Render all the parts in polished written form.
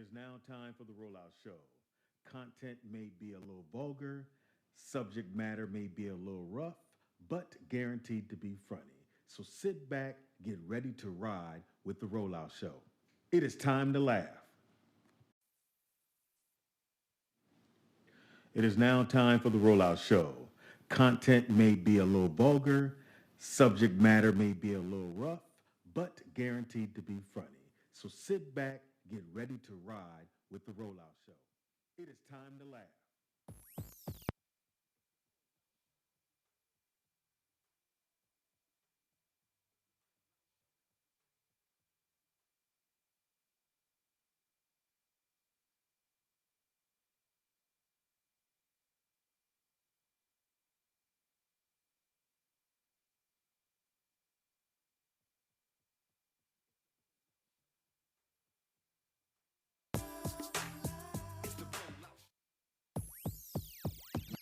is now time for the Rollout Show. Content may be a little vulgar, subject matter may be a little rough, but guaranteed to be funny. So sit back, get ready to ride with the Rollout Show. It is time to laugh. It is now time for the Rollout Show. Content may be a little vulgar, subject matter may be a little rough, but guaranteed to be funny. So sit back, get ready to ride with the Rollout Show. It is time to laugh.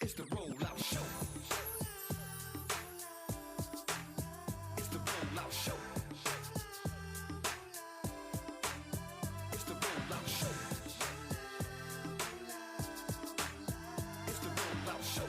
It's the Rollout Show. It's the Rollout Show. It's the Rollout Show. It's the Rollout Show.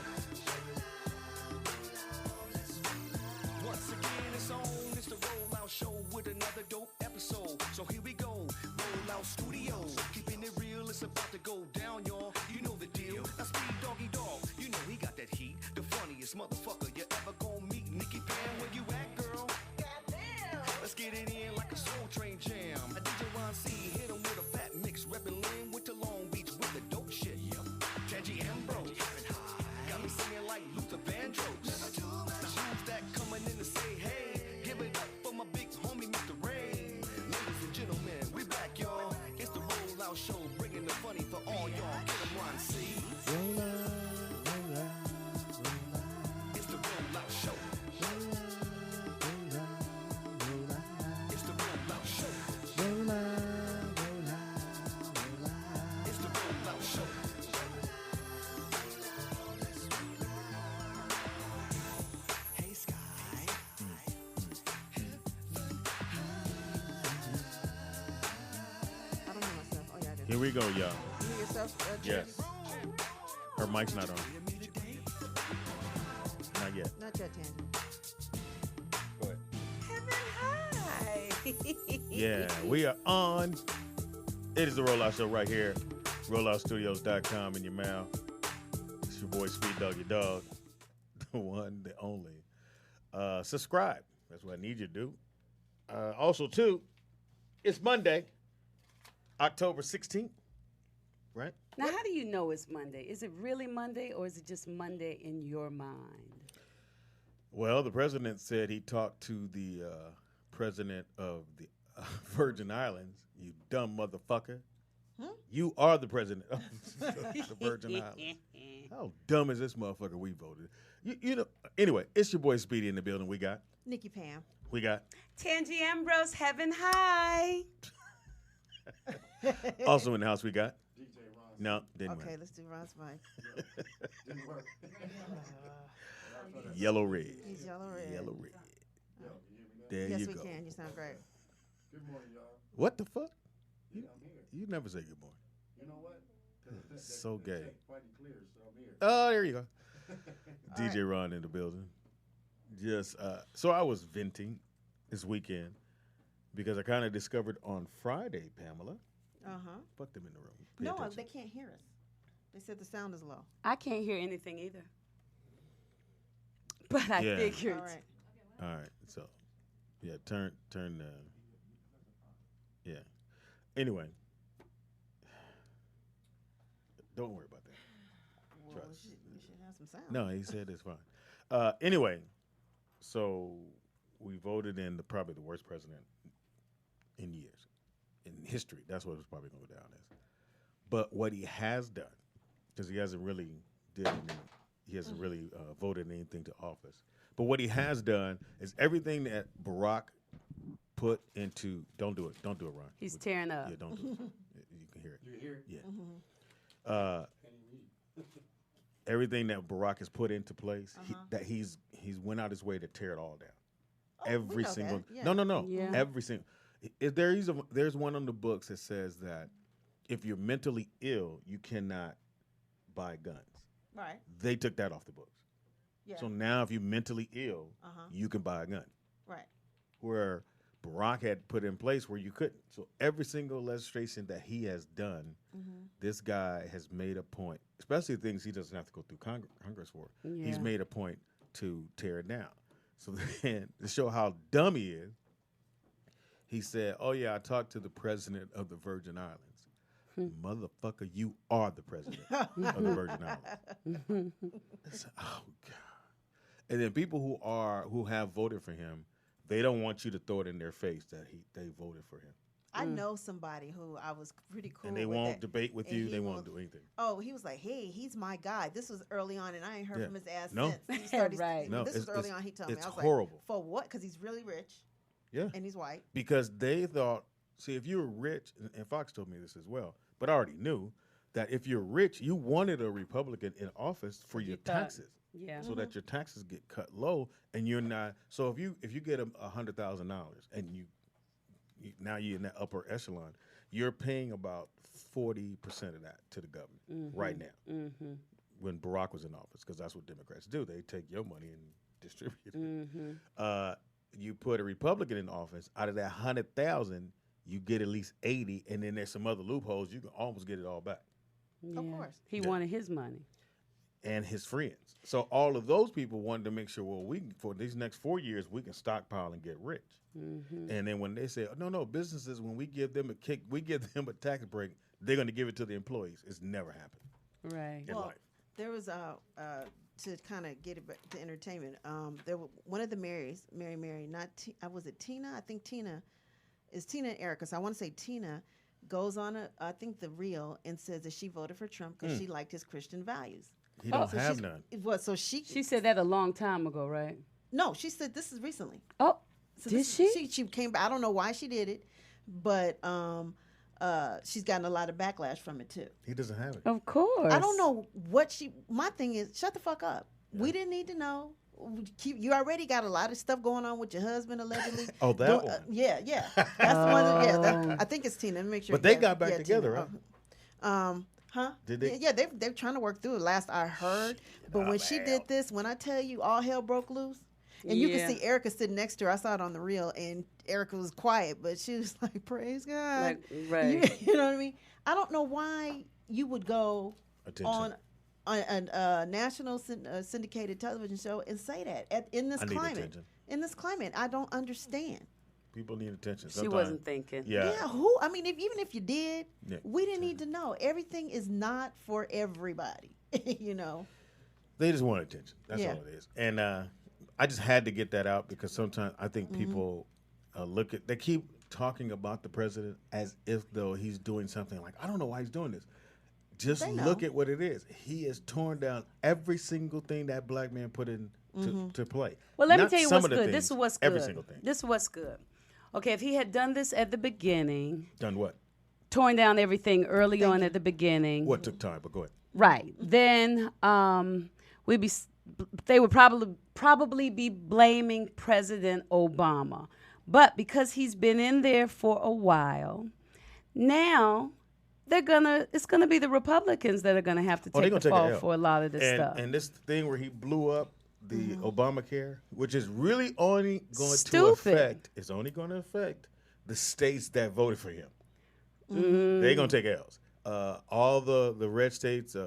Once again, it's on. It's the Rollout Show with another dope episode. So here we go. Rollout Studios. Keeping it real, it's about to go down, y'all. You know the deal. Now Speed Doggy Dog. You know he got that heat. The funniest motherfucker you ever gonna meet. Nikki Pam, where you at, girl? Goddamn. Let's get it in like a soul train jam. A DJ Ron C hit him with a fat mix. Reppin' Lynn with the Long Beach with the dope shit. Yep. Tangy Ambrose. Got me singing like Luther Vandross. Now who's that coming in to say hey? Give it up for my big homie, Mr. Ray. Ladies and gentlemen, we back, y'all. It's the Rollout Show, bringing the funny for all y'all. Get 'em Ron C. It's the Rollout Show. It's the Rollout Show. It's the Rollout Show. Hey, Sky. I don't know myself. Oh, yeah, I did. Here we go, y'all. You hear yourself? Yes. Her mic's not on. Not yet. Not yet, Tandy. Go ahead. Heaven high. Yeah, we are on. It is the Rollout Show right here. RolloutStudios.com in your mouth. It's your boy Speed Doggy Dog. The one, the only. Subscribe. That's what I need you to do. Also, too, it's Monday, October 16th. Right? Now, how do you know it's Monday? Is it really Monday, or is it just Monday in your mind? Well, the president said he talked to the president of the Virgin Islands. You dumb motherfucker. You are the president of the Virgin Islands. How dumb is this motherfucker we voted? You know. Anyway, it's your boy Speedy in the building. We got. Nikki Pam. Tangy Ambrose, heaven high. Also in the house we got. No, didn't Okay, work. let's do Ron's mic. Didn't work. Yellow red. He's yellow red. Yellow red. Yo, you hear me now? There Yes, you we go. can. You sound great. Good morning, y'all. What the fuck? Yeah, I'm here. You never say good morning. You know what? 'Cause the So the gay. check mighty clear, so I'm here. Oh, there you go. All DJ Ron in the building. Just so I was venting this weekend because I kind of discovered on Friday, Pamela. Uh-huh. Fuck them in the room. Pay No, attention. they can't hear us. They said the sound is low. I can't hear anything either. But I Yeah. figured. All right. All right. So, yeah, turn. Yeah. Anyway, don't worry about that. Well, Trust. we should have some sound. No, he said it's fine. Anyway, so we voted in probably the worst president in years, in history. That's what it's probably going to go down as. But what he has done, because he hasn't really voted anything to office. But what he has done is everything that Barack put into. Don't do it, Ron. He's tearing up. Yeah, don't do it. You can hear it. You hear? Yeah. Mm-hmm. Can you read? Everything that Barack has put into place, he's went out his way to tear it all down. Every know single that, yeah. no. Yeah. Every single. There's one on the books that says that if you're mentally ill, you cannot buy guns. Right. They took that off the books. Yeah. So now if you're mentally ill, you can buy a gun. Right. Where Barack had put in place where you couldn't. So every single legislation that he has done, this guy has made a point, especially things he doesn't have to go through Congress for. He's Yeah. made a point to tear it down. So then to show how dumb he is, he said, "Oh yeah, I talked to the president of the Virgin Islands." Motherfucker, you are the president of the Virgin Islands. It's- oh God! And then people who have voted for him, they don't want you to throw it in their face that they voted for him, I know somebody who I was pretty cool and they with won't that. debate with And you. he They will- won't do anything. Oh, he was like, "Hey, he's my guy." This was early on, and I ain't heard Yeah. from his ass No. since. He started, Right. No, this was it's- early on. He told me, it's I was horrible. like, "For what?" Because he's really rich Yeah, and he's white. because they thought, see, if you were rich, and Fox told me this as well, but I already knew that if you're rich, you wanted a Republican in office for your thought- taxes. Yeah. So that your taxes get cut low, and you're not. So if you get $100,000 and you now you're in that upper echelon, you're paying about 40% of that to the government right now. Mm-hmm. When Barack was in office, because that's what Democrats do, they take your money and distribute it. Mm-hmm. You put a Republican in office, out of that 100,000, you get at least 80, and then there's some other loopholes. You can almost get it all back. Of course. He wanted his money. And his friends. So all of those people wanted to make sure, well, for these next 4 years, we can stockpile and get rich. And then when they say, no, businesses, when we give them a tax break, they're going to give it to the employees. It's never happened Right. in life. There was to kind of get it back to entertainment. There were one of the Marys, Mary, not was it Tina? I think Tina is Tina and Erica. So I want to say Tina goes on I think the reel and says that she voted for Trump because she liked his Christian values. He don't So have she's- none. Well, so she She said that a long time ago, right? no, she said this is recently. Oh, So did this- she? She came back. I don't know why she did it, but she's gotten a lot of backlash from it too. He doesn't have it. Of course. I don't know what she. My thing is, shut the fuck up. We didn't need to know. You already got a lot of stuff going on with your husband allegedly. Oh, that one. Yeah. That's the one. Yeah, I think it's Tina. Let me make sure. But they yeah, got back yeah, together, Tina. right? Huh? Did they? Yeah, they're trying to work through it. Last I heard, but when she did this, when I tell you, all hell broke loose. And you Yeah. can see Erica sitting next to her. I saw it on the reel, and Erica was quiet, but she was like, "Praise God." Like, right. You know what I mean? I don't know why you would go Attention. on a national syndicated television show and say that in this I need climate. attention. In this climate, I don't understand. People need attention. She Sometimes- wasn't thinking. Yeah. Yeah, who? I mean, even if you did, Yeah. we didn't need to know. Everything is not for everybody. You know. They just want attention. That's Yeah. all it is. And I just had to get that out because sometimes I think people they keep talking about the president as if though he's doing something like, I don't know why he's doing this. Just They look know. at what it is. He has torn down every single thing that black man put in to play. Well, let me Not tell you some what's of the good. This is things, what's good. Every single thing. This is what's good. Okay, if he had done this at the beginning, Done what? torn down everything early on at the beginning, What took time? But go ahead. right? Then they would probably be blaming President Obama, but because he's been in there for a while, now it's gonna be the Republicans that are gonna have to Oh, they're take gonna the take a fall L. for a lot of this stuff. And this thing where he blew up the Obamacare, which is really only going to Stupid. affect, it's only going to affect the states that voted for him. Mm-hmm. They're going to take L's. All the red states,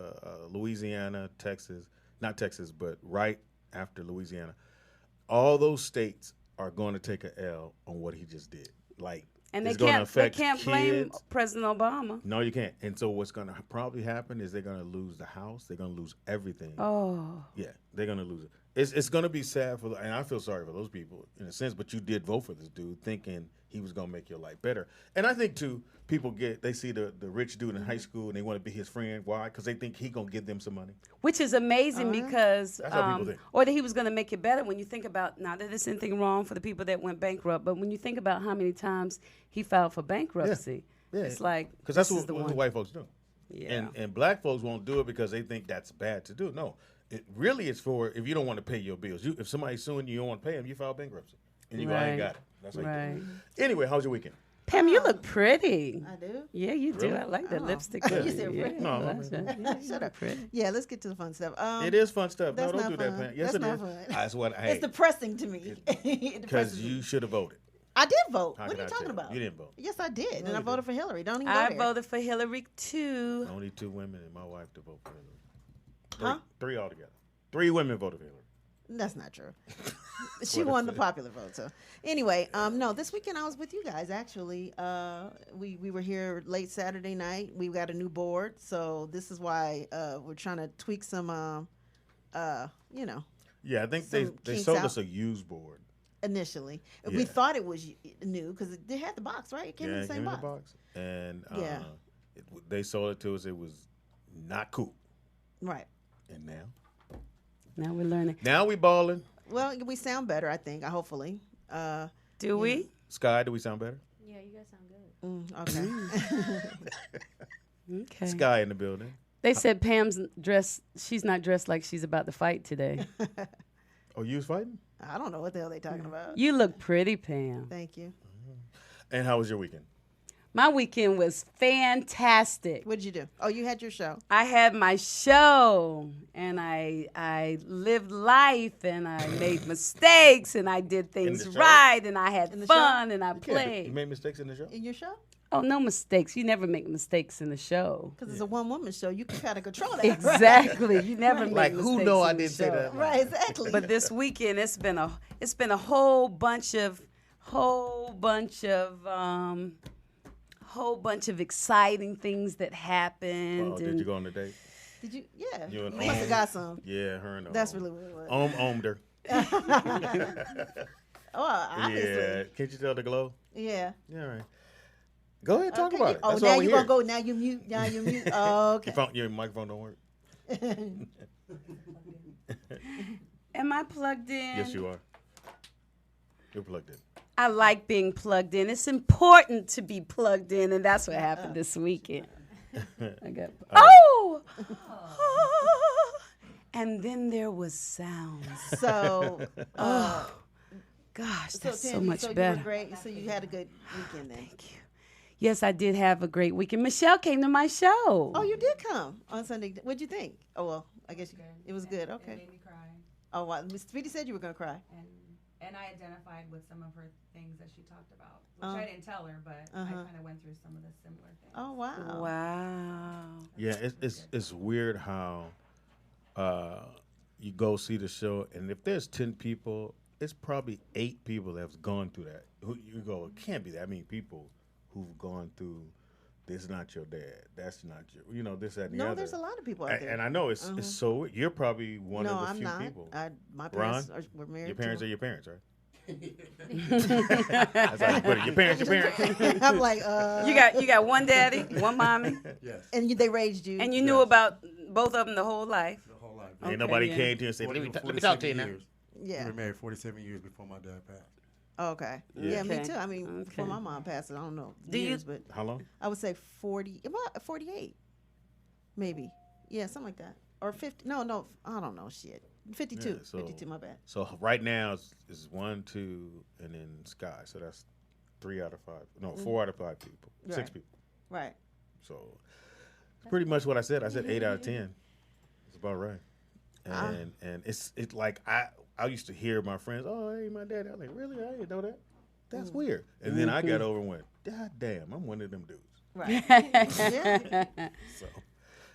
Louisiana, Texas, not Texas, but right after Louisiana, all those states are going to take an L on what he just did. Like, And they it's gonna can't affect blame kids. President Obama. No, you can't. And so what's going to probably happen is they're going to lose the House. They're going to lose everything. Oh, Yeah, they're going to lose it. It's going to be sad and I feel sorry for those people in a sense, but you did vote for this dude thinking he was going to make your life better. And I think, too, they see the rich dude in high school and they want to be his friend. Why? Because they think he going to give them some money. which is amazing because, That's how people think. or that he was going to make it better. When you think about, not that there's anything wrong for the people that went bankrupt, but when you think about how many times he filed for bankruptcy, Yeah. it's like, Because that's this what, is the what one. white folks do. Yeah. And black folks won't do it because they think that's bad to do. No, it really is for if you don't want to pay your bills. If somebody's suing you, you don't want to pay them, you file bankruptcy. And you go, I ain't Right. got it. That's how you Right. do it. Anyway, how's your weekend? Pam, you look pretty. I do. Yeah, you do. Really? I like that Oh. lipstick. You on said you. pretty. No, I that's mean- right. Yeah, you Shut look up. pretty. Yeah, let's get to the fun stuff. It is fun stuff. No, that's don't not do that, fun. Pam. Yes, That's it not is. fun. That's what I It's hate. depressing to me. It Because depresses me. you should have voted. I did vote. How What can are I you talking tell? about? You didn't vote. Yes, I did, and you I voted for Hillary. Don't even go I there. voted for Hillary too. Only 2 women and my wife to vote for Hillary. Huh? 3 altogether. 3 women voted for Hillary. That's not true. She won the popular vote. So anyway, no, this weekend I was with you guys. Actually, we were here late Saturday night. We got a new board, so this is why we're trying to tweak some, you know, Yeah, I think Some they kinks sold out. us a used board. initially. Yeah. We thought it was new because they had the box, right? It came Yeah, in the it same came in box. the box. And Yeah. they sold it to us. It was not cool. Right. And now? Now we're learning. Now we balling. Well, we sound better, I think. Hopefully. Do we? Sky, do we sound better? Yeah, you guys sound good. Okay. Okay. Sky in the building. They said Pam's dressed. She's not dressed like she's about to fight today. Oh, you was fighting? I don't know what the hell they talking about. You look pretty, Pam. Thank you. And how was your weekend? My weekend was fantastic. What did you do? Oh, you had your show. I had my show, and I lived life, and I made mistakes, and I did things the show? right, and I had In the fun, and I Yeah, you played. made mistakes in the show? In your show? Oh, no mistakes. You never make mistakes in the show. Because it's a one-woman show. You can kind of control that. Exactly. You never make Like, mistakes who know I in the didn't say show. that? Right, exactly. But this weekend it's been a whole bunch of exciting things that happened. Oh, did you go on a date? Did you? Yeah. You You and must have Om. got some. Yeah, her and That's really what it was. Owned her. Oh, obviously. Yeah. Can't you tell the glow? Yeah. Yeah, all right. Go ahead, talk Okay, about you- it. Oh, That's now why we're you here. gonna go. Now you mute. Now you mute. Oh, okay. Your microphone don't work? Am I plugged in? Yes, you are. You're plugged in. I like being plugged in. It's important to be plugged in, and that's what happened this weekend. I got and then there was sounds. So, Gosh, so that's so Tandy, much so you better. were great. So you had a good weekend then. Thank you. Yes, I did have a great weekend. Michelle came to my show. Oh, you did come on Sunday. What'd you think? Oh well, I guess it was good. It Okay. made me cry. Oh wow, Miss Speedy said you were gonna cry. And I identified with some of her things that she talked about, which I didn't tell her, but I kind of went through some of the similar things. Oh wow. Wow. Yeah, it's weird how you go see the show, and if there's 10 people, it's probably 8 people that have gone through that. Who you go, it can't be that many people who've gone through. This is not your dad. That's not your, this, that, and the No, other. there's a lot of people out there. And I know it's so. You're probably one no, of the I'm few not. people. My parents Ron? were married. Your parents to are your parents, right? That's how you put it. Your parents, your parents. I'm like, You got one daddy, one mommy, Yes. and they raised you. and you knew about both of them the whole life. The whole life. Ain't Okay, nobody yeah. came to you and said, let me talk to you now. We yeah. were married 47 years before my dad passed. Okay. Yeah. Yeah, me Okay. too. I mean, before Okay. my mom passed, I don't know Do you- years, but How long? I would say 48, maybe. Yeah, something like that. Or 50. No, I don't know. Shit. 52. Yeah, so- 52, my bad. So right now it's 1, 2, and then Sky. So that's 3 out of 5. No, 4 out of 5 people. 6 Right. people. Right. So it's pretty much what I said. I said 8 out of 10. It's about right. And it's like I used to hear my friends, oh, hey, my dad. I'm like, really? I didn't know that. That's weird. And then I got over and went, God damn, I'm one of them dudes. Right. yeah. So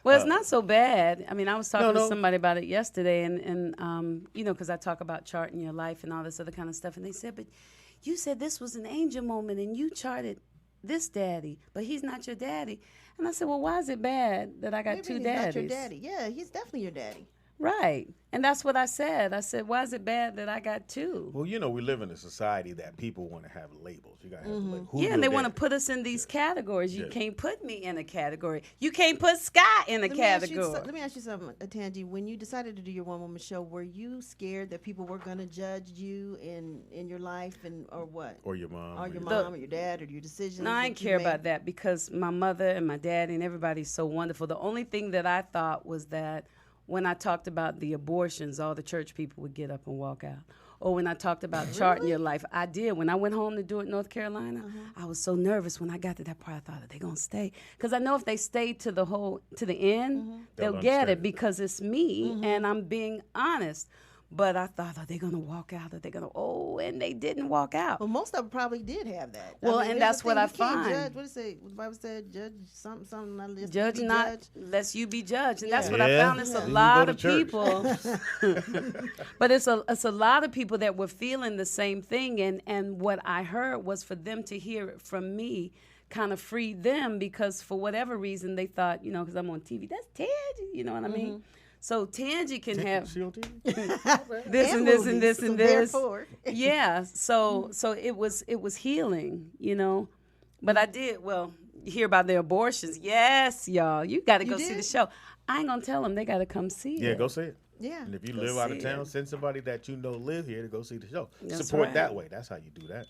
Well, it's not so bad. I mean, I was talking No, to no. somebody about it yesterday, and because I talk about charting your life and all this other kind of stuff, and they said, but you said this was an angel moment, and you charted this daddy, but he's not your daddy. And I said, well, why is it bad that I got Maybe two he's daddies? not your daddy. Yeah, he's definitely your daddy. Right. And that's what I said. I said, why is it bad that I got two? well, we live in a society that people want to have labels. You gotta have a label. Who's Yeah, and your they want to daddy? put us in these categories. You Yeah. can't put me in a category. You can't put Sky in a Let me ask you category. let me ask you something, Tangi. When you decided to do your one-woman show, were you scared that people were going to judge you in your life or what? Or your mom. Or your your mom or your dad or your decisions? No, I that didn't you care made? about that because my mother and my dad and everybody's so wonderful. The only thing that I thought was that when I talked about the abortions, all the church people would get up and walk out. or when I talked about charting your life. I did. When I went home to do it in North Carolina, I was so nervous when I got to that part. I thought, are they going to stay? Because I know if they stay to the end, they'll get it because it's me and I'm being honest. But I thought, are they going to walk out? Are they going to, and they didn't walk out. Well, most of them probably did have that. Well, and there's that's a what thing, I you can't find. Judge, what does it say? The Bible said, judge something, not lest Judge you be not, judged. lest you be judged. And that's what Yeah. I found. It's Yeah. a You lot go of to church. people. But it's a lot of people that were feeling the same thing. And what I heard was for them to hear it from me kind of freed them because for whatever reason they thought, because I'm on TV, that's Tangie, you know what I mean? So Tangie can have She on TV? this and this and this so and this. therefore. Yeah. So it was healing, But I did hear about their abortions. Yes, y'all. You got to go see did? the show. I ain't gonna tell them. They got to come see Yeah, it. go see it. Yeah. And if you Go live out of see town, it. send somebody that you know live here to go see the show. That's Support right. that way. That's how you do that.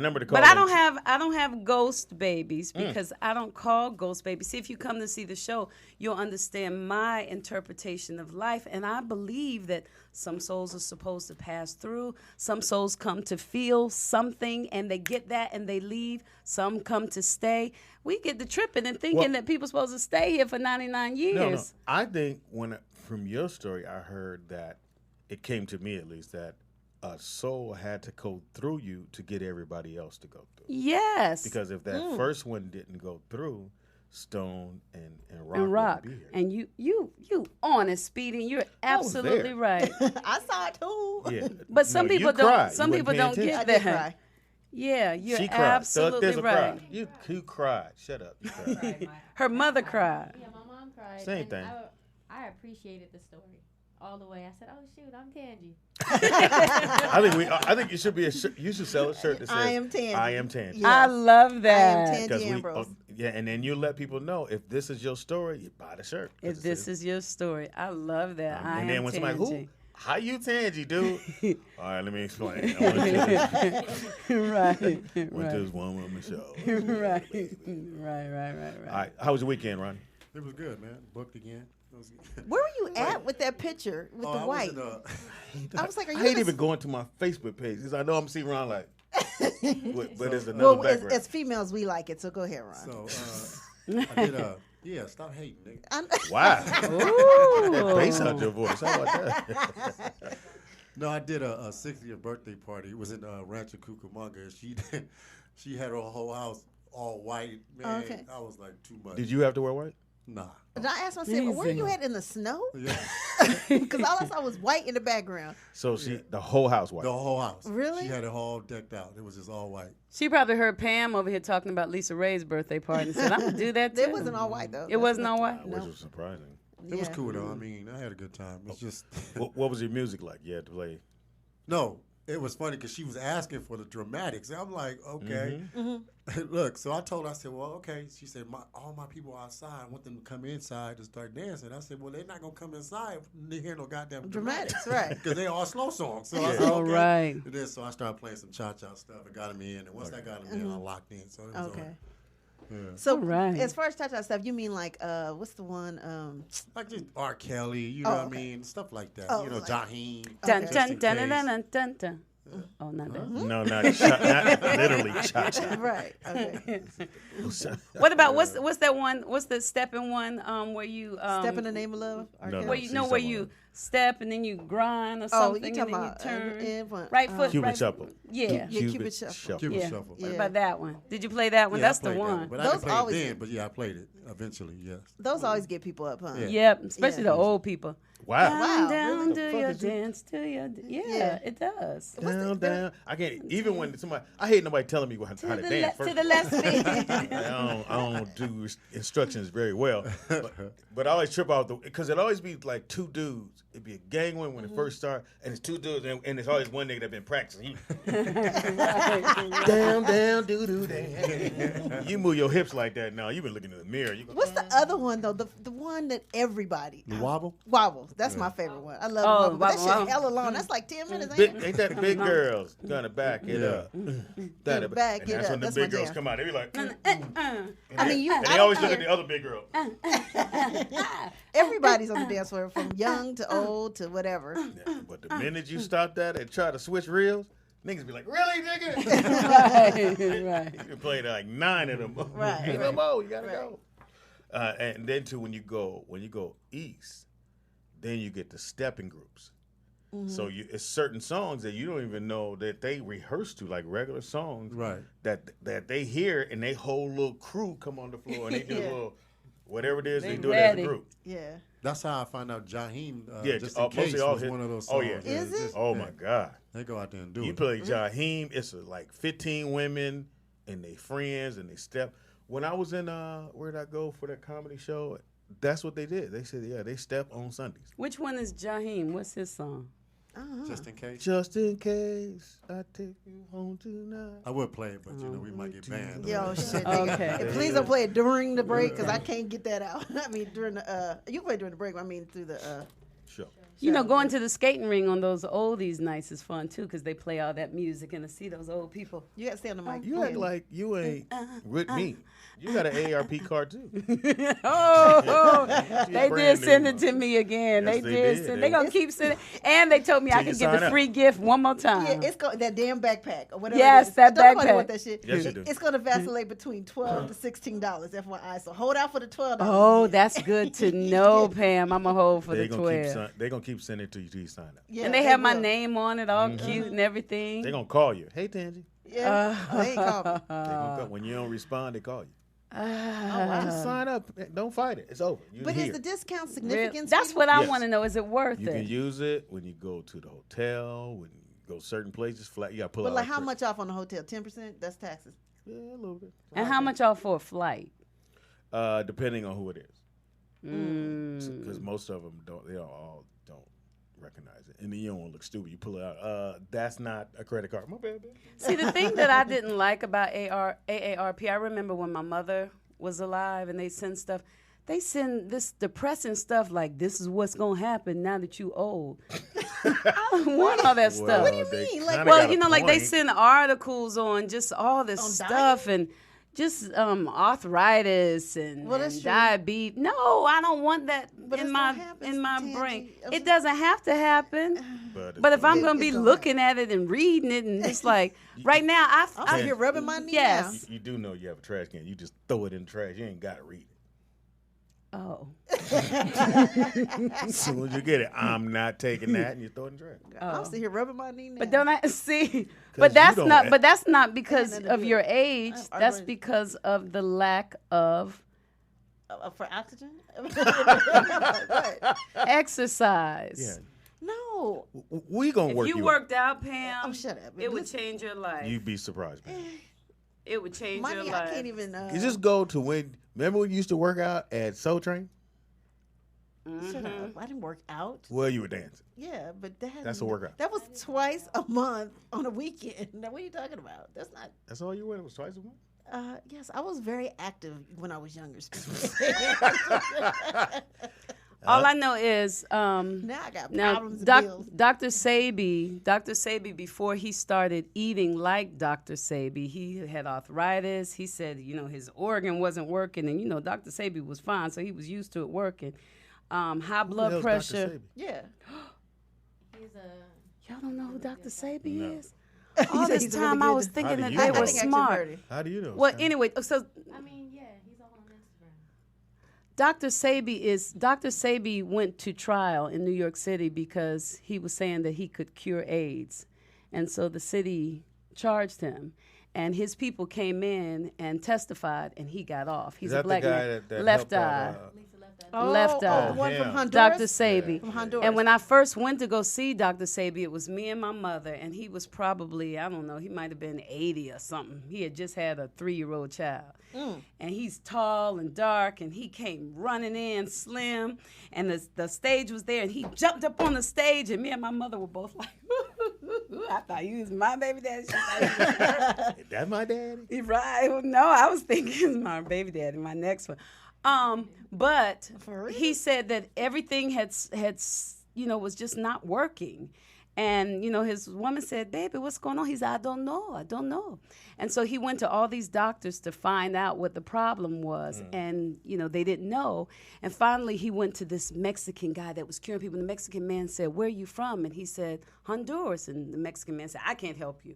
Number to call. But I in- don't have ghost babies because I don't call ghost babies. See, if you come to see the show, you'll understand my interpretation of life. And I believe that some souls are supposed to pass through. Some souls come to feel something and they get that and they leave. Some come to stay. We get to tripping and thinking that people supposed to stay here for 99 years. No. I think from your story, I heard that it came to me at least that a soul had to go through you to get everybody else to go through. Yes. Because if that first one didn't go through, Stone and Rock, and Rock. wouldn't be here. And you honest, Speedy, and you're was absolutely there. right. I saw it too. Yeah. But some No, you people cried. don't. Some You people wasn't don't paying I get did that. cry. Yeah, you're She cried. absolutely There's a right. cry. You cried. Shut up. You cried. Her mother cried. Yeah, my mom cried. Same and thing. I appreciated the story all the way. I said, "Oh shoot, I'm Tangie." I think you should be you should sell a shirt that says I am Tangie. I am Tangie. Yeah. I love that. I am Because Tangie Ambrose. and then you let people know if this is your story, you buy the shirt. 'Cause If it this says- is your story, I love that. I and am then when somebody, Tangie. how you Tangie, dude? All right, let me explain. I went to this, right, went to this one woman show. right. All right, how was your weekend, Ronnie? It was good, man. Booked again. It was good. Where were you at with that picture with the I white? was in, I was like, are you I hate in a- even going to my Facebook page because I know I'm seeing Ron like, but it's another Well, background. as females, we like it. So go ahead, Ron. I did stop hating, nigga. Wow. Ooh. Bass out your voice. How about that? No, I did a 60th birthday party. It was in Rancho Cucamonga. She had her whole house all white. Man, Okay. I was like, too much. Did you have to wear white? Nah. Did I ask myself, where you at in the snow? Yeah. Because all I saw was white in the background. So the whole house white. The whole house. Really? She had it all decked out. It was just all white. She probably heard Pam over here talking about Lisa Ray's birthday party and said, "I'm gonna do that too." It wasn't all white though. It wasn't all white. Which was surprising. It was Yeah. cool though. I mean, I had a good time. It's just What was your music like? You had to play. no. It was funny because she was asking for the dramatics. I'm like, okay. Look, so I told her, I said, well, okay. She said, all my people outside, I want them to come inside to start dancing. I said, well, they're not going to come inside when they hear no goddamn Dramatics, right. Because they all slow songs. So I said, Oh, okay. right. And then, so I started playing some cha-cha stuff and got them in. And once I got them in, I locked in. So it was Okay. on. Yeah. So All right. as far as cha-cha stuff, you mean like what's the one? Like just R. Kelly, you know what I okay. mean? Stuff like that. Oh, You know, like- Jaheim. Dun Okay. dun Just in dun case. dun dun dun dun. Oh, not that. No, not literally cha-cha. right. Okay. What about what's that one? What's the stepping one? Where you Step in the name of love. R. No, Kelly? where you She's know where talking you about- step and then you grind or Oh, something you and talking then you about turn. right Right foot. Cuban right shuffle. Yeah. Yeah, Cupid Shuffle. Cuban Yeah. Shuffle. What Yeah. about that one? Did you play that one? Yeah, That's I the played that one. But I Those didn't play always- it then, but yeah, I played it eventually, yes. Those always get people up, huh? Yeah. Yep, especially Yeah. the old people. Wow. Wow, Down, really? do The fuck your is it? dance, do your yeah, Yeah. it does. Down. I can't even when somebody. I hate nobody telling me how to To dance. the left feet. I don't do instructions very well, but I always trip out because it always be like two dudes. It'd be a gang one when it first start, and it's two dudes, and it's always one nigga that been practicing. Down, do down. You move your hips like that now. You've been looking in the mirror. You go, What's the other one though? The one that everybody The wobble? wobbles. That's my favorite one. I love Oh, wobble. But that wobble, shit hella long. That's like 10 minutes. Big, Ain't it? ain't that big girls gonna back it up? Gonna back and it that's up. when the That's big my girls jam. come out. They be like, I mean, and they always look at the other big girl. everybody's on the dance floor from young to old soul to whatever. Yeah, but the minute you stop that and try to switch reels, niggas be like, really, nigga? Right. You can play like 9 of them. Right, No more. You gotta go. And then too, when you go east, then you get the stepping groups. So it's certain songs that you don't even know that they rehearse to, like regular songs, Right. That they hear, and they whole little crew come on the floor and they do a little whatever it is they do it ready. as a group. Yeah. That's how I find out Jaheim. Yeah, just in case mostly all was his- one of those oh, songs. yeah. Is it? Oh my God! They go out there and do You it. play Jaheim, it's like 15 women and they friends and they step. When I was in where did I go for that comedy show? That's what they did. They said, yeah, they step on Sundays. Which one is Jaheim? What's his song? Just in case. Just in case I take you home tonight. I would play it, but we might get banned. Yo, shit. Okay. Nigga. And please don't play it during the break because I can't get that out. I mean, during the you can play it during the break. But I mean, through the Sure. You know, going to the skating ring on those oldies nights is fun too, because they play all that music and to see those old people. you got to stay on the mic. You act like you ain't with me. You got an AARP card too. They did send it to me again. Yes, they they did did. send. They gonna keep sending, and they told me I Till you could get sign the up. free gift one more time. Yeah, it's that damn backpack or whatever. Yes, it is. that Don't nobody backpack. want that shit. Yes, you do. It's gonna vacillate between $12 to $16, FYI. So hold out for the $12. Oh, that's good to know, Pam. I'm a hold for They the gonna 12. they gonna keep sending it to you till you sign up. Yeah, And they have my will. name on it, all cute and everything. They gonna call you. Hey, Tangy. Yeah, they ain't called me. They gonna call. When you don't respond, they call you. Ah. Just sign up. Don't fight it. It's over. You But here. is the discount Real- significant? That's sweetie? what I Yes. want to know. Is it worth You it? can use it when you go to the hotel, when you go certain places. Flat, you gotta pull But out. like, how much off on the hotel? 10%? That's taxes. Yeah, a little bit. And how much off for a flight? Depending on who it is, Mm. because most of them don't. They all don't recognize it, and then you don't want to look stupid. You pull it out. That's not a credit card. My bad, baby. See, the thing that I didn't like about AARP, I remember when my mother was alive and they send stuff. They send this depressing stuff like, this is what's going to happen now that you old. I don't want all that stuff. What do you they mean? Like, kinda Well, got you a know, like they point. send articles on just all this On stuff and just arthritis and, Well, that's and true. diabetes. No, I don't want that But in it's my gonna happen, in my Tangy. brain. I'm It doesn't have to happen. But if I'm gonna be It's gonna looking at it and reading it and just like right now, I'm out here rubbing my knee Yes. You do know you have a trash can. You just throw it in the trash. You ain't got to read it. Oh, As soon as you get it, I'm not taking that, and you throw it in the trash. now. I'm sitting here rubbing my knee now. but don't I see? 'Cause But you that's don't not. have- But that's not because nothing to of do your with it. age. I That's agree. because of the lack of For oxygen? exercise. Yeah, No. we gonna If work you you. worked out, Pam, Oh, shut up. it would Listen. change your life. You'd be surprised, man. It would change My your knee, life. I can't even. You just go to when. Remember when you used to work out at Soul Train? Shut up. I didn't work out. Well, you were dancing. Yeah, but that That's a workout. That was twice a month on a weekend. Now, what are you talking about? That's not. That's all you went. It was twice a month. Yes, I was very active when I was younger. All I know is now I got now problems and bills. Dr. Sabi, before he started eating like Dr. Sabi, he had arthritis. He said, his organ wasn't working, and Dr. Sabi was fine, so he was used to it working. High Who the hell's blood Dr. pressure. Sabi? Yeah. He's a. Y'all don't know who Dr. Sabi No. is? All said this he's a time really I good- was thinking How that do they you know? were I think I smart. heard it. How do you know? Well, Stan? anyway, so I mean, yeah, he's all on Instagram. Dr. Sabi went to trial in New York City because he was saying that he could cure AIDS. And so the city charged him. And his people came in and testified, and he got off. He's Is a that the black guy man. that Left helped out, eye. Lisa left that. Left eye. The one from him. Honduras. Dr. Sabi. From Honduras. And when I first went to go see Dr. Sabi, it was me and my mother, and he was probably, I don't know, he might have been 80 or something. He had just had a 3-year-old child. And he's tall and dark, and he came running in, slim, and the stage was there, and he jumped up on the stage, and me and my mother were both like, I thought you was my baby daddy. She thought you was Is that my daddy? Right. Well, no, I was thinking my baby daddy, my next one. But For real? he said that everything was just not working. And, his woman said, baby, what's going on? He said, I don't know. And so he went to all these doctors to find out what the problem was. And, they didn't know. And finally, he went to this Mexican guy that was curing people. And the Mexican man said, where are you from? And he said, Honduras. And the Mexican man said, I can't help you.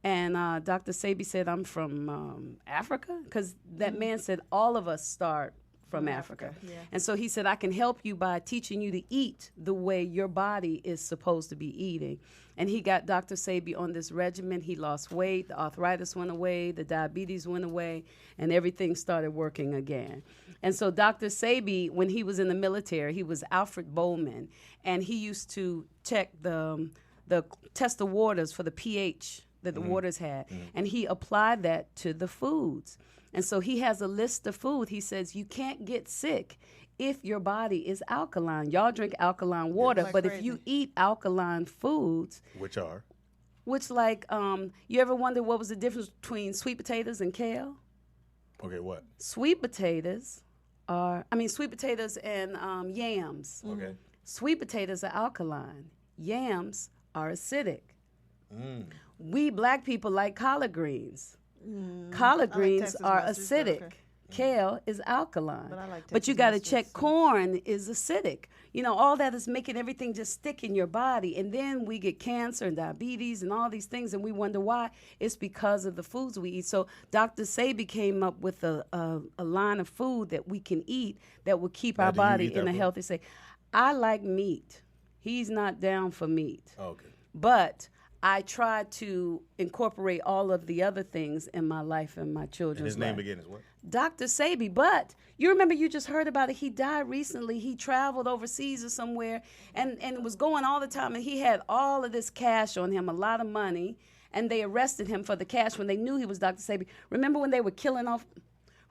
And Dr. Sebi said, I'm from Africa. Because that man said, all of us start from Africa. Yeah. And so he said, I can help you by teaching you to eat the way your body is supposed to be eating. And he got Dr. Sebi on this regimen. He lost weight, the arthritis went away, the diabetes went away, and everything started working again. And so Dr. Sebi, when he was in the military, he was Alfred Bowman, and he used to check test the waters for the pH that the waters had. And he applied that to the foods. And so he has a list of food. He says you can't get sick if your body is alkaline. Y'all drink alkaline water, Like but crazy. if you eat alkaline foods, Which are? you ever wonder what was the difference between sweet potatoes and kale? Okay, what? Sweet potatoes and yams. Okay. Sweet potatoes are alkaline. Yams are acidic. We black people like collard greens. Collard greens Texas are mustard, acidic. okay. Kale is alkaline. But I like But you Texas got to mustard, check so- corn is acidic. All that is making everything just stick in your body. And then we get cancer and diabetes and all these things, and we wonder why. It's because of the foods we eat. So Dr. Sebi came up with a line of food that we can eat that will keep Now, our do you body eat in that a food? healthy state. I like meat. He's not down for meat. Okay. But I try to incorporate all of the other things in my life and my And children's his name life. again is what? Dr. Sebi. But you remember you just heard about it. He died recently. He traveled overseas or somewhere and was going all the time. And he had all of this cash on him, a lot of money. And they arrested him for the cash when they knew he was Dr. Sebi. Remember when they were killing off?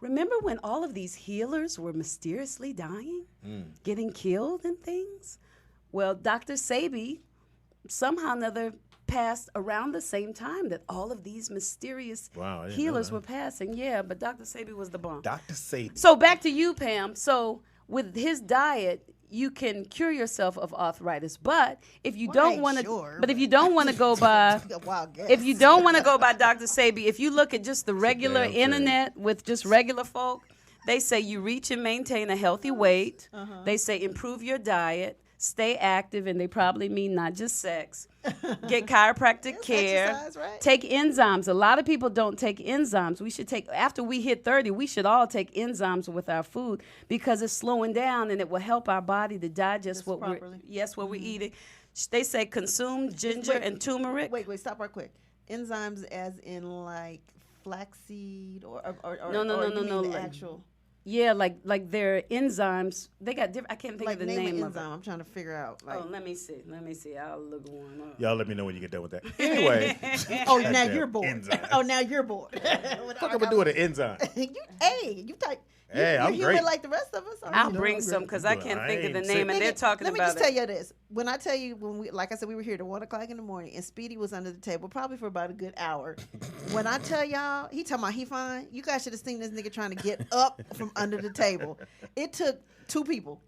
Remember when all of these healers were mysteriously dying, getting killed and things? Well, Dr. Sebi somehow or another passed around the same time that all of these mysterious Wow, I didn't know healers that. were passing. Yeah, but Dr. Sebi was the bomb. Dr. Sadie. So back to you, Pam. So with his diet, you can cure yourself of arthritis. But if you Well, I don't ain't want to, sure, but if you don't want to go by, A wild guess. if you don't want to go by Dr. Sebi, if you look at just the regular damn shame. internet with just regular folk, they say you reach and maintain a healthy weight. They say improve your diet, stay active, and they probably mean not just sex. Get chiropractic It's care. exercise, right? Take enzymes. A lot of people don't take enzymes. We should take, after we hit 30, we should all take enzymes with our food because it's slowing down and it will help our body to digest what properly. we're eating. They say consume ginger Wait, and turmeric. Wait, stop right quick. Enzymes as in like flaxseed or No, or you mean no, the like- actual Yeah, like their enzymes. They got different. I can't think like of the name name an of enzyme. it. I'm trying to figure out. Like, Oh, let me see. I'll look one up. Y'all let me know when you get done with that. Anyway. oh, now Goddamn you're bored. enzyme. Oh, now you're bored. What I'm gonna do with an enzyme? you type. Hey, you're I'm human great. like the rest of us. I'll bring some because I Good. can't I think of the ain't name, sick. and they're talking Let me about just tell it. you this. When I tell you, like I said, we were here at 1 o'clock in the morning, and Speedy was under the table probably for about a good hour. When I tell y'all, he talking about he fine. You guys should have seen this nigga trying to get up from under the table. It took 2 people.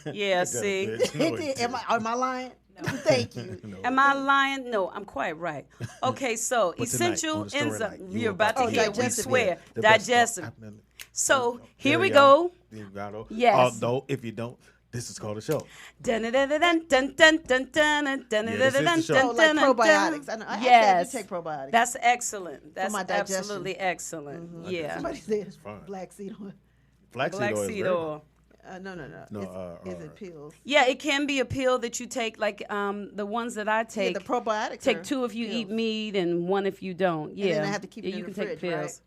Yeah, Got a see. bitch. No, It it did. didn't. Am I lying? Thank you. No. Am I lying? No, I'm quite right. Okay, so But tonight, essential on the story enzyme. night, You're about to Oh, hear. We digestive. swear, The best digestive. part. So There here we you go. You got it. Yes. Although, if you don't, this is called a show. Dun dun dun dun dun dun dun dun dun Yeah, this is the show. Oh, like probiotics. I know. I Yes, actually take probiotics. that's excellent. That's my digestion. absolutely excellent. Yeah, Somebody said fine. black seed oil. Flaxseed black oil. is seed very oil. No. No, Is it pills? Yeah, it can be a pill that you take, like the ones that I Yeah, take. the probiotics. Take are 2 if you pills. eat meat and 1 if you don't. Yeah, then I have to keep it yeah, in you the can take fridge, right? pills.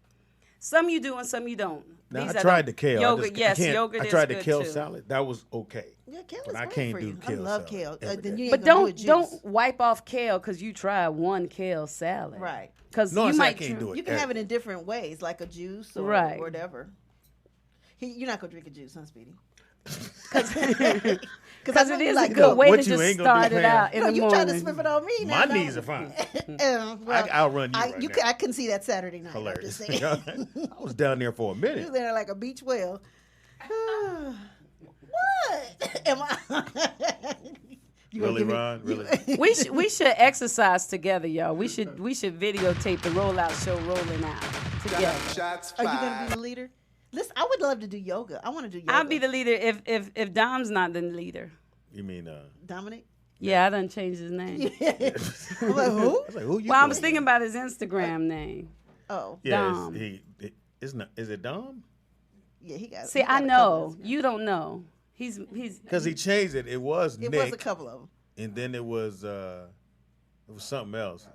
Some you do and some you don't. Now, These I are tried the kale. Yogurt, I yes, can't- yogurt I is tried the good kale too. salad. That was okay. Yeah, kale But is I great can't for do you. kale I love salad kale. every Then day. you But ain't gonna do a don't juice. wipe off kale because you try 1 kale salad. Right. Because No, I you said I might can't do it. You can have it in different ways, like a juice or Right. whatever. You're not gonna drink a juice, huh, Speedy? because Because it is a good way What to you just ain't gonna do, start it Pam? out in No, the you morning. trying to slip it on me now. My no. knees are fine. Well, I'll run you right now. I can see that Saturday night. I'm Hilarious. just saying. I was down there for a You minute. was there like a beach whale. What? Am I? You gonna Really, give me- Ron? you- Really? We should exercise together, y'all. We should videotape the rollout show rolling out together. Shots Are fired. you gonna be the leader? Listen, I would love to do yoga. I want to do yoga. I'll be the leader if Dom's not the leader. You mean Dominic. Yeah, I done changed his name. I'm like, who? I was like, who you? Well, I was calling? thinking about his Instagram name. Oh, Yeah, Dom. is it Dom? yeah, he got. See, he got I a couple know of them. you don't know. He's Because he changed it. It was It Nick, was a couple of them. and then it was something else.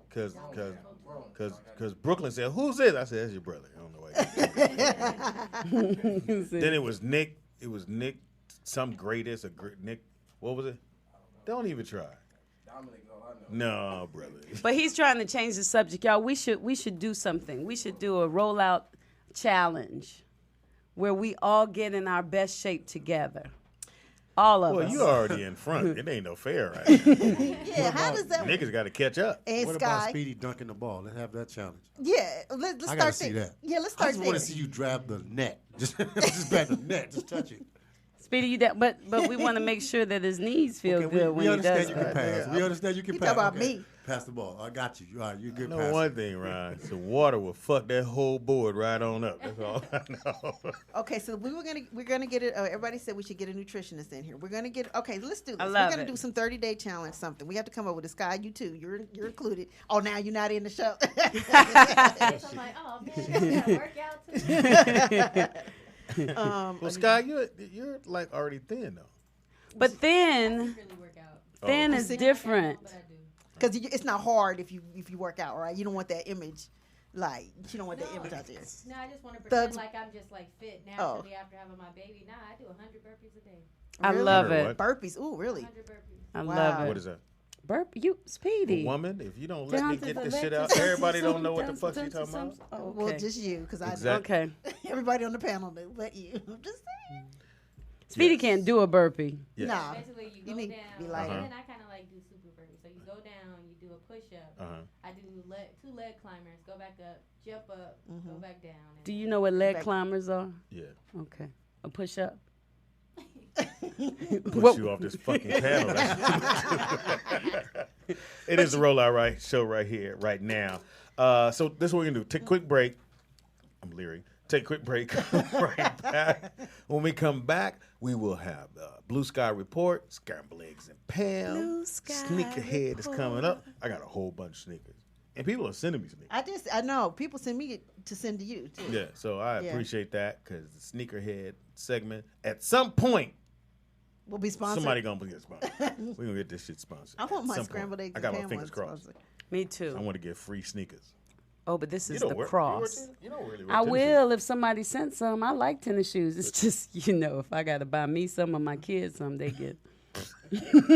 Because Brooklyn said, "Who's this?" I said, "That's your brother." I don't know why. Then it was Nick. It was Nick, some greatest. Nick. What was it? Don't even try. No, brother. But he's trying to change the subject, y'all. We should do something. We should do a rollout challenge where we all get in our best shape together. All of Well, us. you already in front. It ain't no fair, right? Yeah, how does that? Niggas got to catch up. And What about Sky. Speedy dunking the ball? Let's have that challenge. Yeah, let's I start gotta see there. that. Yeah, let's I start just there. want to see you grab the net. Just grab the net. Just touch it. Speedy, you that, but we want to make sure that his knees feel Okay, good we when he understand does you that. can pass. We understand you can You pass. talk about Okay. me. Pass the ball. I got you. All right, you're I good. know passer. one thing, Ron. Some water will fuck that whole board right on up. That's all I know. Okay, so we're gonna get it. Everybody said we should get a nutritionist in here. We're gonna get. Okay, let's do this. I We're love gonna it. do some 30-day challenge. Something we have to come up with. A Sky, you too. You're included. Oh, now you're not in the show. So I'm like, oh man, I gotta work out too. Well, Sky, you're like already thin though. But then, Really work out. thin Oh. is different. But I do. Because it's not hard if you work out, right? You don't want that image, like you don't want that No. image out there. No, I just want to Thugs- pretend like I'm just like fit Oh. naturally after having my baby. Nah, I do 100 burpees a day. I Really? love Heard it. Burpees. Ooh, really? 100 burpees. I Wow. love it. What is that? Burp, you, A Speedy. woman? If you don't let Down me to get the this left shit to out, some- everybody some- don't know what the down fuck to she talking some- about. Oh, Well, okay. just you, because I Exactly. Okay. know everybody on the panel knew, but you. I'm just saying. Speedy Yes. can't do a burpee. Yes. Nah. Basically, you You go need down, to be lighter. and then I kind of like do super burpees. So you go down, you do a push up. Uh-huh. I do two leg climbers, go back up, jump up, go back down. And Do you know what leg Back- climbers are? Yeah. Okay. A push up. Push you off this fucking panel. It is the Rollout Right show right here, right now. So this is what we're gonna do. Take a quick break. I'm leery. Take a quick break. Come right back. When we come back, we will have the Blue Sky Report, Scrambled Eggs and Pam. Blue Sky Sneakerhead is coming up. I got a whole bunch of sneakers. And people are sending me sneakers. I know people send me to send to you too. Yeah, so I Yeah. appreciate that because the Sneakerhead segment, at some point, We'll be sponsored. somebody gonna get sponsored. We're gonna get this shit sponsored. I want at my some scrambled point. eggs. I got and my Pam fingers ones crossed. sponsored. Me I too. want to get free sneakers. Oh, but this is You the don't wear cross. tennis- You don't really wear I tennis will if somebody sent some. I like tennis shoes. It's just, if I got to buy me some or my kids some, they get. You know,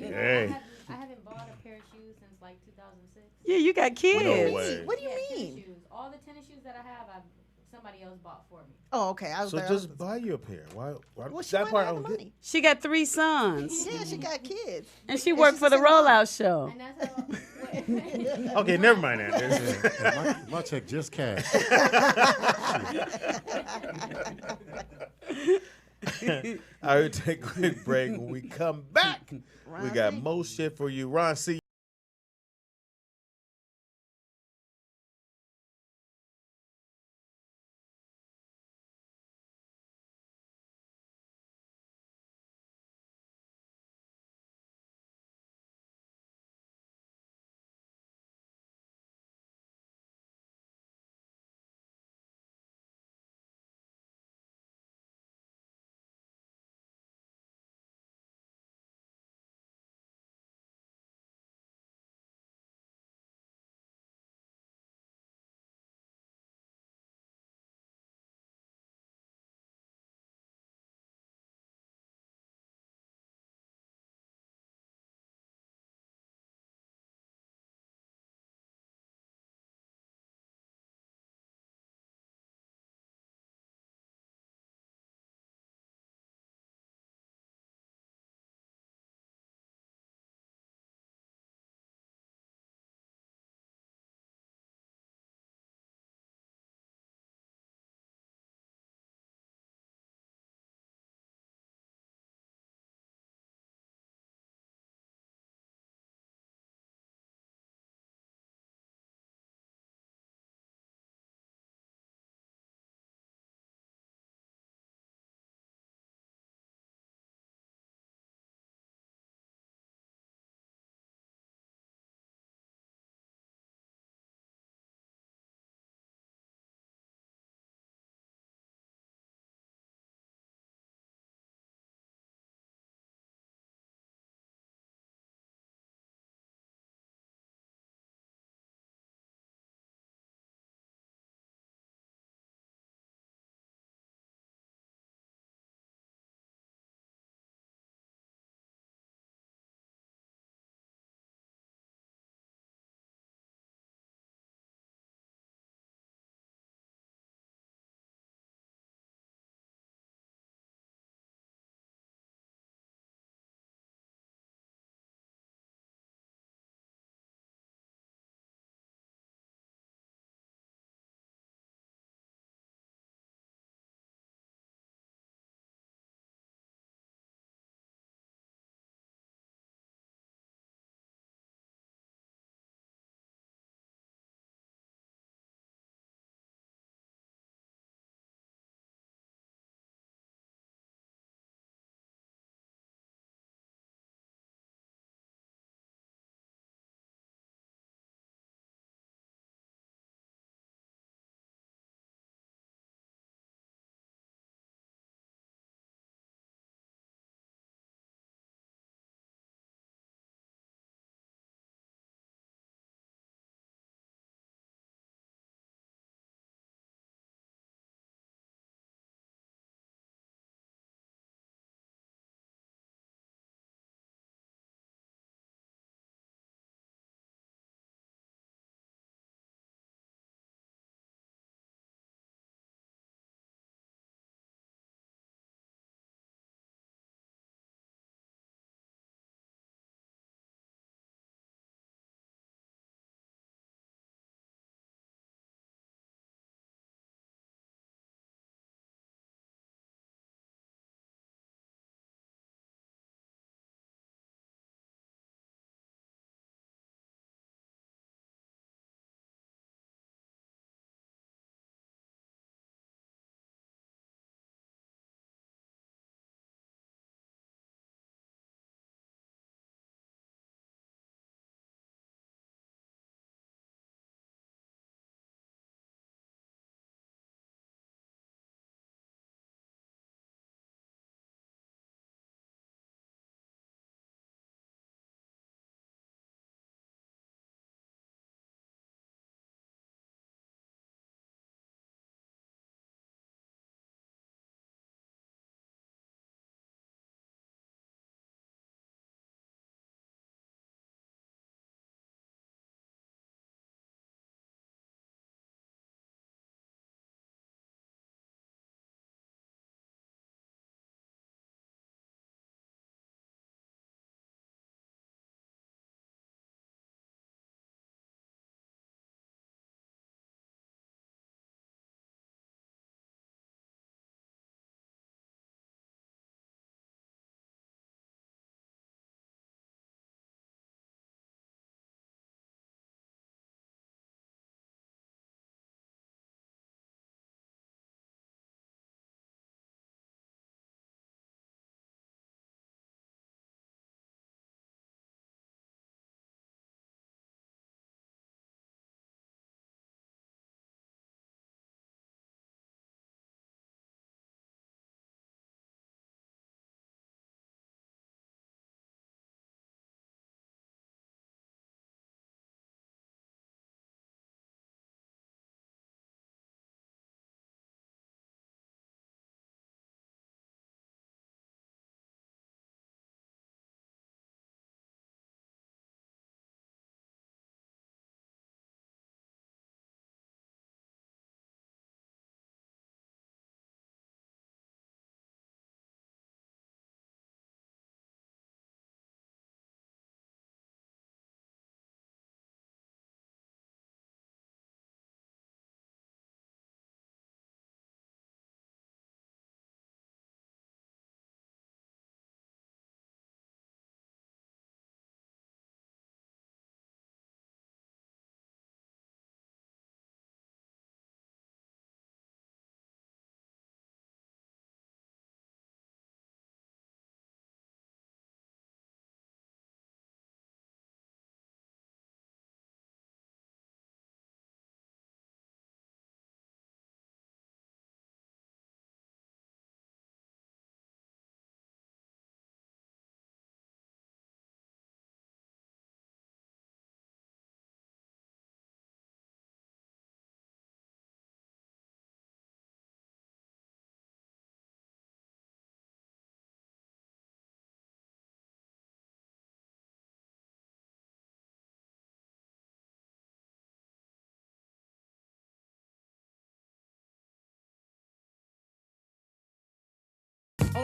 Hey. I haven't bought a pair of shoes since like 2006. Yeah, you got kids. No way. What do you Yeah, tennis mean? shoes. All the tennis shoes that I have, somebody else bought for me. Oh, okay. I was So like, just buy you a pair. Why well, she that might part I have the don't get. money. She got 3 sons. Yeah, she got kids. And she worked for the she's a single mom. rollout show. And that's how. Okay, never mind that. my check just cashed. All right, take a quick break. When we come back, we Ron, got see? more shit for you. Ron C.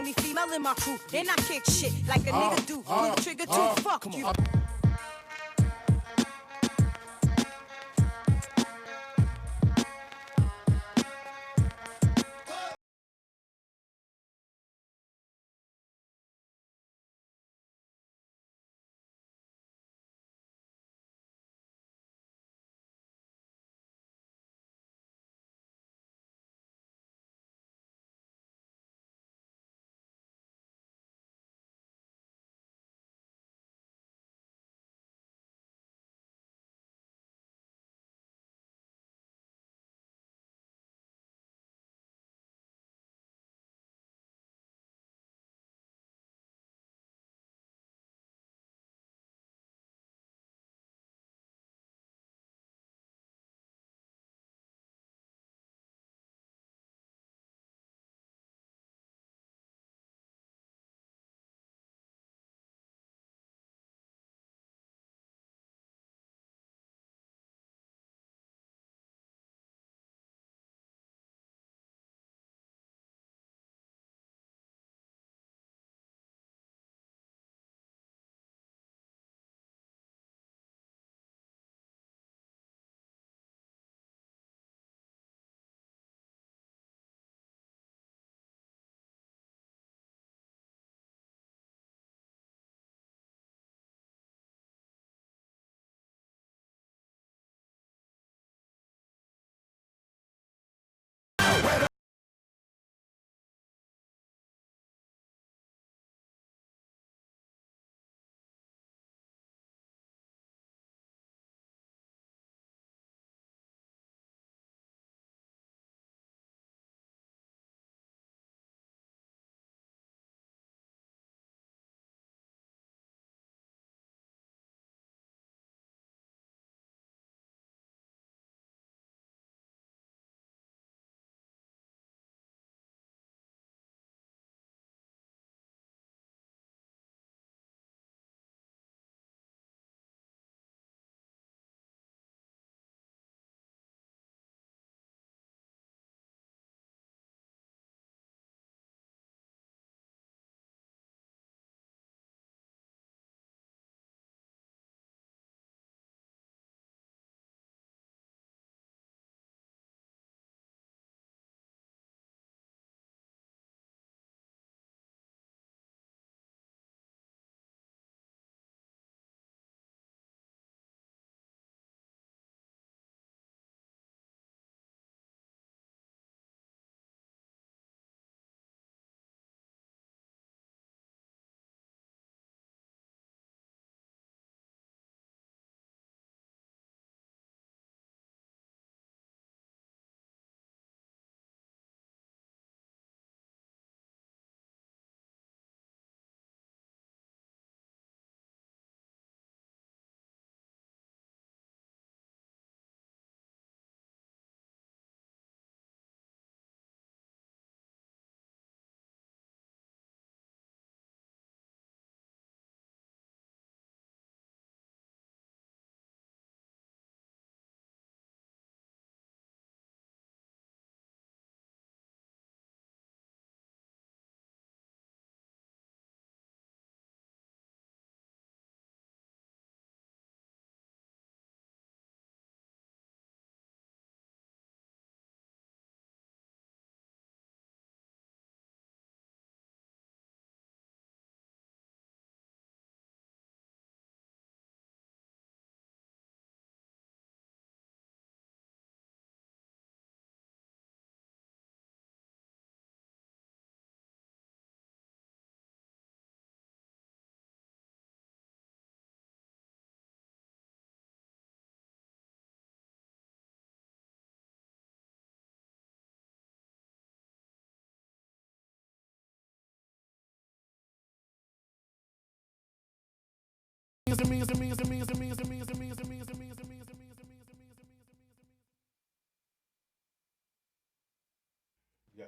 only female in my crew. And I kick shit like a nigga do. Pull the trigger too. Fuck you.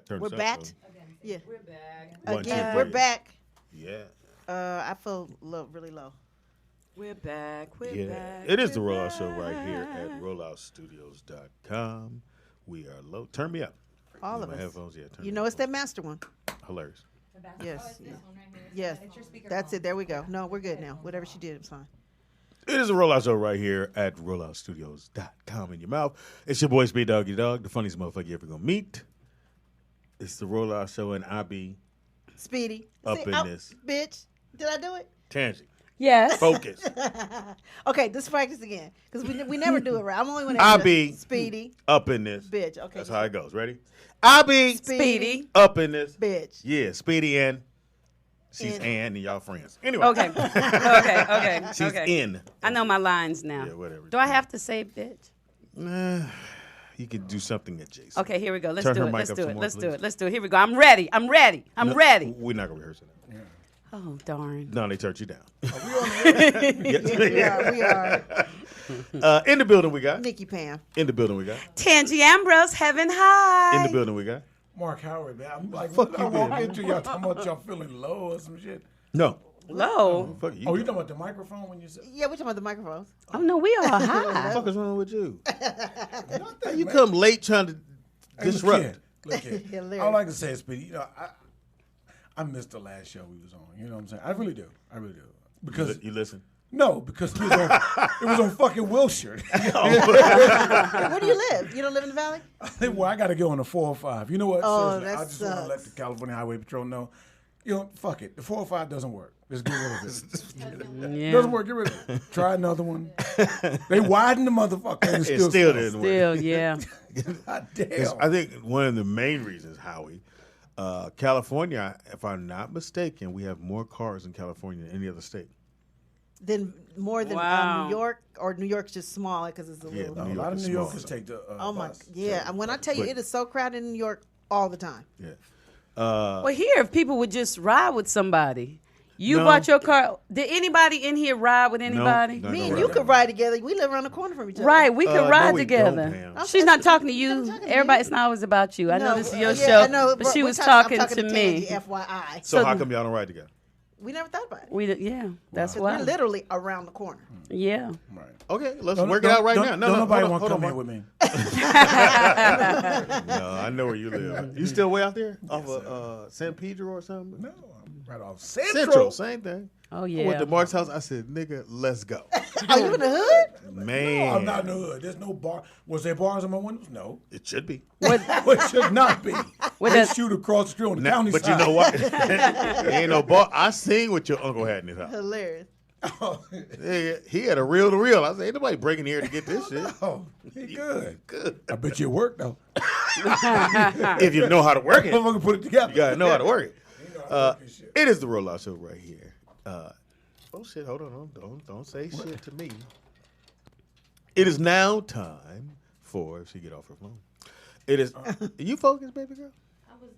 Turn We're this up, back. though. Yeah. We're back. One, two, Again, we're three. back. Yeah. I feel really low. We're back. We're Yeah. back. It is the we're Rollout Show right here at back. rolloutstudios.com. We are low. Turn me up. All Yeah, of my us. headphones, yeah. Turn You me know up. it's that master one. Hilarious. The back. Yes. Oh, it's this one right here. Yes. It's your speaker. That's it. There we go. No, we're good now. Whatever she did, it's fine. It is a Rollout Show right here at rolloutstudios.com in your mouth. It's your boy Speed Doggy Dog, the funniest motherfucker you ever gonna meet. It's the Rollout Show, and I be Speedy. Up in this. Bitch. Did I do it? Tansy. Yes. Focus. Okay, let's practice again. Because we never do it right. I'm only one I that be Speedy. Up in this. Bitch. Okay. That's how it goes. Ready? I be Speedy. up in this. Bitch. Yeah, Speedy and she's In. Ann and y'all friends. Anyway. Okay. Okay. She's okay. in. I know my lines now. Yeah, whatever. Do I have to say bitch? Nah, you can do something adjacent. Okay, here we go. Let's Turn do her it. mic Let's up do some it. more, Let's do please. it. Let's do it. Here we go. I'm ready. I'm ready. I'm No, ready. We're not gonna rehearse it. Oh, darn. No, they turned you down. We are. In the building we got. Nikki Pam. In the building we got. Tangi Ambrose, heaven high. In the building we got. Mark Howard, man. I'm like, Fuck when I you, walk man. into y'all talking about y'all feeling low or some shit. No. Low. Fuck you. Oh, you talking about the microphone when you said? Yeah, we're talking about the microphones. Oh, no, we are What the high. fuck is wrong with you? Nothing, You man. come late trying to Hey, disrupt. Look here. Hilarious. All I can say is, Speedy, you know, I missed the last show we was on. You know what I'm saying? I really do. I really do. Because You listen. no, because it was on fucking Wilshire. Where do you live? You don't live in the valley? Well, I got to go on the 405. You know what? Oh, Seriously, I that just want to let the sucks. California Highway Patrol know. You know, fuck it. The 405 doesn't work. Just get rid of it. Yeah. Doesn't work. Get rid of it. Try another one. They widened the motherfucker. And It it still didn't work. Still, yeah. God It's- damn. I think one of the main reasons, Howie, California, if I'm not mistaken, we have more cars in California than any other state. Then more than Wow. New York, or New York's just smaller because it's a Yeah, little. New A York lot of is New small, Yorkers so- take the Oh my, bus. yeah. And when I tell you, But- it is so crowded in New York all the time. Yeah. Well, here, if people would just ride with somebody. You No. bought your car. Did anybody in here ride with anybody? No, Me no, and right. you could ride together. We live around the corner from each other. Right, we could No, ride we together. don't, Pam. She's not talking to I'm you. talking to Everybody, you. it's not always about you. I know this is your yeah, show, I know, but she we're was talking- talking I'm to Tandy, me. FYI. So So how the- come y'all don't ride together? We never thought about it. Yeah, that's 'Cause why. we're literally around the corner. Yeah. Right. Okay, let's Don't- work it out right don't- now. No, don't no, nobody hold on, want to hold come on, in with me. No, I know where you live. You still way out there? Off of San Pedro or something? No, I'm right off Central. Central, same thing. Oh, I went yeah. to Mark's house. I said, nigga, let's go. Are you in the hood? Man. I'm not in the hood. There's no bar. Was there bars on my windows? No. It should be. It should not be. With They a- shoot across the street on the Now, county but side. you know what? There ain't no bar. I seen what your uncle had in his house. Hilarious. He had a reel to reel. I said, ain't nobody breaking here to get this shit. Oh, he good. Good. I bet you it worked, though. If you know how to work it, you Motherfucker put it together. gotta know how to work it. You know how to work this shit. It is the Rollout Show right here. Oh shit! Hold on! Don't say shit to me. It is now time for if she get off her phone. It is. You focused, baby girl. I was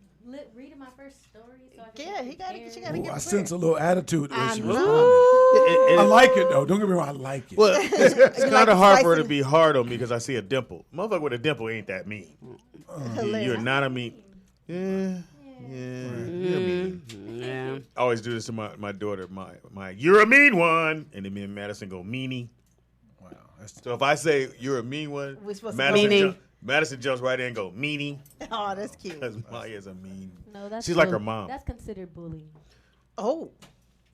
reading my first story, so I Yeah, he got it. She got to Ooh, get I prepared. sense a little attitude when she know. responded. I It- like it, though. Don't get me wrong. I like it. Well, it's You kind like of the hard for her to spicy- be hard on me because I see a dimple. Motherfucker with a dimple ain't that mean. Hilarious. You're not a mean. Yeah. You're mean. Yeah. I always do this to my daughter. My you're a mean one, and then me and Madison go meanie. Wow. That's So if I say you're a mean one, We're supposed to Madison, go- Meanie. Madison jumps right in and go meanie Oh, that's cute. because Maya's a mean. No, that's She's like her bull- mom. That's considered bullying. Oh,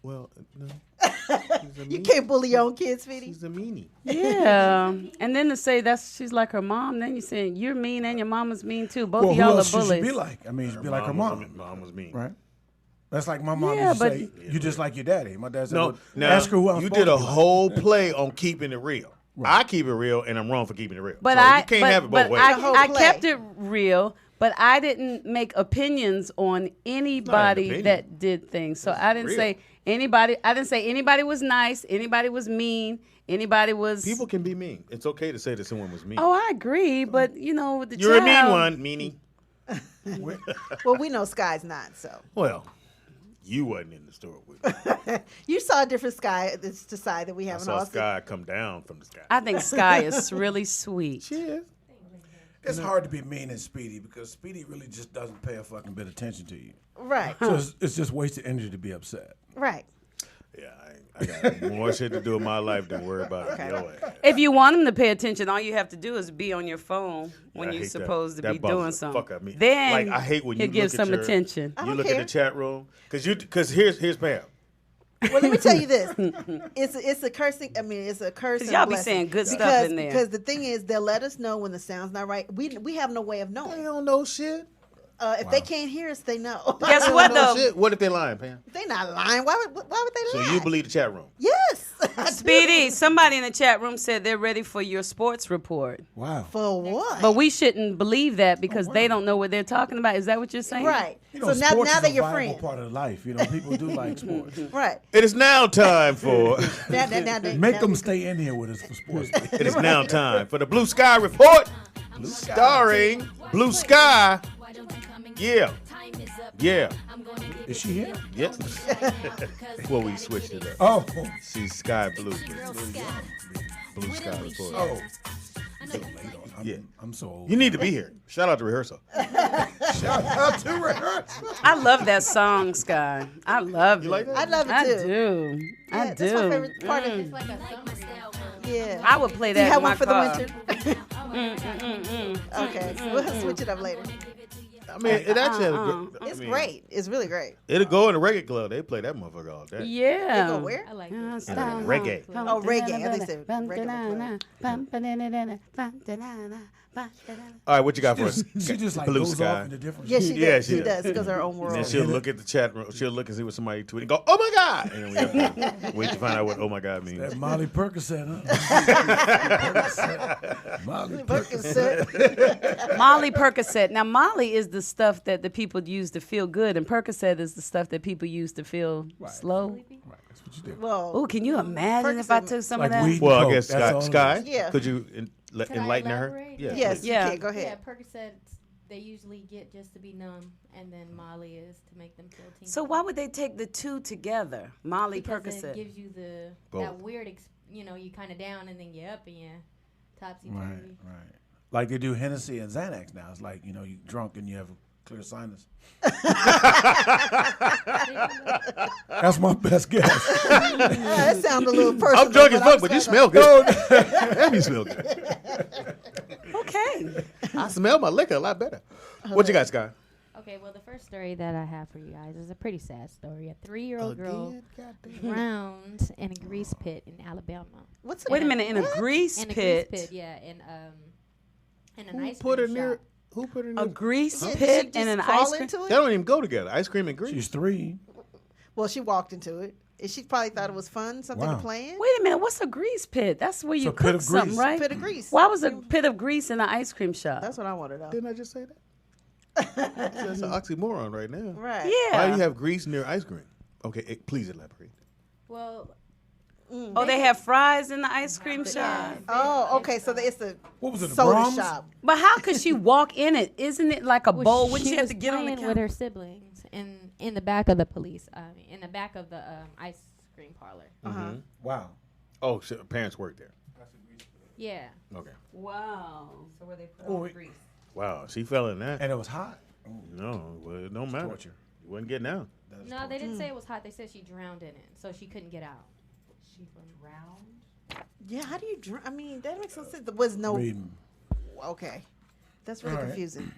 Well, no. She's a you mean- can't bully your own kids, Speedy. She's a meanie. Yeah. And then to say she's like her mom, then you're saying you're mean and your mama's mean too. Both well, of who y'all are else should she bullies. be like? I mean, she'd be like her mom, Mom was mean. right? That's like my mom Yeah, used to but- say, you just like your daddy. My dad said, No, well, now ask her who I'm you supposed did a to be like. whole play on keeping it real. I keep it real, and I'm wrong for keeping it real. But so I you can't but, have it both but ways. The whole I play. kept it real, but I didn't make opinions on anybody opinion. that did things. So I didn't real. say anybody. I didn't say anybody was nice, anybody was mean, anybody was. People can be mean. It's okay to say that someone was mean. Oh, I agree, but you know, with the You're a mean child- one, meanie. Well, we know Sky's not, so. Well, you wasn't in the store with me. You saw a different Sky. It's the side that we I have in saw Austin. Sky come down from the sky. I think Sky is really sweet. She is. It's hard to be mean and Speedy because Speedy really just doesn't pay a fucking bit of attention to you. Right, So it's just wasted energy to be upset. right. Yeah, I got more shit to do in my life than worry about your ass. If you want them to pay attention, all you have to do is be on your phone when I you're hate that. supposed to That be bothers doing the something. fuck out of me. Then Like, I hate when you give look at some your- attention. I You don't look care. at the chat room because here's Pam. Well, let me tell you this: it's a cursing. I mean, it's a curse. 'Cause and y'all a be blessing. saying good stuff Because- in there. Because the thing is, they'll let us know when the sound's not right. We have no way of They knowing. don't know shit. If they can't hear us, they know. Guess They don't what know though? shit. What if they lying, Pam? They not lying. Why would they So lie? you believe the chat room? Yes. I do. Speedy, somebody in the chat room said they're ready for your sports report. Wow. For what? But we shouldn't believe that because they don't know what they're talking about. Is that what you're saying? Right. You know, So now sports now is they're a your viable friend. part of life. You know, people do like sports. Right. It is now time for. Make them stay in here with us for sports. It is now time for the Blue Sky Report, starring Blue Sky. Yeah. Yeah. Is she here? Yep. Well, we switched it up. Oh. She's Sky Blue. Blue Sky Report. Oh. Yeah. I'm so old. You need to be here. Shout out to rehearsal. Shout out to rehearsal. I love that song, Sky. I love it. You like that? I love it I too. do. Yeah, I that's do. my favorite part of It's like a summer. Yeah. I would play Do you that have in my one for car. the winter? Okay, so we'll switch it up later. I mean, it actually has a good. It's great. It's really great. It'll go in the reggae club. They play that motherfucker all day. Yeah. They go where? I like Yeah, it. style. reggae. Oh, reggae. I think they said reggae. All right, what you got for us? She just like Blue goes Sky. off into different Yeah, shit. she Yeah, does. she She does. does. She goes her own And world. then she'll look at the chat room. She'll look and see what somebody tweeted and go, "Oh my god!" And then we have to wait to find out what "Oh my god" means. That Molly Percocet, huh? Molly Percocet. Molly Percocet. Now, Molly is the stuff that the people use to feel good, and Percocet is the stuff that people use to feel slow. Right, that's what you do. Well, Oh, can you imagine if I took some Like of that? weed. Well, I Coke, guess that's all Sky. it is. Yeah. Could you Can I enlighten her? elaborate? Yeah. yes, please. you Yeah. can. Go Yeah, ahead. Percocets they usually get just to be numb, and then Molly is to make them feel tingly. So why would they take the two together? Molly because Percocet. it gives you that Both. weird, you kind of down and then you're up and you're topsy turvy. Right, right. Like they do Hennessy and Xanax now. It's like, you drunk and you have a clear sinus. That's my best guess. That sounds a little personal. I'm drunk as fuck, but you smell good. Damn, you smell good. Okay. I smell my liquor a lot better. What you got, Sky? Okay, well, the first story that I have for you guys is a pretty sad story. A 3-year-old girl drowned in a grease pit in Alabama. What's Wait a minute, in a What? grease In a pit. grease pit, yeah, in an Who ice put her cream near? shop. Who put her A near? grease Did she pit just and an fall ice cream. into That it? don't even go together. Ice cream and grease. She's 3. Well, she walked into it. And she probably thought it was fun, something Wow. to play in. Wait a minute, what's a grease pit? That's where you a pit cook of something, grease. right? Pit of grease. Why was a pit of grease in an ice cream shop? That's what I want to know. Didn't I just say that? That's an oxymoron right now. Right. Why do yeah. you have grease near ice cream? Okay, please elaborate. Well, Oh, they have fries in the ice cream shop. Oh, okay. So it's a What was it, the soda Brahms? shop. But how could she walk in it? Isn't it like a bowl? Wouldn't she have was to get on the playing with counter? her siblings in the back of the in the back of the ice cream parlor. Wow. Oh, so parents work there. Yeah. Okay. Wow. So where they put Oh, all the wait. grease. Wow, she fell in that. And it was hot. No, well, it don't matter. torture. You wouldn't get down. No, they didn't say it was hot. They said she drowned in it, so she couldn't get out. She drowned. Yeah, how do you drown? I mean, that makes no sense. There was no. Reading. Okay. That's really All right. confusing.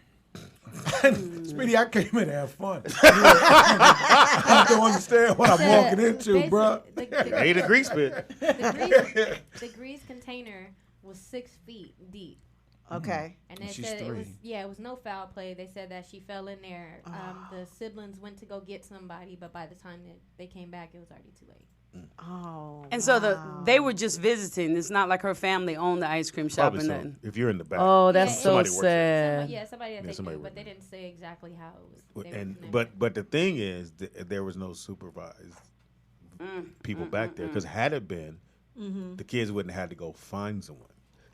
Speedy, I came in to have fun. I don't understand what I'm walking into, bruh. Ate a grease pit. The grease container was 6 feet deep. Okay. And they she's said it was 3. it was no foul play. They said that she fell in there. The siblings went to go get somebody, but by the time that they came back, it was already too late. Oh. And so they were just visiting. It's not like her family owned the ice cream shop Probably or so. nothing. If you're in the back. Oh, that's Yeah, so somebody works there. sad. Somebody that they somebody knew, worked but they there. didn't say exactly how it was. They were And connected. but the thing is, there was no supervised people back there because had it been, the kids wouldn't have had to go find someone.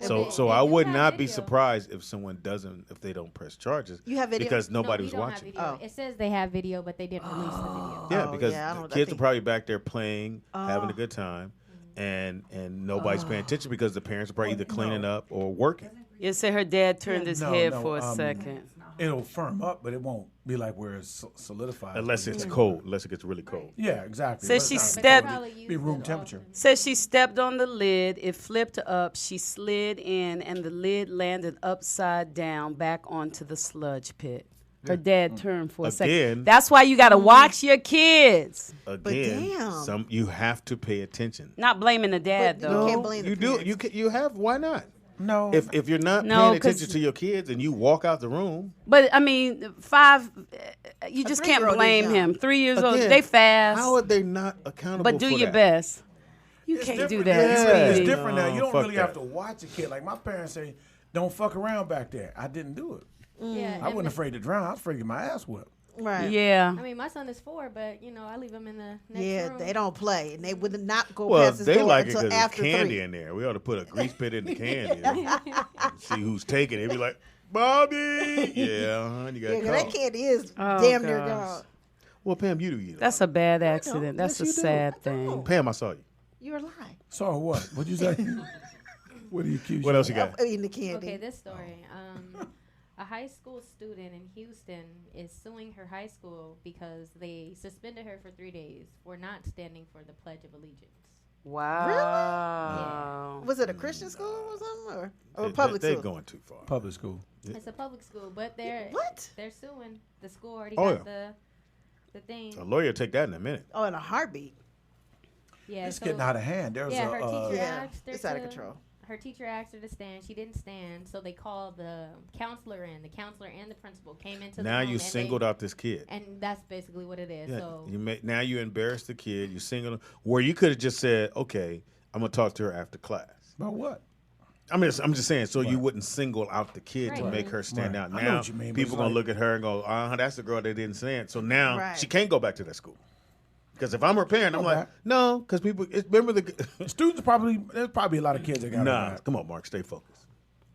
So they I do would have not be video. surprised if they don't press charges. You have video? Because No, nobody we was don't have watching. video. Oh. It says they have video, but they didn't release the video. Yeah, Oh, because yeah, I the don't- I kids are think- probably back there playing, having a good time, and nobody's paying attention because the parents are probably either cleaning up or working. You said her dad turned his No, head no, for a second. it'll firm up, but it won't be like where it's solidified. Unless it's cold. Unless it gets really cold. Yeah, exactly. Says But she it's not- stepped. Be room temperature. Says she stepped on the lid. It flipped up. She slid in, and the lid landed upside down back onto the sludge pit. Her dad turned for a second. Again. That's why you got to watch your kids. Again, damn. you have to pay attention. Not blaming the dad But though. you can't blame the You do. parents. You have. Why not? No. If you're not No, paying 'cause- attention to your kids and you walk out the room, But I mean, 5. You just can't 3-year-old blame is him. young. 3 years old. again, They fast. how are they not accountable? But do for your that? best. You It's can't do different. that. Yeah. It's sweetie. different now. You No, don't fuck really have that. to watch a kid. Like my parents say, don't fuck around back there. I didn't do it. Yeah, I wasn't afraid to drown. I was afraid to get my ass whipped. Right. Yeah. I mean, my son is 4, but I leave him in the next Yeah, room. they don't play, and they would not go Well, past his they door like it until because there's after candy 3. in there. We ought to put a grease pit in the candy. See who's taking it. Be like, Bobby. Yeah, you got Yeah, 'cause that caught. candy is Oh, damn near gosh. gone. Well, Pam, you do you. That's a bad accident. That's a Yes, you do. sad thing. Pam, I saw you. You're lying. So what? What'd you say? What do you accuse? What else you got? I'm eating the candy. Okay, this story. A high school student in Houston is suing her high school because they suspended her for 3 days for not standing for the Pledge of Allegiance. Wow. Was it a Christian school or something, or They- public They're school? going too far. Public school. It's a public school, but they're What? They're suing. The school already Oh, got the thing. A lawyer take that in a minute. Oh, in a heartbeat. Yeah, It's getting out of hand. There's yeah, a her teacher Yeah, asked her it's out of to- control. Her teacher asked her to stand. She didn't stand, so they called the counselor in. The counselor and the principal came into the Now room. you and singled they, out this kid. and that's basically what it is. Yeah, So now you embarrassed the kid. You singled where you could have just said, "Okay, I'm gonna talk to her after class." about what? I'm just saying, so you wouldn't single out the kid to Right. make her stand Right. out. I know Now what you mean, but people it's gonna like- look at her and go, that's the girl that didn't stand." So now Right. she can't go back to that school. Because if I'm her parent, I'm Go like, back. no, because people remember the Students there's probably a lot of kids that got nah. it. Come on, Mark, stay focused.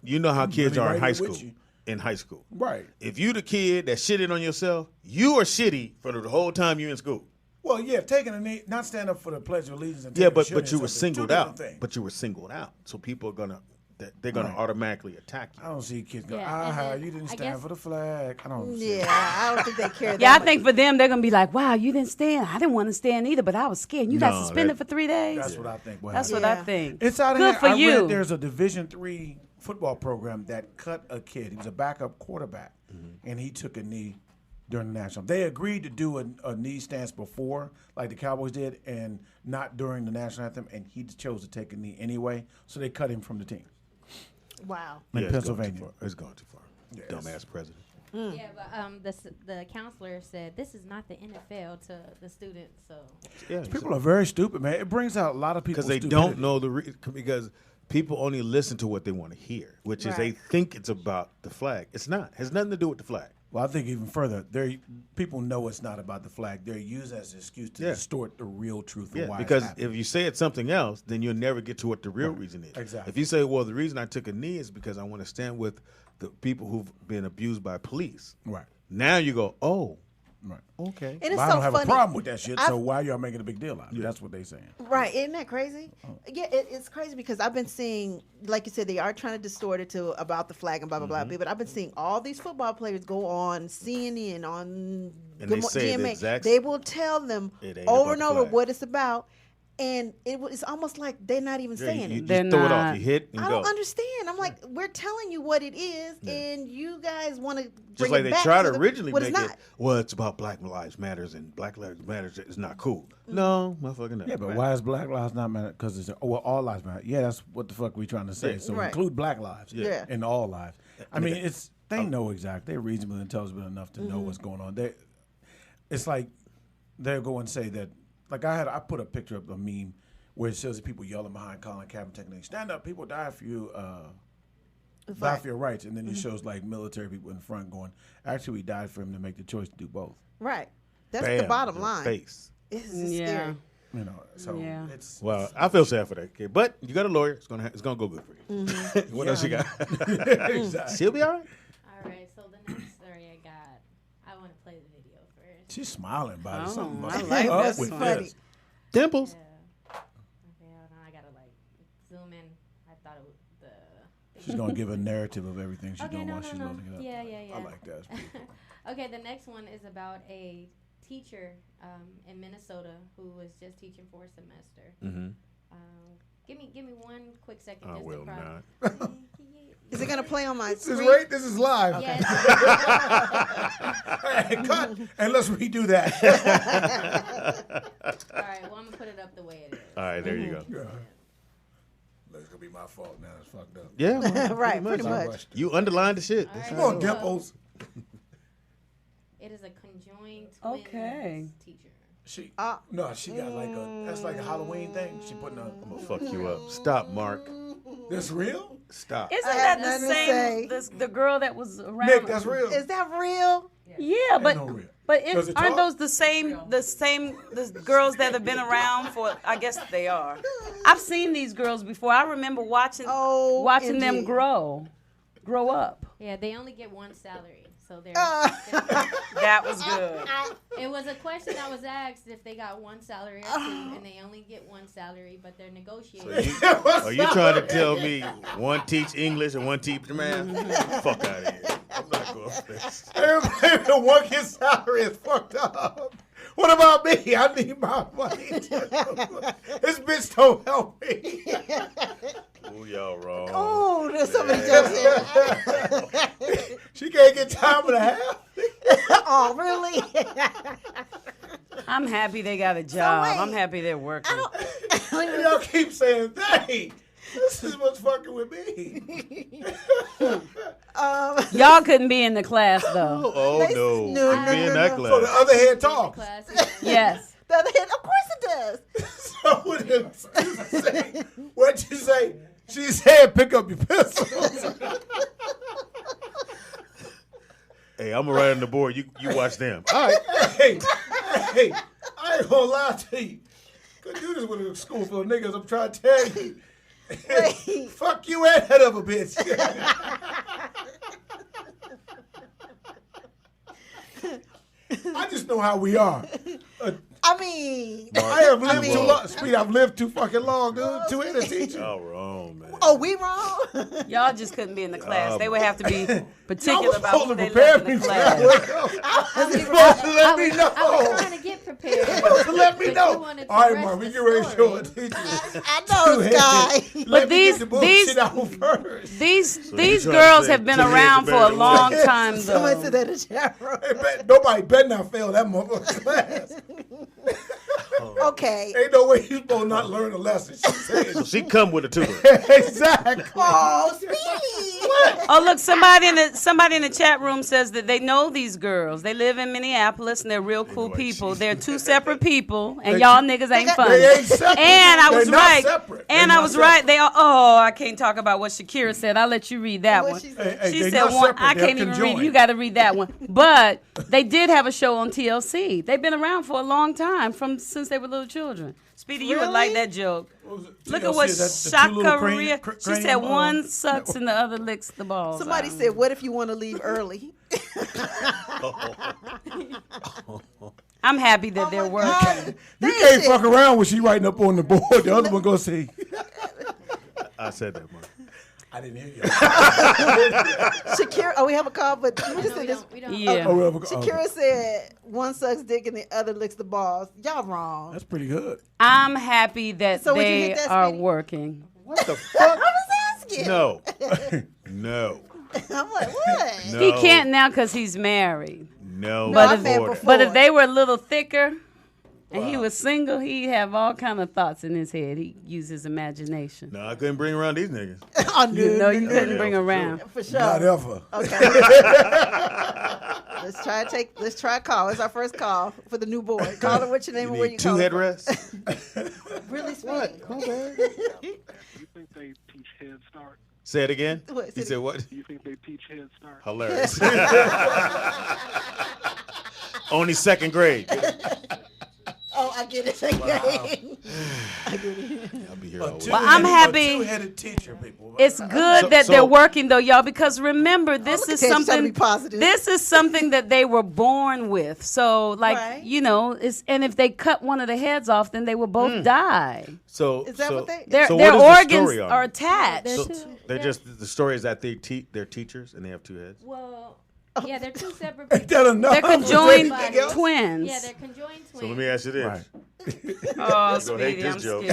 You know how kids really are in right high here with school. you. In high school, Right. if you the kid that shitted on yourself, you are shitty for the whole time you're in school. Well, yeah, taking a knee, not stand up for the Pledge of Allegiance. And Yeah, taking a but shit but you on were yourself is two singled out. different things. But you were singled out, so people are gonna they're gonna Right. automatically attack you. I don't see kids go, Yeah, and then you didn't I stand guess- for the flag. I don't see Yeah, it. I don't think they care. Yeah, I that think for them, they're going to be like, wow, you didn't stand. I didn't want to stand either, but I was scared. You got No, suspended that- for 3 days. That's what I think. That's what Yeah. I think. It's out of Good hand. for I you. read there's a Division III football program that cut a kid. He was a backup quarterback, and he took a knee during the national. They agreed to do a knee stance before, like the Cowboys did, and not during the national anthem, and he chose to take a knee anyway, so they cut him from the team. Wow. In Yeah, Pennsylvania. It's going too far. Dumbass president. yeah, but the counselor said this is not the NFL to the students. So Yeah, People are very stupid, man. It brings out a lot of people because they don't know because people only listen to what they want to hear, which is they Right. think it's about the flag. It's not. It has nothing to do with the flag. Well, I think even further, people know it's not about the flag. They're used as an excuse to Yeah. distort the real truth of Yeah, why because it's happening. if you say it's something else, then you'll never get to what the real reason is. Exactly. If you say, well, the reason I took a knee is because I want to stand with the people who've been abused by police. Right. Now you go, oh, Right. okay. And it's Well, I so don't have funny. a problem with that shit, so I've- why y'all making a big deal out of it? That's what they saying. Right, isn't that crazy? Oh. Yeah, it's crazy because I've been seeing, like you said, they are trying to distort it to about the flag and blah blah Mm-hmm. blah. But I've been seeing all these football players go on CNN, on And they say the GMA. exact- They will tell them It ain't over about and the over flag. what it's about, and it's almost like they're not even Yeah, saying you it. just throw it off. not. You hit and I go. don't understand. I'm like, we're telling you what it is, and you guys want to Just bring like it they back try to the- originally what make it's it, not. well, it's about Black Lives Matters and Black Lives Matters is not cool. No, motherfucking no. Yeah, but why is Black Lives not matter? Because it's all lives matter. Yeah, that's what the fuck we trying to say. So Right. include Black lives Yeah. in all lives. I mean, they know exactly. They're reasonably intelligent enough to know what's going on. It's like they'll go and say that. Like I put a picture up, a meme where it shows the people yelling behind Colin Kaepernick, "Stand up, people die for you." Die for your rights, and then it shows like military people in front going, "Actually, we died for him to make the choice to do both." Right. That's Bam, the bottom in line. Face. It's just Yeah. scary. You know, so Yeah. it's Well, I feel sad for that kid, but you got a lawyer. It's gonna go good for you. Mm-hmm. What else you got? exactly. She'll be all right. all right. So the next story I got, I want to play the video first. She's smiling about it. Oh, Something I must be like up that with one. Funny. this. Dimples. Okay, hold on. I gotta like zoom in. I thought it was She's gonna give a narrative of everything she's Okay, doing no, while no, she's no. loading it up. Yeah. I like that. It's pretty cool. Okay, the next one is about a teacher in Minnesota who was just teaching for a semester. Mm-hmm. Give me 1 quick second. I just will to not. Is it gonna play on my This is screen? right. This is live. Yes. Hey, cut and let's redo that. All right. Well, I'm gonna put it up the way it is. All right, there you go. It's gonna be my fault now. It's fucked up. Yeah, man, Right, pretty much. You underlined the shit. All right, Come on, so Dimples. It is a conjoined twins Okay. teacher. She no, she got like a that's like a Halloween thing. She putting a. I'm gonna fuck you up. Stop, Mark. That's real? Stop. Isn't I that have the nothing to same? say. The girl that was around. Nick, that's real. Is that real? Yeah, but no real. but Does it aren't talk? those the girls that have been around for? I guess they are. I've seen these girls before. I remember watching them MG. grow up. Yeah, they only get 1 salary, so they're. That was good. It was a question I was asked if they got 1 salary or 2, and they only get 1 salary, but they're negotiating. Are you trying to tell me one teach English and one teach math? Fuck out of here. I'm not going for this. Everybody the one kid salary is fucked up. What about me? I need my money. This bitch don't help me. Ooh, y'all wrong. Oh, there's somebody jumps in. She can't get time and a half. Oh, really? I'm happy they got a job. wait. I'm happy they're working. Y'all keep saying, "Hey, this is what's fucking with me." Y'all couldn't be in the class though. Oh, no. No, You be in that So the class. other head talks. Class, Yes. The other hand, of course it does. So what'd you say? She said, "Pick up your pencils." Hey, I'm going to write on the board. You watch them. All right. Hey, I ain't gonna lie to you. Couldn't do this with a school full of niggas. I'm trying to tell you. Fuck you and that other bitch. I just know how we are. I mean, I have lived mean- too long. Speed, I've lived too fucking long, dude. To ain't a teacher. Y'all wrong, man. oh, we wrong? Y'all just couldn't be in the class. They would have to be Y'all particular was about supposed who to they prepare left in me the for class. that. You supposed to let me I was know. trying to get prepared. Let me but know. you wanted to All right, rush Mark, we the get ready to show a story. teacher. I know, Sky. Let me these- get the bullshit these- out first. These you these trying to girls say have been two heads around are for better a than long one? time Somebody said though. that in the chat room. Nobody better not fail that motherfucking class. Okay. Ain't no way you supposed to not learn a lesson. She said. She come with a tutor. Exactly. Oh, Speedy. Oh look, somebody in the chat room says that they know these girls. They live in Minneapolis and they're real cool know what people. she's- They're 2 separate people, and They- y'all niggas ain't funny. They ain't separate. And I They're was not right. separate. And They're I not was separate. right. They are. Oh, I can't talk about what Shakira said. I'll let you read that What one. she said? Hey, She they said not one. separate. I They're can't even read. conjoined. You got to read that one. But they did have a show on TLC. They've been around for a long time, since they were little children. Speedy, you would like Really? that joke. Look TLC, at what is that the two little Shakaria. crane- She said cranium, one sucks and the other licks the balls. Somebody out. said, what if you want to leave early? I'm happy that they're working. You can't fuck around when she writing up on the board. The other one gonna say, I said that, man. I didn't hear you. Shakira, we have a call, but we just No, said this. we don't. Yeah. Oh, well, Shakira said one sucks dick and the other licks the balls. Y'all wrong. That's pretty good. I'm happy that So would you they hit that, are Speedy? working. What the I fuck? was asking. No. No. I'm like, what? No. He can't now because he's married. No. No, I more. meant before. But if they were a little thicker and he was single, he'd have all kind of thoughts in his head. He'd use his imagination. No, I couldn't bring around these niggas. Oh, no, No, you couldn't yeah, bring for around. for sure. Not ever. Okay. Let's try a call. It's our first call for the new board. Call it what's your name You and where you need 2 calling from. headrests? Really sweet. You think they teach Head Start? Say it again. What, He say said it- what? Do you think they teach Head Start? Hilarious. Only 2nd grade. Oh, I get it. Okay. I get it. I'll be be here all week. Well, I'm happy. A two-headed teacher, people. It's good that they're working though, y'all, because remember this look is at that, she's trying to something. be positive. This is something that they were born with. So, like Right. you know, it's and if they cut one of the heads off, then they will both die. So Is that what they? Their So their what is the organs story on are it? attached. They're So two- they're just the story is that they're teachers and they have two heads. Well, yeah, they're two separate Ain't people. that enough? They're conjoined Anything else? twins. Yeah, they're conjoined twins. So let me ask you this: Right. Oh, You're gonna hate Speedy, this I'm joke.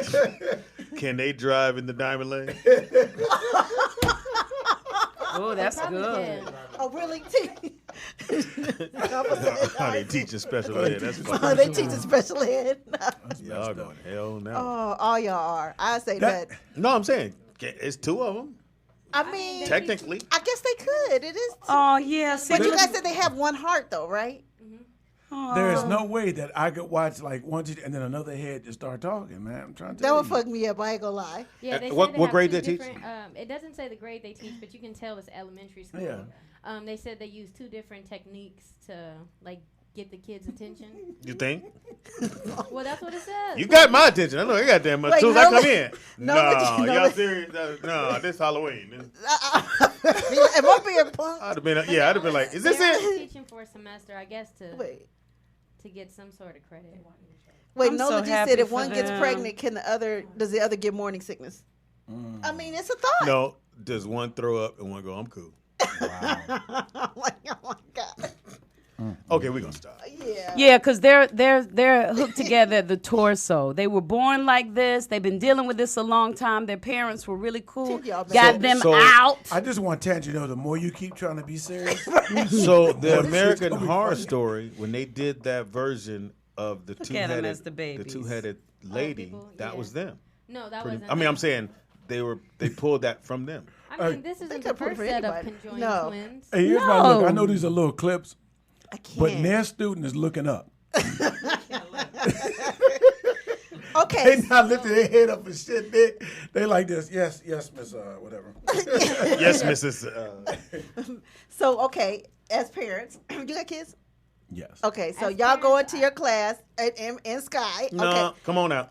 scared. Can they drive in the diamond lane? Oh, that's Probably good. can. Oh, really? They teaching special ed. That's Oh, fine. they teach special ed. Y'all going hell no. Oh, all y'all are. I say that. No, I'm saying it's two of them. I mean, Technically, I guess they could. It is. Oh yeah, see, But you guys said they have one heart, though, right? There is no way that I could watch like one teacher and then another head just start talking, man. I'm trying to That tell would you. fuck me up. I ain't gonna lie. Yeah, they what said they what have grade two they teach? different, it doesn't say the grade they teach, but you can tell it's elementary school. Yeah. They said they use two different techniques to like get the kids' attention. You think? Well, that's what it says. You got my attention. I know you got that much. As soon as I come in. no, No, but you know y'all that- serious? No, this Halloween. Am I being punked? I'd have been, I'd have been like, is this They're it? only teaching for a semester, I guess, to get some sort of credit. Wait, I'm Nola so just happy said if for one gets them. pregnant, does the other get morning sickness? I mean, it's a thought. No, does one throw up and one go, I'm cool. I'm like, oh my God. Okay, we're going to stop. Yeah. Yeah, because they're hooked together at the torso. They were born like this. They've been dealing with this a long time. Their parents were really cool. Y'all been- Got them so- out. I just want Tangy to know the more you keep trying to be serious, So the Boy, this American shit's gonna be Horror funny. Story, when they did that version of the at 'em two-headed, as the babies. two-headed lady, people, that yeah. was them. No, that Pretty- wasn't. I mean, I'm them. saying they pulled that from them. I mean, this isn't the could put it first for set of anybody. conjoined No. twins. hey, here's my look. I know No. these are little clips, I can't. but their student is looking up. Okay. They not lifting their head up and shit. They like this. Yes, Miss whatever. Yes, Mrs. So, okay, as parents, you got kids? Yes. Okay, so As y'all go parents, into your class in Sky. No, Okay. come on out.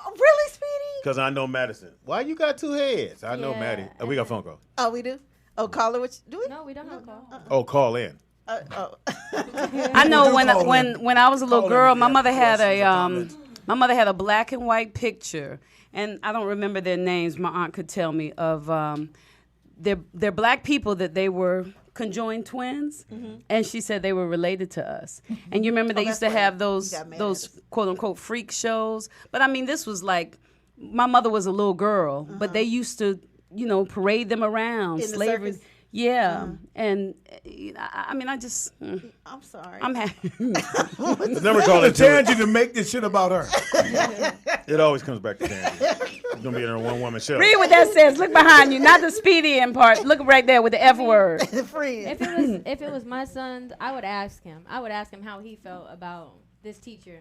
Oh, really, Speedy? Because I know Madison. Why you got two heads? I know Yeah, Maddie. Oh, we got a phone call. Oh, we do? Oh, caller, what you do we? No, we don't have a call. Oh, call in. Oh. I know do call when I was a little Call in girl, if my you mother have had a questions or comments. my mother had a black and white picture, and I don't remember their names. My aunt could tell me of they're black people that they were conjoined twins, and she said they were related to us. And you remember they used to that's right. have You those got mad at those us. quote unquote freak shows. But I mean, this was like my mother was a little girl, but they used to parade them around In the slavery. circus? Yeah, and I mean, I just I'm sorry. I'm happy. Never call it Tangy to make this shit about her. It always comes back to Tangy. It's going to be in a one-woman show. Read what that says. Look behind you, not the Speedy in part. Look right there with the F word. Friend. If it was my son, I would ask him. I would ask him how he felt about this teacher.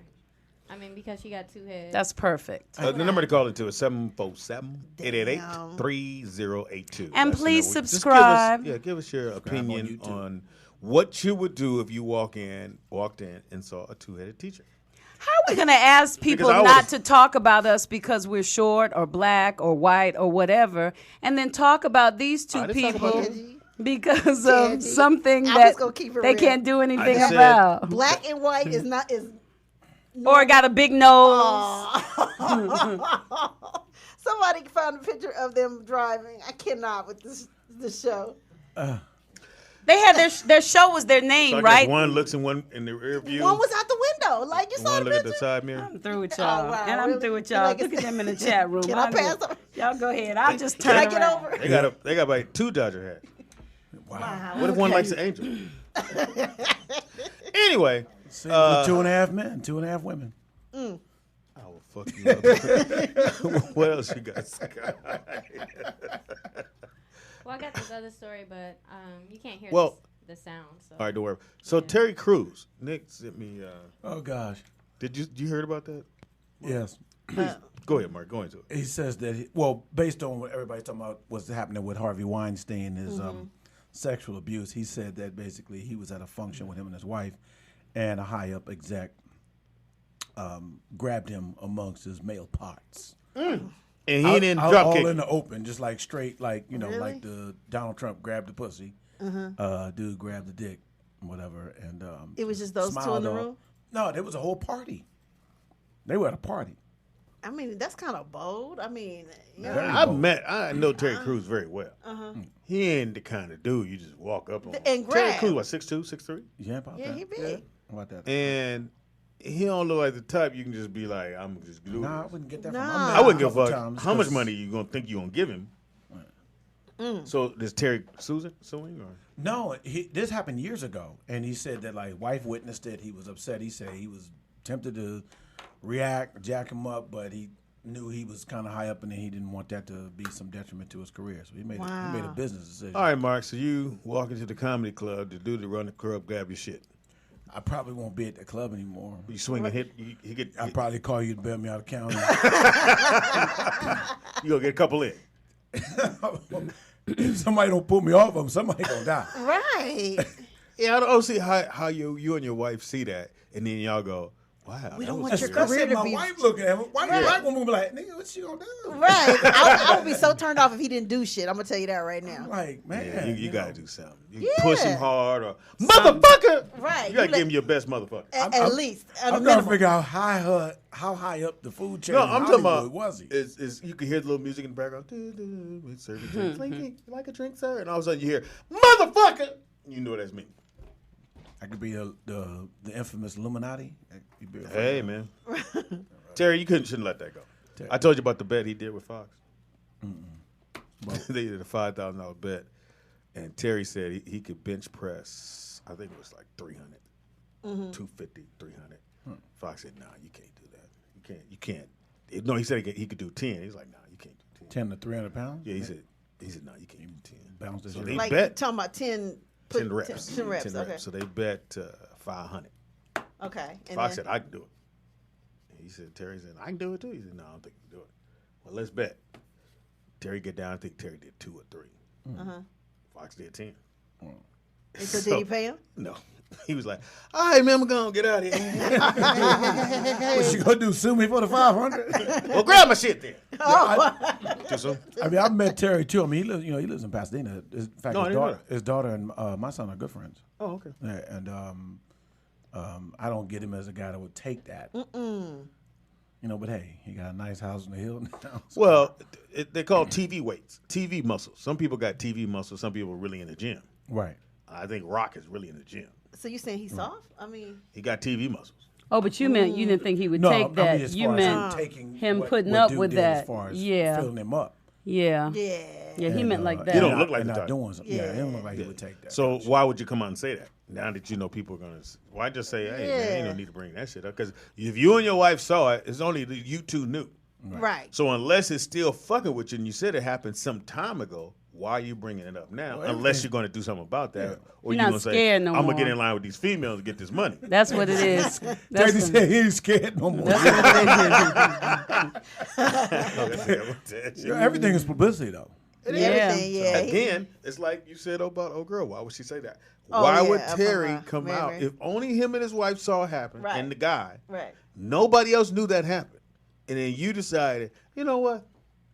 I mean, because she got two heads. That's perfect. The number to call into is 747-888-3082. And That's the please number. Just subscribe. give us your opinion YouTube. on what you would do if you walked in and saw a two-headed teacher. How are we going to ask people Because I not was- to talk about us because we're short or black or white or whatever, and then talk about these two I didn't talk about people because of Tangy. something I'm that just gonna keep it they real. can't do anything said- about? Black and white is not is. Or got a big nose. Somebody found a picture of them driving. I cannot with this show. They had their show was their name, So I guess right? one looks in the rear view. One was out the window. Like you and saw one the look at the picture. side mirror. I'm through with y'all. Oh, wow, And I'm really? through with You y'all. like Look it- at them in the chat room. Can I know. pass over? Y'all go ahead. I'll just Can turn I get around. over? They got like two Dodger hats. Wow. What if one likes an angel? Anyway, With 2.5 men, 2.5 women. I will fuck you up. What else you got, Scott? Well, I got this other story, but you can't hear Well- the sound. So. All right, don't worry. So Terry Crews, Nick sent me. Oh gosh. Did you heard about that? Yes. Go ahead, Mark. Go into it. He says that based on what everybody's talking about what's happening with Harvey Weinstein, his sexual abuse, he said that basically he was at a function with him and his wife, and a high up exec grabbed him amongst his male parts. And he didn't drop all kick. in the open, just like straight, like Really? like the Donald Trump grabbed the pussy, dude grabbed the dick, whatever, and It was just those two smiled in the all- room? No, there was a whole party. They were at a party. I mean, that's kind of bold. I mean, Very I know Terry Crews very well. He ain't the kind of dude you just walk up on. And Terry grab. Crews, what, 6'2", 6'3"? Yeah, about yeah, that. he big. How about that? And he don't look like the type you can just be like, I'm just doing Nah, I this. wouldn't get that Nah. from him. I wouldn't give a couple fuck times how much 'cause- money you gonna think you gonna give him. So does Terry suing or? No, this happened years ago, and he said that like wife witnessed it. He was upset. He said he was tempted to react, jack him up, but he knew he was kind of high up, and then he didn't want that to be some detriment to his career. So he made a business decision. All right, Mark. So you walk into the comedy club, the dude that run the club grab your shit. I probably won't be at the club anymore. You swing and hit. He get. I'll probably call you to bail me out of county. You gonna get a couple in. If somebody don't pull me off of him, somebody gonna die. Right. Yeah, I don't see how you and your wife see that, and then y'all go, wow. We that don't was want your weird. career Especially to my be wife looking at him. White black woman be like, nigga, what she gonna do? right. I would be so turned off if he didn't do shit. I'm gonna tell you that right now. I'm like, man, Yeah, you know. gotta do something. You Yeah. push him hard or motherfucker. Right. You gotta You give him your best motherfucker. At least. At a I'm trying to minimum. figure out how high up the food chain No, in I'm talking Hollywood about was he? is you can hear the little music in the background. We serving drinks. You like a drink, sir? And all of a sudden you hear motherfucker. You know what that's me. I could be the infamous Illuminati. You'd be afraid Hey of. man, Terry, you shouldn't let that go. Terry. I told you about the bet he did with Fox. They did a $5,000 bet, and Terry said he could bench press. I think it was like 300, 250, 300. Fox said, "Nah, you can't do that. You can't. No, he said he could do 10. He's like, "Nah, you can't do 10." 10 to 300 pounds. Yeah, he said, "No, you can't do 10." Bounce this So shit they up. Like bet talking about 10. 10 reps. 10 reps. Okay. So they bet 500. Okay. And Fox then, said, "I can do it." And he said, Terry said, "I can do it too." He said, "No, I don't think you can do it." Well, let's bet. Terry get down. I think Terry did 2 or 3. Fox did 10. and so did he pay him? No. He was like, "All right, man, I'm gonna get out of here." What you gonna do? Sue me for the 500? Well, grab my shit then. Too soon? I mean, I've met Terry too. I mean, he lives in Pasadena. In fact, No, I didn't know his daughter and my son are good friends. Oh, okay. Yeah, and I don't get him as a guy that would take that. But hey, he got a nice house in the hill now. So- Well, they call TV weights, TV muscles. Some people got TV muscles. Some people are really in the gym. right. I think Rock is really in the gym. So you saying he's soft? I mean, He got TV muscles. Oh, but you meant you didn't think he would No, take I mean, that. as You far as meant taking him what putting dude up with did that. as far as Yeah. filling him up. Yeah. yeah. Yeah, he And, meant like that. He don't look like and the not type. doing something. Yeah, he don't look like he would take that. So why would you come out and say that? Now that you know people are going to, why just say, "Hey, man, you don't need to bring that shit up"? Because if you and your wife saw it, it's only that you two knew. Right. So unless it's still fucking with you, and you said it happened some time ago, why are you bringing it up now? Well, Unless you're going to do something about that, or You're you're not going to say, scared no "I'm gonna get more. in line with these females to get this money." That's what it is. Terry That's what, said he ain't scared no more. Everything is publicity, though. Everything, yeah. Again, it's like you said about old girl. Why would she say that? Oh, Why yeah, would from, Terry come out Mary. if only him and his wife saw it happen Right. and the guy? Right. Nobody else knew that happened, and then you decided, you know what?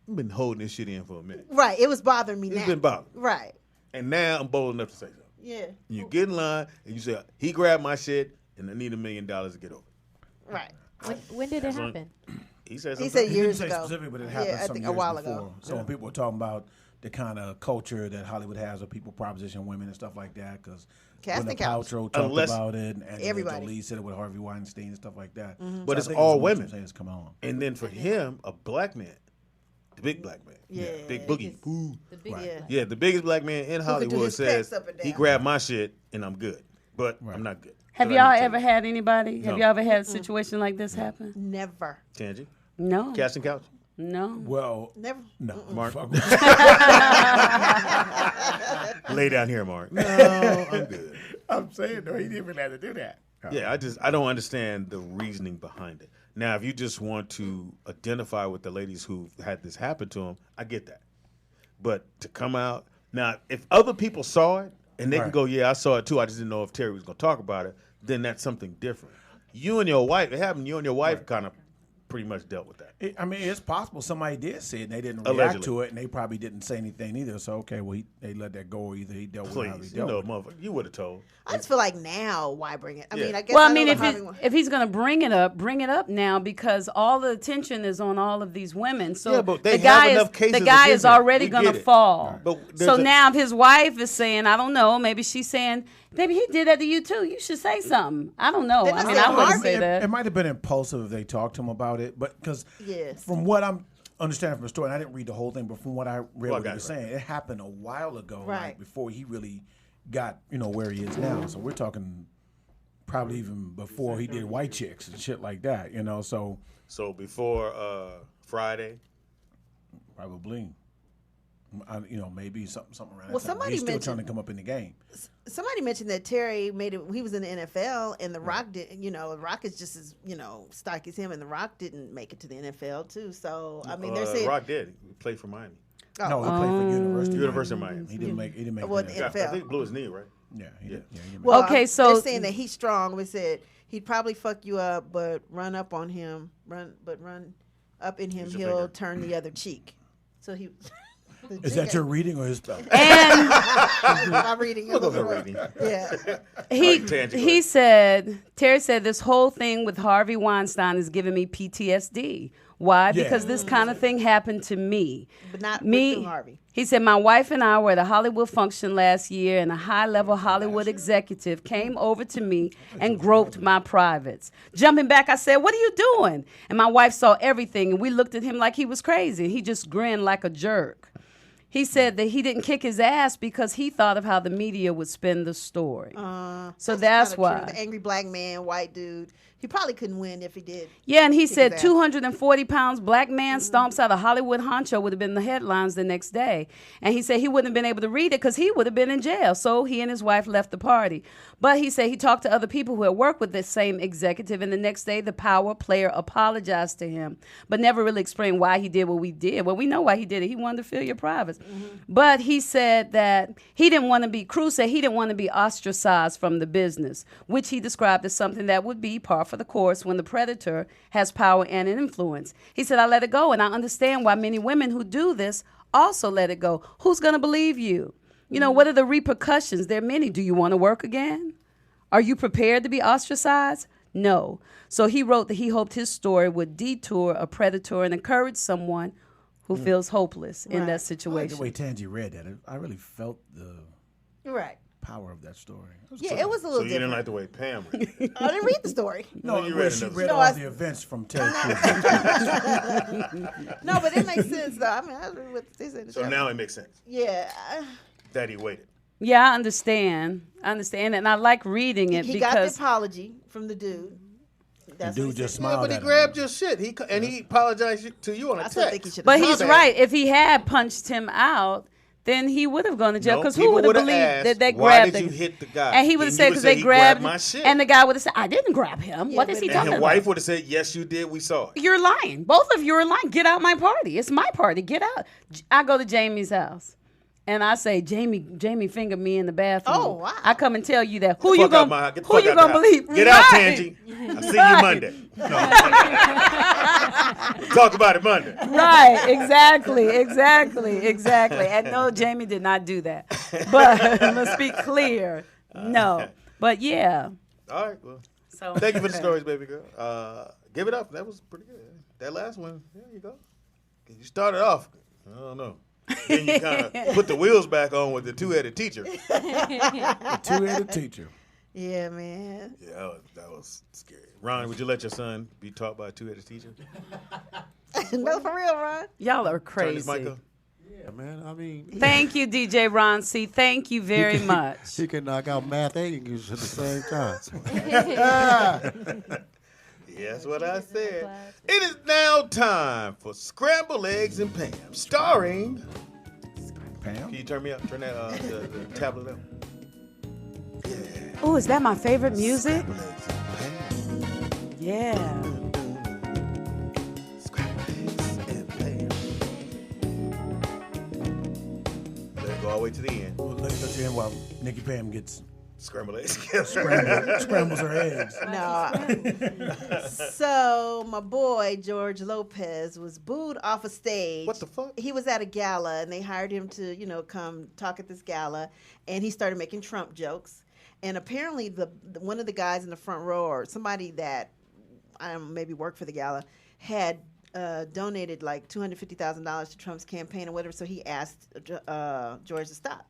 I've been holding this shit in for a minute. Right. It was bothering me It's now. been bothering. Right. And now I'm bold enough to say something. Yeah. You get in line and you say, "He grabbed my shit, and I need $1 million to get over it." Right. When did it happen? He said, He something. said He didn't years say ago. specific, but it Yeah, happened I some think years a while before. ago. So when people were talking about the kind of culture that Hollywood has of people proposition women and stuff like that, because Casting Gwyneth couch. Paltrow talked Unless- about it, and Everybody. Jolie said it with Harvey Weinstein and stuff like that. But I it's think all what women. I'm saying is come on. And then for him, a black man, the big black man, Yeah. Big Boogie, Ooh. The big Yeah. Yeah, the biggest black man in do Hollywood his says pecs up and he down. grabbed my shit and I'm good, but I'm not good. have So y'all I need to ever tell you. had anybody? Have No. y'all ever had a situation like this happen? Never. Tangy? No. Casting couch? No. Well, Never. no. Mark? Fuck. Lay down here, Mark. No, I'm good. I'm saying, though, he didn't even have to do that. Yeah, I don't understand the reasoning behind it. Now, if you just want to identify with the ladies who had this happen to them, I get that. But to come out now, if other people saw it and they can Right. go, "Yeah, I saw it too. I just didn't know if Terry was going to talk about it," then that's something different. You and your wife, it happened. You and your wife kind of pretty much dealt with that. I mean, it's possible somebody did see it and they didn't Allegedly. react to it, and they probably didn't say anything either. So, okay, well, they let that go, or either he dealt with it, or he Please, you dealt know, with it. motherfucker, you would have told. I just feel like now, why bring it? I Yeah. mean, I guess. Well, I know mean, the Harvey one. if he's going to bring it up now because all the attention is on all of these women. So Yeah, but they the guy have is enough cases the guy against is him. already We going to get it. fall. But So there's a- now if his wife is saying, I don't know, maybe she's saying, maybe he did that to you too. You should say something. I don't know. They're I not mean, saying I wouldn't Harvey. say that. It might have been impulsive if they talked to him about it, but because Yes. from what I'm understanding from the story, and I didn't read the whole thing, but from what I read, Well, I what he got was it right. saying, it happened a while ago, Right. like before he really got where he is now. So we're talking probably even before he did White Chicks and shit like that, So So before Friday, probably, maybe something around. Well, that time. somebody He's still mentioned- trying to come up in the game. Somebody mentioned that Terry made it. He was in the NFL, and The Rock did. The Rock is just as stocky as him, and The Rock didn't make it to the NFL too. So I mean, they're saying Rock did. He played for Miami. No, he played for University of Miami. He didn't make. He didn't make. Well, the the NFL. NFL. I think he blew his knee, right? Yeah, he did. Yeah, he didn't make Well, Okay, so- they're saying that he's strong. We said he'd probably fuck you up, but run up on him, run up in him, Use your he'll finger. turn the other cheek. So he. Is that your reading or his spelling? And My reading? Look at the reading. Yeah. he said, Terry said, this whole thing with Harvey Weinstein is giving me PTSD. Why? Yeah. Because this kind of thing happened to me. But not Me, with Harvey. he said, my wife and I were at a Hollywood function last year, and a high-level Hollywood executive came over to me and groped my privates. Jumping back, I said, what are you doing? And my wife saw everything, and we looked at him like he was crazy. He just grinned like a jerk. He said that he didn't kick his ass because he thought of how the media would spin the story. So that's kinda why. true. The angry black man, white dude. He probably couldn't win if he did. Yeah, and he kick said his ass. 240 pounds, black man stomps out a Hollywood honcho would have been the headlines the next day. And he said he wouldn't have been able to read it because he would have been in jail. So he and his wife left the party. But he said he talked to other people who had worked with this same executive, and the next day the power player apologized to him, but never really explained why he did what we did. Well, we know why he did it. He wanted to feel your privates. But he said that he didn't want to be, Cruz said he didn't want to be ostracized from the business, which he described as something that would be par for the course when the predator has power and an influence. He said, I let it go, and I understand why many women who do this also let it go. Who's going to believe you? What are the repercussions? There are many. Do you want to work again? Are you prepared to be ostracized? No. So he wrote that he hoped his story would detour a predator and encourage someone who feels hopeless in that I like situation. the way Tangi read that. I really felt the Right. power of that story. Yeah, it was a So little you didn't different. like the way Pam read it. I didn't read the story. No, you where read she another read story. all No, I- the events from Terry Crews. No, but it makes sense though. I mean, I read what they said. So now it makes sense Yeah. that he waited. Yeah, I understand. And I like reading it He got the because apology from the dude. That's dude what he just said. Yeah, smiled but he at him. grabbed your shit. And he apologized to you on a I text. still think he should. But My he's bad. right. If he had punched him out, then he would have gone to jail No, because people who would have would've believed asked, that they "Why grabbed did him? you hit the guy?" And he would have And said you would because say, they "He grabbed grabbed my shit." And the guy would have said, I didn't grab him. Yeah, What is but- he And talking his about? wife would have said, "Yes, you did. We saw it." You're lying. Both of you are lying. Get out my party. It's my party. Get out. I go to Jamie's house. And I say, Jamie fingered me in the bathroom. Oh, wow. I come and tell you that. Get the fuck out the Who you house. gonna believe? Get out, Right. Tangi. I'll see you Monday. Talk about it Monday. Right, exactly. And no, Jamie did not do that. But let's be clear. No. But yeah. All right. Well, So thank you for the stories, baby girl. Give it up. That was pretty good. That last one, there you go. You started off, I don't know. Then you kind of put the wheels back on with the two-headed teacher. The two-headed teacher. Yeah, man. Yeah, that was scary. Ron, would you let your son be taught by a two-headed teacher? No, for real, Ron. Y'all are Turn his mic crazy. up. Yeah, man. I mean, Thank you, DJ Ron C. Thank you very much. he can knock out math and English at the same time. Yeah, that's what I said. It is now time for Scrambled Eggs and Pam, starring. Pam? Can you turn me up? Turn that the tablet up. Oh, is that my favorite music? Scrambled Eggs and Pam. Yeah. Scrambled Eggs and Pam. Let it go all the way to the end. Well, let's end while Nikki Pam gets Scrambled eggs. Scrambles her eggs. No. So my boy George Lopez was booed off a stage. What the fuck? He was at a gala and they hired him to, come talk at this gala, and he started making Trump jokes. And apparently the one of the guys in the front row, or somebody that I don't know, maybe worked for the gala, had donated like $250,000 to Trump's campaign or whatever. So he asked George to stop.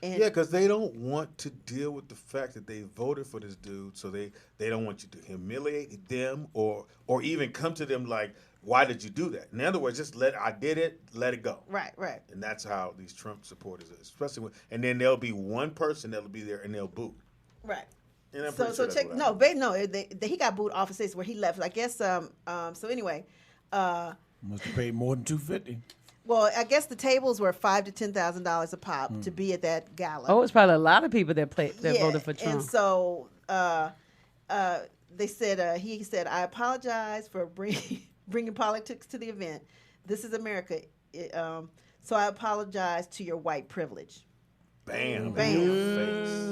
And Yeah, because they don't want to deal with the fact that they voted for this dude, so they don't want you to humiliate them or even come to them like, why did you do that? In other words, just I did it, let it go. Right. And that's how these Trump supporters are, especially and then there'll be one person that'll be there and they'll boo. Right. And I'm So pretty sure check. that's No, he got booed off a stage where he left. I guess. So anyway, Must have paid more than $250. well, I guess the tables were $5,000 to $10,000 a pop to be at that gala. Oh, it's probably a lot of people that voted for Trump. And so they said he said, "I apologize for bringing politics to the event. This is America. So I apologize to your white privilege." Bam. Bam. In your face.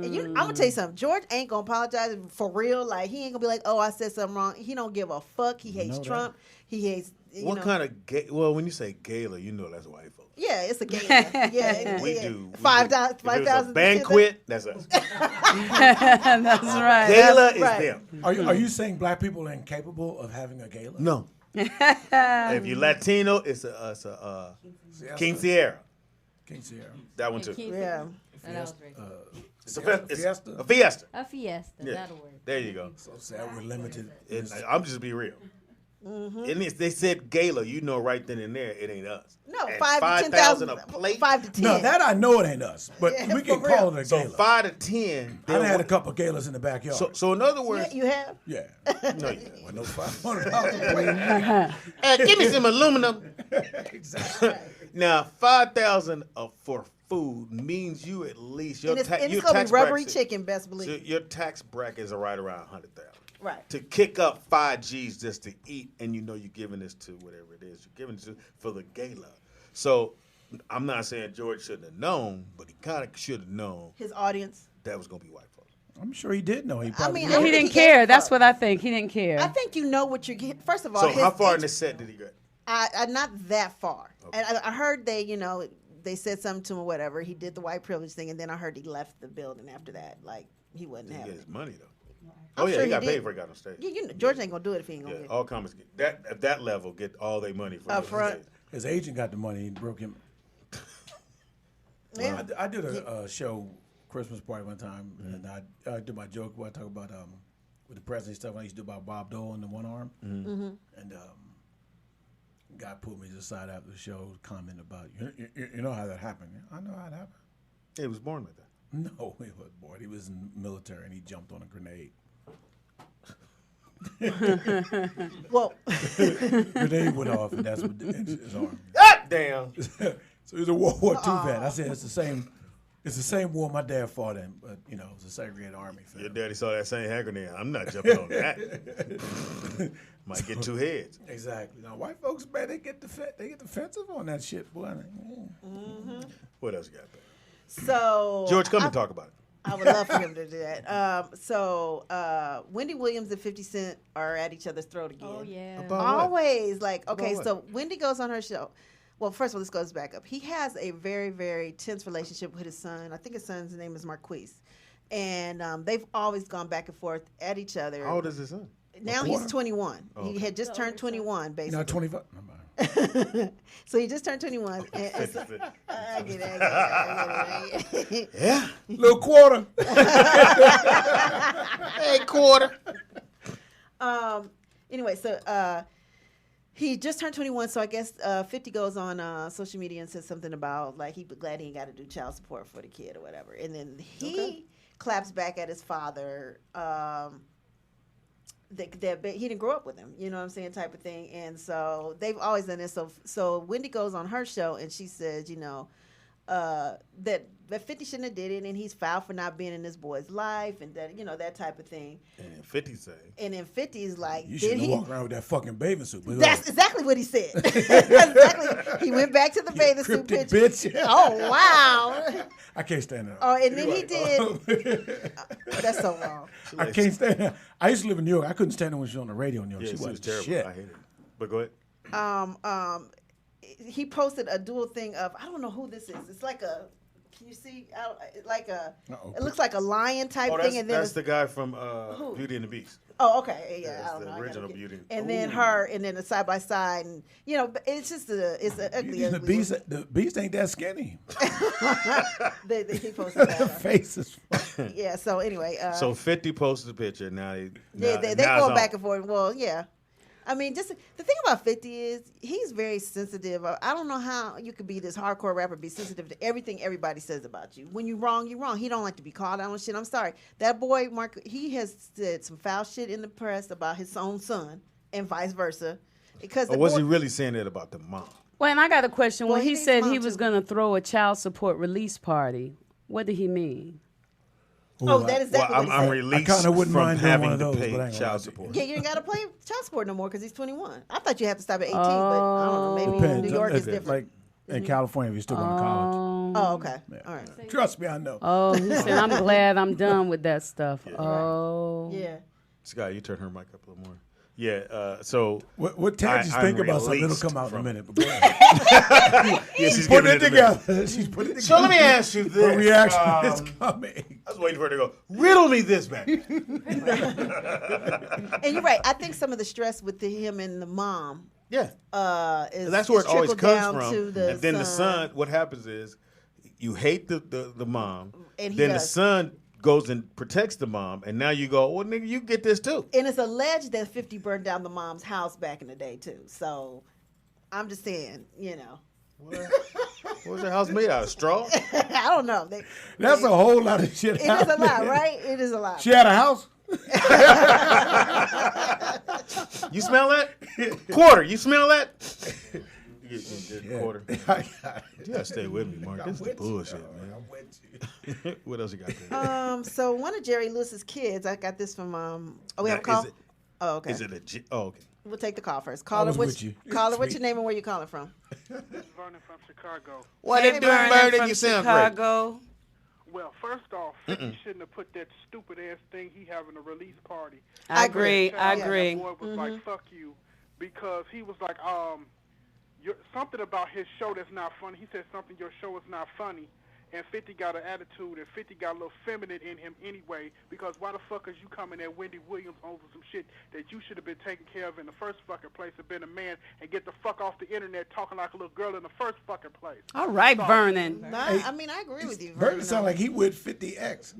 And I'm gonna tell you something. George ain't gonna apologize for real. Like, he ain't gonna be like, "Oh, I said something wrong." He don't give a fuck. He hates Trump. He hates. What kind of well, when you say gala, you know that's white folks. Yeah, it's a gala. Yeah, We do. $5,000. If it was a banquet, that's us. That's right. Gala is right. them. Are you saying black people are incapable of having a gala? No. If you're Latino, it's a quinceañera. Quinceañera. That one too. Yeah. That was very good. It's Fiesta? a fiesta. A fiesta. Yeah. That'll work. There you go. So sad we're limited. I'm just be real. And they said gala, you know right then and there, it ain't us. No, And 5 to 5,000 10,000. a plate. 5 to 10. No, that I know it ain't us, but Yeah, we can for call real. it a So gala. 5 to 10. I done had a couple of galas in the backyard. So in other words, You have? yeah. no, you didn't. Well, no $500. Hey, give me some aluminum. Exactly. Now 5,000 for food means you at least your And it's your going to tax be rubbery bracket- chicken, best believe. So your tax brackets are right around 100,000. Right. To kick up 5 G's just to eat, and you know you're giving this to whatever it is you're giving it to for the gala. So I'm not saying George shouldn't have known, but he kind of should have known His audience. that was gonna be white folks. I'm sure he did know. He probably mean, Yeah, I he don't didn't think he gave care. a That's fuck. what I think. He didn't care. I think you know what you're getting. First of all, So his how far in age- the set did he get? I not that far. And I heard they said something to him or whatever. He did the white privilege thing, and then I heard he left the building after that. Like, he wasn't Did he having get it. his money though? I'm Oh yeah, sure he got he paid did. before he got on stage. Yeah, George ain't gonna do it if he ain't gonna Yeah, get it. all comics get that at that level get all their money from Up the front. stage. His agent got the money. He broke him. Yeah. I did a show, Christmas party one time, and I did my joke where I talk about with the president stuff. I used to do about Bob Dole and the one arm, and guy pulled me to the side after the show, commented about you know how that happened. I know how it happened. He was born with that. No, he was bored. He was in the military and he jumped on a grenade. Well, Grenade went off, and that's what ended his arm. God damn. So he's a World War II vet. I said it's the same war my dad fought in, but it's a segregated army. Your daddy saw that same hand grenade. I'm not jumping on that. Might get 2 heads. Exactly. Now white folks, man, they get defensive on that shit, boy. What else you got there? so George, come and talk about it. I would love for him to do that. So Wendy Williams and 50 Cent are at each other's throat again. Oh yeah. About what? Always like, okay, what? so Wendy goes on her show. Well, first of all, this goes back up. He has a very, very tense relationship with his son. I think his son's name is Marquise. And they've always gone back and forth at each other. How old is his son? Now he's 21. Oh, He okay. had just turned 21, basically. Not 25. No, man. So he just turned 21. And so, I get it. Yeah. Little quarter. Hey, quarter. Anyway, so he just turned 21, so I guess 50 goes on social media and says something about, like, he'd be glad he ain't got to do child support for the kid or whatever. And then he claps back at his father that he didn't grow up with him, you know what I'm saying, type of thing. And so they've always done this. So Wendy goes on her show and she says, that 50 shouldn't have did it, and he's foul for not being in this boy's life, and that that type of thing. And then 50 say, and then 50 is like, you shouldn't walk around with that fucking bathing suit. But that's exactly what he said. Exactly. He went back to the bathing suit picture. Bitch. Oh wow! I can't stand that. Oh, and then he did. That's so wrong. I can't stand that. I used to live in New York. I couldn't stand her when she was on the radio in New York. yeah, she was wasn't terrible. shit. I hate it. But go ahead. He posted a dual thing of, I don't know who this is. It's like a, can you see? Like a, it looks like a lion type thing. And then that's the guy from Beauty and the Beast. Oh, okay, yeah, I That's don't the know. original Beauty. And then her, and then the side by side, and but it's just it's an ugly. The beast ain't that skinny. He posted The that. face is. Yeah. So anyway. So 50 posted a picture. Now they go back and forth. Well, yeah. I mean, just the thing about 50 is he's very sensitive. I don't know how you could be this hardcore rapper, be sensitive to everything everybody says about you. When you're wrong, you're wrong. He don't like to be called out on shit. I'm sorry. That boy, Mark, he has said some foul shit in the press about his own son and vice versa. Because or was he really saying that about the mom? Well, and I got a question. Well, when he he said needs he mom, was too. going to throw a child support release party, what did he mean? Oh, that is exactly what he I'm said. released I kinda wouldn't from mind doing having one of to those, pay but I ain't gonna lie child to you. support. Yeah, you ain't got to pay child support no more because he's 21. I thought you have to stop at 18, but I don't know. Maybe Depends. New York is Like different. in California, if you're still going to college. Oh, okay. All right. Trust me, I know. Oh, he said, I'm glad I'm done with that stuff. Oh. Yeah. Sky, you turn her mic up a little more. Yeah, so What tangents I'm think about something? It'll released come out in a from- minute. But go ahead. yeah, She's putting it together. She's putting it together. So let me ask you The this. reaction is coming. I was waiting for her to go, riddle me this, man. And you're right. I think some of the stress with him and the mom Yeah. is That's where is it always trickled comes down from. to the And then the son. son, what happens is you hate the mom. And he then the does. son goes and protects the mom. And now you go, well, nigga, you get this too. And it's alleged that 50 burned down the mom's house back in the day, too. So I'm just saying, What was your house made out of? Straw? I don't know. That's a whole lot of shit. It is a lot, right? It is a lot. She had a house. You smell that? Quarter, you smell that? Quarter. I got it. You gotta stay with me, Mark. This is the bullshit, man. I'm with you. What else you got there? So one of Jerry Lewis's kids, I got this from, we have a Now, call? is it- Oh, okay. Is it a? Oh, okay. We'll take the call first. Caller, was with you. Caller, what's Sweet. your name and where you calling from? This is Vernon from Chicago. What Hey, it doing, Vernon Vernon? from You sound great. Chicago. Well, first off, he shouldn't have put that stupid ass thing he having a release party. I agree. I Child, agree. That boy was like, "Fuck you," because he was like, something about his show that's not funny. He said something, your show is not funny. And 50 got an attitude, and 50 got a little feminine in him anyway, because why the fuck is you coming at Wendy Williams over some shit that you should have been taken care of in the first fucking place, and been a man, and get the fuck off the internet talking like a little girl in the first fucking place? All right, Vernon. No, I mean, I agree with you. Burton sound like he with 50X.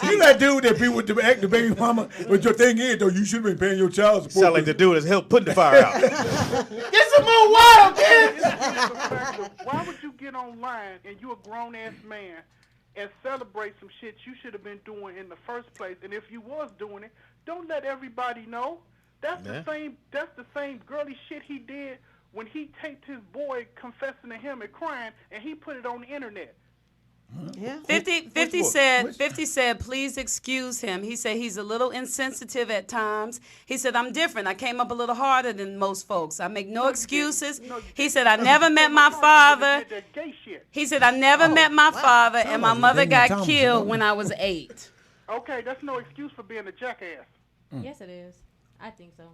You that dude that be with the baby mama, but your thing is, though, you should have been paying your child support. Sound like the dude that's help putting the fire out. Get some more water, kid. Why would you get online and you a grown ass man and celebrate some shit you should have been doing in the first place? And if you was doing it, don't let everybody know. That's the same girly shit he did when he taped his boy confessing to him and crying, and he put it on the internet. Yeah. 50 said, please excuse him. He said he's a little insensitive at times. He said, I'm different. I came up a little harder than most folks. I make no excuses. He said, I never met my father. He said, I never met my father, and my mother got killed when I was 8. Okay, that's no excuse for being a jackass. Yes, it is. I think so.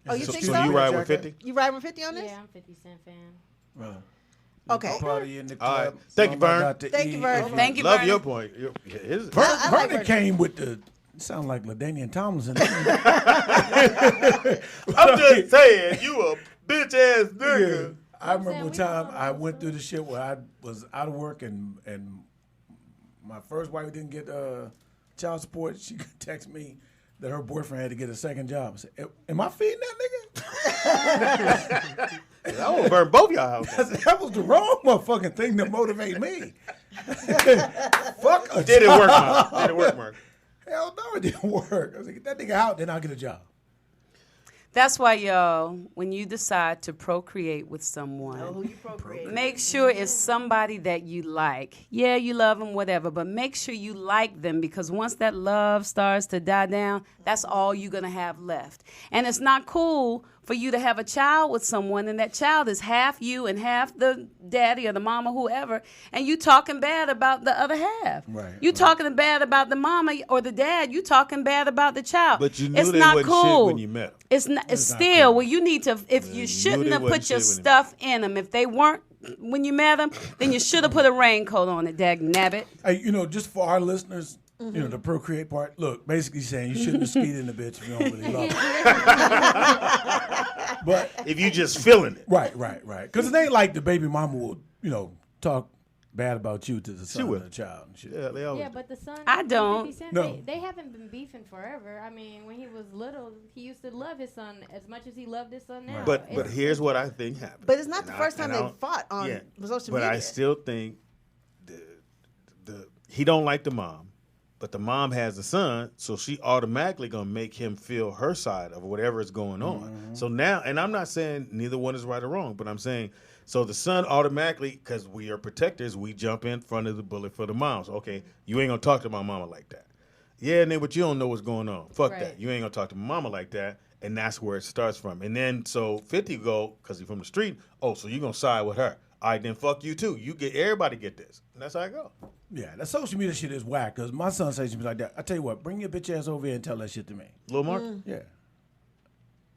Oh, you think so? So you ride with 50? You ride with 50 on this? Yeah, I'm a 50 Cent fan. Okay. Party in the All club. right. Thank you, Something I Vern. got to Thank you, eat. Vern. Thank you, Love Vernon. your point. Vernon came with the sound like LaDainian Tomlinson. I'm just saying, you a bitch ass nigga. I remember one time I went through the shit where I was out of work and my first wife didn't get child support. She texted me that her boyfriend had to get a second job. I said, am I feeding that nigga? I will burn both y'all houses. I said, that was the wrong motherfucking thing to motivate me. Fuck a Did it job. work, Mark? Did it work, Mark? Hell no, it didn't work. I was like, get that nigga out, then I'll get a job. That's why, y'all, when you decide to procreate with someone, Who you procreate? make sure it's somebody that you like. Yeah, you love them, whatever, but make sure you like them, because once that love starts to die down, that's all you're going to have left. And it's not cool for you to have a child with someone and that child is half you and half the daddy or the mama, whoever, and you talking bad about the other half. Right, You talking bad about the mama or the dad, you talking bad about the child. But you knew it's they not wasn't cool. shit when you met 'em. It's not. It's not still. cool. Well, you need to. If you shouldn't they have wasn't put your shit when you- stuff in them, if they weren't when you met them, then you should have put a raincoat on it. Dag nabbit. Hey, just for our listeners, the procreate part. Look, basically saying you shouldn't have speeded in the bitch if you don't really love her. But If you just feeling it. right. Because it ain't like the baby mama will, talk bad about you to the son will. of the child and shit. Yeah, they always Yeah, but the son. I don't. 50 Cent, No. They haven't been beefing forever. I mean, when he was little, he used to love his son as much as he loved his son now. But It's- here's what I think happened. But it's not the And first time and they don't- fought on yeah, social but media. I still think he don't like the mom, but the mom has the son, so she automatically gonna make him feel her side of whatever is going on. So now, and I'm not saying neither one is right or wrong, but I'm saying so the son automatically, because we are protectors, we jump in front of the bullet for the mom. So, okay, you ain't gonna talk to my mama like that. Yeah, and then but you don't know what's going on. Fuck Right. that. You ain't gonna talk to my mama like that. And that's where it starts from. And then so 50 go, because he's from the street, oh, so you gonna side with her. All right, then fuck you too. Everybody get this. And that's how I go. Yeah, that social media shit is whack. Because my son says to me like that. I tell you what, bring your bitch ass over here and tell that shit to me. Lil Mark, Yeah,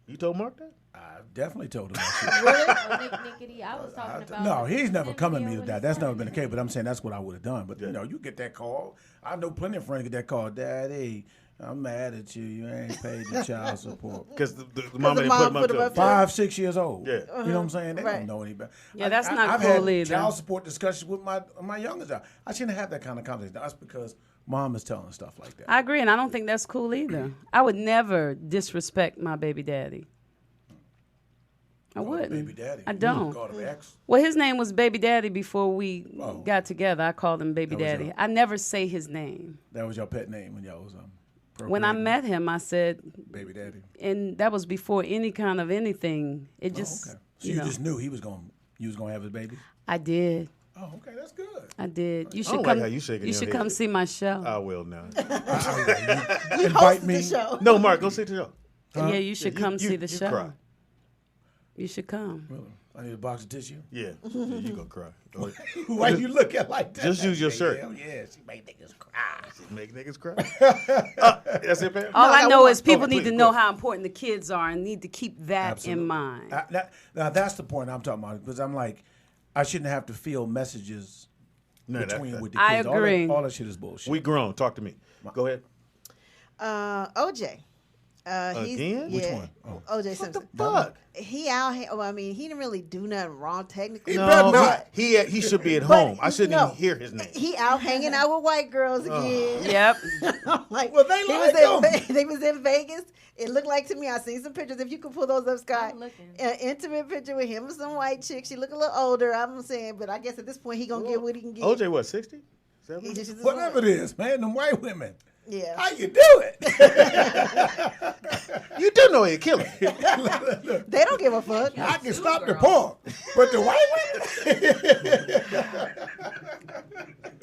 you told Mark that? I definitely told him that shit. Oh, Nickety, I was talking about. No, he's never him come at being me with with that. his That's son. never been the case. But I'm saying that's what I would have done. But you get that call. I know plenty of friends get that call. Daddy, I'm mad at you. You ain't paid the child support. Because the mama didn't mom put him up to it. 5, 6 years old. Yeah. You know what I'm saying? They Right. don't know any better. Yeah, that's not I've cool had either. child support discussions with my youngest child. I shouldn't have that kind of conversation. That's because mom is telling stuff like that. I agree, and I don't think that's cool either. I would never disrespect my baby daddy. I wouldn't. Baby daddy. I don't. Call him ex. Well, his name was Baby Daddy before we Oh. got together. I called him Baby That was Daddy. your- I never say his name. That was your pet name when y'all was When I procreating? met him, I said, Baby daddy. and that was before any kind of anything. It just, Oh, okay. So you just knew you was gonna have his baby. I did. Oh, okay, that's good. I did. You I should don't come. like how you shaking your should head. come see my show. I will now. You Invite hosted me. the show. No, Mark, go sit the show. Yeah, you should come see the show. Cry. You should come. Really? I need a box of tissue. Yeah, you gonna cry. Go ahead. Why you looking like that? Just use your shirt. Hell yeah, she made niggas cry. Make niggas cry. That's it, Pam? All I know is people Oh, need please, to know go how important the kids are and need to keep that Absolutely. in mind. Now that's the point I'm talking about because I'm like, I shouldn't have to feel messages No, that- between that- with the I kids. agree. All that shit is bullshit. We grown. Talk to me. Go ahead. OJ. He's, Again? Yeah. Which one? Oh. OJ Simpson. Fuck. He out here. Well, I mean, he didn't really do nothing wrong technically. No, not. he should be at But home. I shouldn't no. even hear his name. He out hanging out with white girls again. Yep. I'm like, Well, they he like was him. in, they was in Vegas. It looked like to me. I seen some pictures. If you could pull those up, Scott, I'm looking. an intimate picture with him and some white chick. She look a little older. I'm saying, but I guess at this point he gonna get what he can get. OJ, what, 60? He 70? just is Whatever it is, man, them white women. Yeah. How you do it? You do know he's a killer. They don't give a fuck. I can too, stop the girl. pork, but the white women.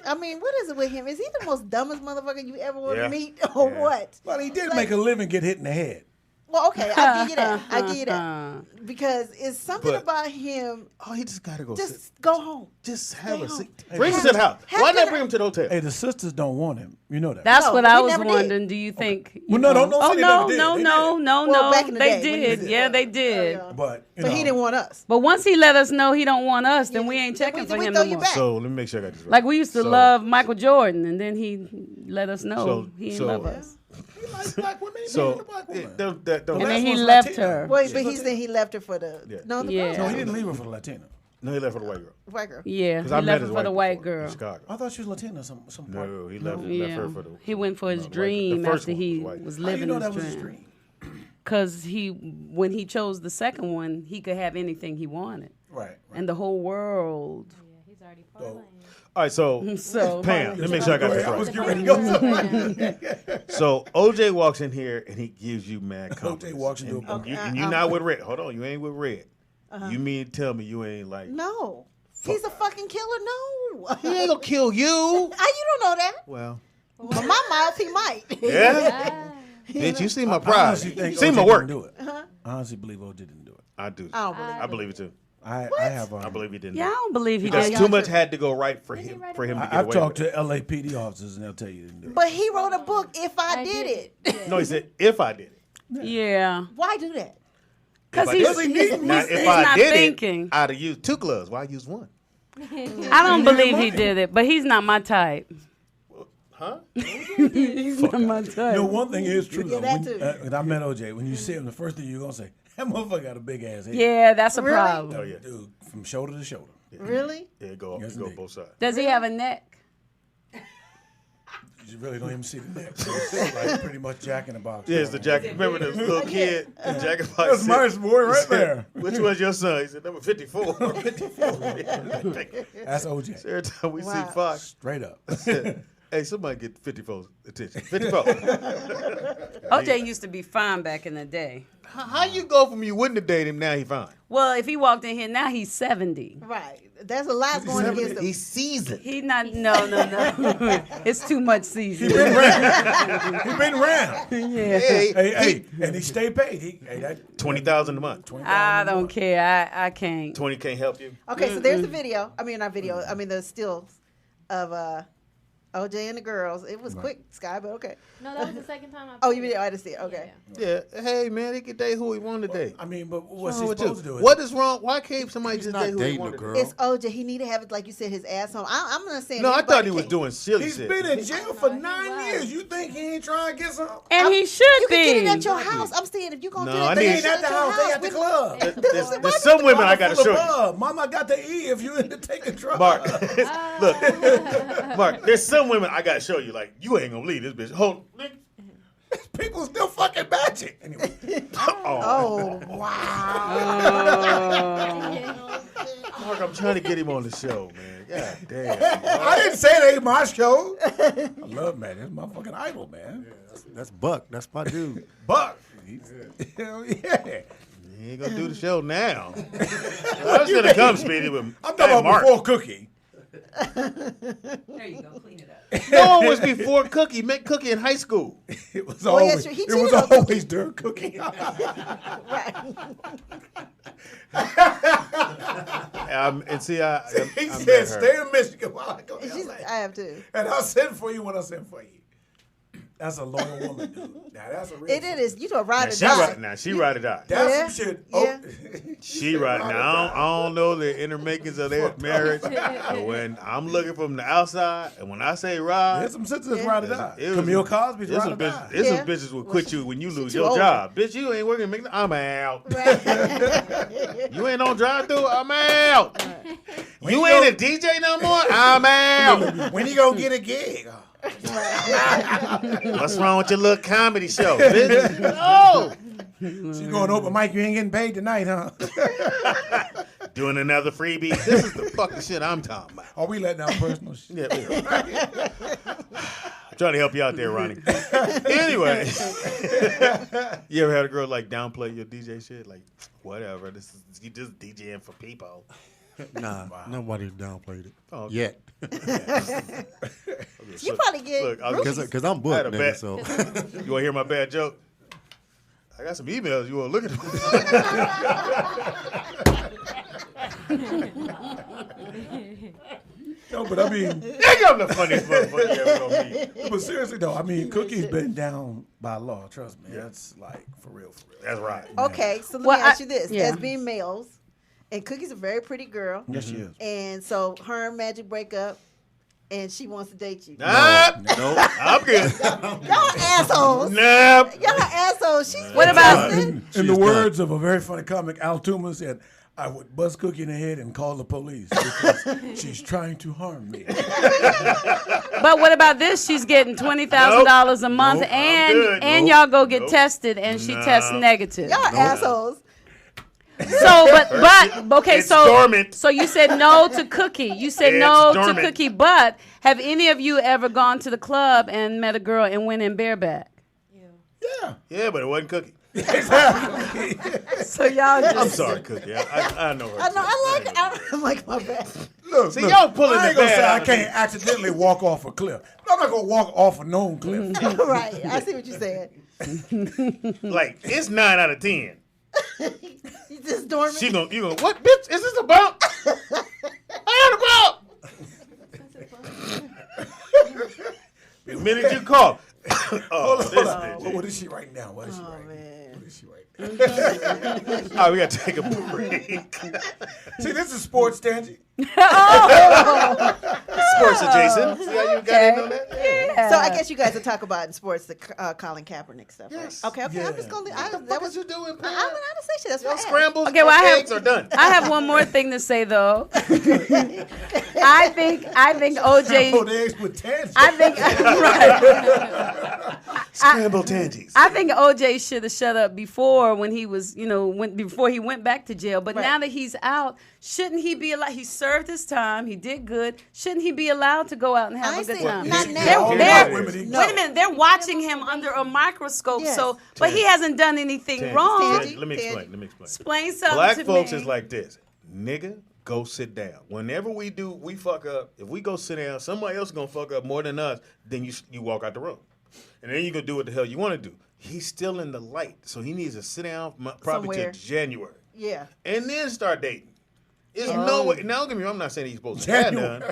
I mean, what is it with him? Is he the most dumbest motherfucker you ever want Yeah. to meet, or Yeah. what? Well, he did Like- make a living get hit in the head. Well, okay, I give you that. I give you that because it's something But- about him. Oh, he just gotta go Just sit. go home. Just have stay a home. seat. Bring him to the house. Have Why not dinner. bring him to the hotel? Hey, the sisters don't want him. You know that. That's No, what he I was never did. wondering. Do you think? You Well, no, know? don't Oh say they no, never did. no, They no, did. no, Well, no. back in the They day, when did. he was- Yeah, they did. Yeah. But you But know, he didn't want us. But once he let us know he don't want us, then we ain't Then checking we- for we him throw no you more. back. So let me make sure I got this right. Like we used to So- love Michael Jordan, and then he let us know So- he didn't so- love us. he likes black women. He So married a black woman. that don't And last then he one's left Latina. her. Well, but he said he left her for the Yeah. no, the Yeah. girls. No, he didn't leave her for the Latina. no, he left for the white girl. White girl. Yeah, 'Cause he I met left his her for the wife white before in girl. Chicago. I thought she was Latina. Some part. No, he left Yeah, her for the. he went for his the white- dream the first after one he white. was How living you know his that was his dream. dream? Because when he chose the second one, he could have anything he wanted, Right. and the whole world Yeah, he's already parlaying. All right, so, So, Pam, let me make sure I got this I was right. getting ready to go. So OJ walks in here and he gives you mad compliments. OJ walks into a and, bar. and you not with Red. Hold on, you ain't with Red. You mean to tell me you ain't like? No. He's a fucking killer. No. He ain't gonna kill you. You don't know that. Well, But my mouth, he might. yeah. Ah. Bitch, you see my I pride. honestly think See OJ my work. didn't do it. I honestly believe OJ didn't do it. I do. I don't believe I believe it too. I have. I believe he didn't. Yeah, I do it. don't believe he Because did. too much had to go right for him write to get I've away talked with it. to LAPD officers and they'll tell you he didn't do it. But he wrote a book, If I Did It. Yeah. No, he said if I did it. Yeah. Why do that? Because I he's, did he's, Now, he's if I not did thinking. it, I'd have used 2 gloves. Why use 1? I don't believe he did it, but he's not my type. Huh? He's not my type. You know, one thing is true, though. that When, too. when I met OJ, when you see him, the first thing you're going to say, that motherfucker got a big ass head. Yeah, that's a Really? problem. Oh yeah. Dude, from shoulder to shoulder. Really? Yeah, go Yes, go indeed. both sides. Does he have a neck? You really don't even see the neck. It's like pretty much Jack in the Box. Yeah, it's the Jack. Remember the little kid, the Jack in the Box. That's my said- boy right said, there. Which one's your son? He said number 54. 54. That's OJ. Every time we Wow. see Fox, Straight up. hey, somebody get 54's attention. 54. OJ used to be fine back in the day. How you go from you wouldn't have dated him, now he fine? Well, if he walked in here now, he's 70. Right. There's a lot going against him. He's seasoned. He not no. It's too much season. He been around. He been around. Yeah. Hey, and he stay paid. That 20,000 a month. I don't care. I can't. 20 can't help you. Okay, so there's the video. I mean, not video. I mean, the stills of OJ and the girls. It was quick, Sky, but okay. No, that was the second time I Oh, played you it. video? I didn't see it. Okay. Yeah. Hey man, he can date who he want to date. I mean, but what's What's he wrong with supposed you? to do? What is wrong? Why can't somebody He's just not date who he dating a want to girl. date? It's OJ. He need to have it, like you said, his ass home. I'm not saying. No, I thought he anybody was can't- doing silly He's shit. been in jail for he 9 was. years. You think he ain't trying to get some? And he should You be. can get it at your house. I'm saying if you gonna No, do I that, need- They then ain't do at it the at your house. They at the with- club. There's some women I gotta Full show of you. bub. Mama got the E if you into taking drugs. Mark, look, Mark. There's some women I gotta show you. Like you ain't gonna leave this bitch. Hold. People still fucking matching. Anyway. Oh wow! Mark, I'm trying to get him on the show, man. God damn. I didn't say it ain't my show. I love man. That's my fucking idol, man. That's Buck. That's my dude. Buck. Hell yeah. He ain't gonna do the show now. I was gonna come, Speedy, with I'm talking about Mark. before Cookie. There you go. Clean it up. No one was before Cookie. Met Cookie in high school. It was Oh, yeah, always, sure. He it was cheated on always during Cookie. And see, I He met said, her. stay in Michigan while I go to She's- LA. I have to. And I'll send for you when I send for you. That's a loyal woman, dude. Now that's a real. It is. You know, ride Now or she die. ride, now she ride or die. That's Yeah. some shit. Yeah. She right now. I don't know the inner makings of their marriage, but when I'm looking from the outside, and when I say ride, There's some sisters ride or die. it was- Camille Cosby's there's ride some or bitches, die. there's Yeah. some bitches will quit you when you lose too your old. job. Bitch, you ain't working. I'm out. Right. You ain't on drive through. I'm out. You ain't a DJ no more. I'm out. When you gonna get a gig? What's wrong with your little comedy show, bitch? No. She going open mic, you ain't getting paid tonight, huh? Doing another freebie. This is the fucking shit I'm talking about. Are we letting out personal shit? Yeah. I'm trying to help you out there, Ronnie. Anyway, you ever had a girl like downplay your DJ shit? Like, whatever. This is you just DJing for people. Nah, nobody downplayed it Oh, okay. yet. You probably get Look, I was- groupies. Because I'm I had booked, a nigga. bet. So You want to hear my bad joke? I got some emails you want to look at. No, but I mean, Nigga, I'm the funniest motherfucker you ever gonna meet. but seriously though, I mean, Cookie's been down by law. Trust me, that's like for real, for real. That's right. Okay, so let Well, me ask I- you this: yeah. as being males, and Cookie's a very pretty girl, Yes, she is. and so her and Magic break up, and she wants to date you. Nah, nope. I'm good. Y'all assholes. Nah. Y'all assholes. She's What about- protesting. In the She's words of a very funny comic, Al Tooman said, I would buzz Cookie in the head and call the police because she's trying to harm me. But what about this? She's getting $20,000 a month, Nope, I'm good. and Nope. y'all go get Nope. tested, and she Nah. tests negative. Y'all assholes. Okay, It's so dormant. so you said no to Cookie. You said It's no dormant. to Cookie, but have any of you ever gone to the club and met a girl and went in bareback? Yeah, but it wasn't Cookie. So y'all just I'm sorry, Cookie. I know her. I know. I like it. I'm like, my bad. Look, See, y'all pulling I ain't the gonna say bad I out of can't accidentally walk off a cliff. I'm not gonna walk off a known cliff. Right. I see what you said. Like, it's 9 out of 10. You just dormant. You gonna, what, bitch, is this about? I had a bump. The minute you call. This bitch. What is she right now? What is she right now? Man. What is she right now? All right, we gotta take a break. See, this is sports, Tangy. Sports adjacent. See how you got in on that? So I guess you guys will talk about in sports the Colin Kaepernick stuff, Yes. right? Okay. Yeah. I'm just gonna. What was you doing, Pam? I'm an honest That's Your what I asked. scrambles Okay, well, I eggs are done. have one more thing to say though. I think OJ. Oh, the eggs with Tangy. I think right. Scrambled tangies. I think OJ should have shut up before when he was, before he went back to jail. But now that he's out, shouldn't he be allowed? He served his time. He did good. Shouldn't he be allowed to go out and have I a good say time? not now. Wait a minute. They're watching him under a microscope. Yes. So, but he hasn't done anything Tangy, wrong. Tangy, let me explain. Explain something Black to folks me. is like this. Nigga, go sit down. Whenever we fuck up. If we go sit down, somebody else is going to fuck up more than us. Then you walk out the room. And then you can do what the hell you want to do. He's still in the light. So he needs to sit down probably Somewhere. till January. Yeah. And then start dating. There's no way. Now, don't get me wrong. I'm not saying he's supposed to have done.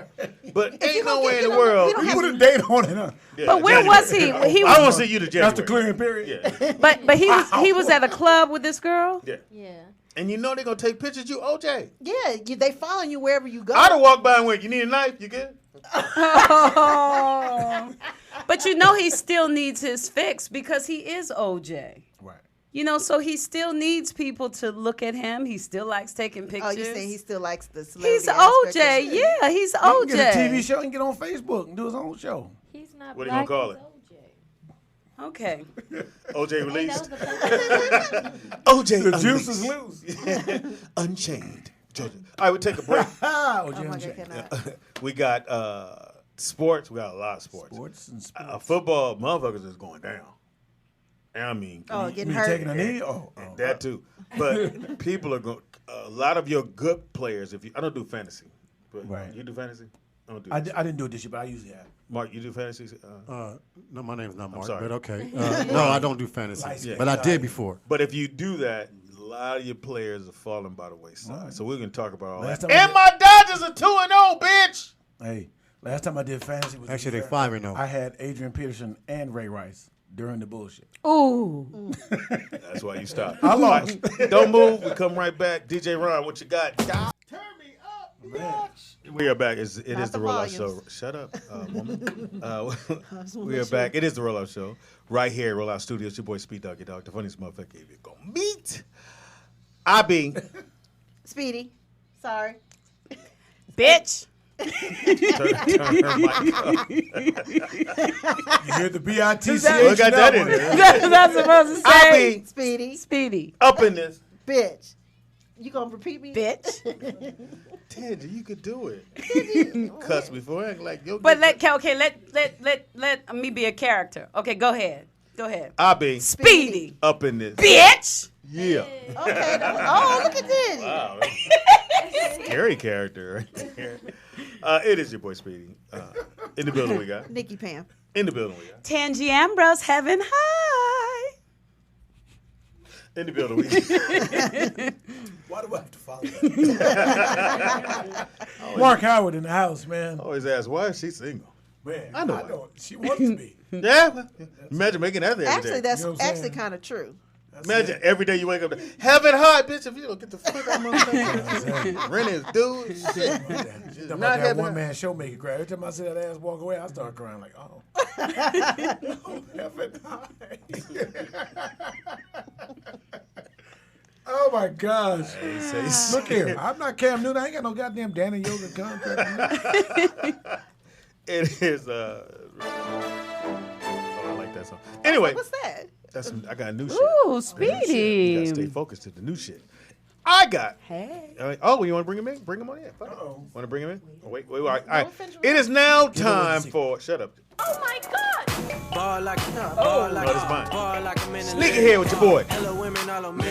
But ain't no way in the world. You put a date on it, huh? Yeah, But where January. was he? He I want was, to see you to January. That's the clearing period. Yeah. but he was at a club with this girl. Yeah. Yeah. And you know they're going to take pictures of you, OJ. Yeah. They following you wherever you go. I'd have walked by and went, you need a knife? You good? Oh. But he still needs his fix because he is OJ. Right. So he still needs people to look at him. He still likes taking pictures. Oh, you saying he still likes the celebrity He's aspect of OJ. it? Yeah, he's He OJ. can get a TV show and get on Facebook and do his own show. He's not What are you black. gonna call it? Okay. OJ released. That was the OJ The juice is Unleashed. Unchained. Georgia. All right, we'll take a break. Oh my God, cannot. We got sports. We got a lot of sports. Sports and sports. Football, motherfuckers is going down. And I mean, Oh, getting You hurt. taking a knee? Oh. that too. But people are going. A lot of your good players. I don't do fantasy, but Right. you do fantasy. I don't do. I didn't do it this year, but I usually have. Mark, you do fantasy. No, my name's not Mark, sorry. but okay. No, I don't do fantasy, but I did before. But if you do that, a lot of your players are falling by the wayside. So we're gonna talk about all Last that. time I And my Dodgers are 2-0, bitch. Hey, last time I did fantasy was Actually, they 5-0. I had Adrian Peterson and Ray Rice during the bullshit. Ooh. That's why you stop. I lost. Don't move. We come right back. DJ Ron, what you got? Turn me up, bitch. We are back. It is Not the the Rollout volumes. Show. Shut up, woman. We are back. It is the Rollout Show right here at Rollout Studios. Your boy Speed Doggy Dog, the funniest motherfucker you're gonna meet. I be Speedy. Sorry. Bitch. turn her mic up. You hear the B-I-T-C-H? We got that in there. That's what I'm supposed to I say. be Speedy. Speedy. up in this. Bitch. You gonna repeat me? Bitch. Tangy, you could do it. Cuss before act like yo. But let me be a character. Okay, go ahead. Go ahead. I be Speedy. up in this. Bitch. Yeah. Okay. Oh, look at this. Wow. Scary character right there. It is your boy Speedy. In the building we got. Nikki Pam. In the building we got. Tangy Ambrose, heaven high. In the building we got. Why do I have to follow that? Mark Howard in the house, man. Always ask, why is she single? Man, I know why. She wants to be. Yeah. Imagine making that every day. Actually, that's You know what I'm actually saying? kind of true. Imagine every day you wake up, heaven high, bitch. If you don't get the fuck out of my face. Rent is due. Shit. Talking about Not that heaven one high. man show make you cry. Every time I see that ass walk away, I start crying like, oh. Heaven high. Oh my gosh. Look here. I'm not Cam Newton. I ain't got no goddamn Danny Yoga contract. It is. Oh, I like that song. Anyway, What's that? I got new shit. Ooh, You gotta Speedy. stay focused to the new shit. I got. Hey. Oh, you want to bring him in? Bring him on in. Uh-oh. Want to bring him in? Oh, wait. All right. It is now time for. Shut up. Oh my God! Ball like No, this is mine. ball like I'm in the Sneaker here with your boy. Hello, women all on me.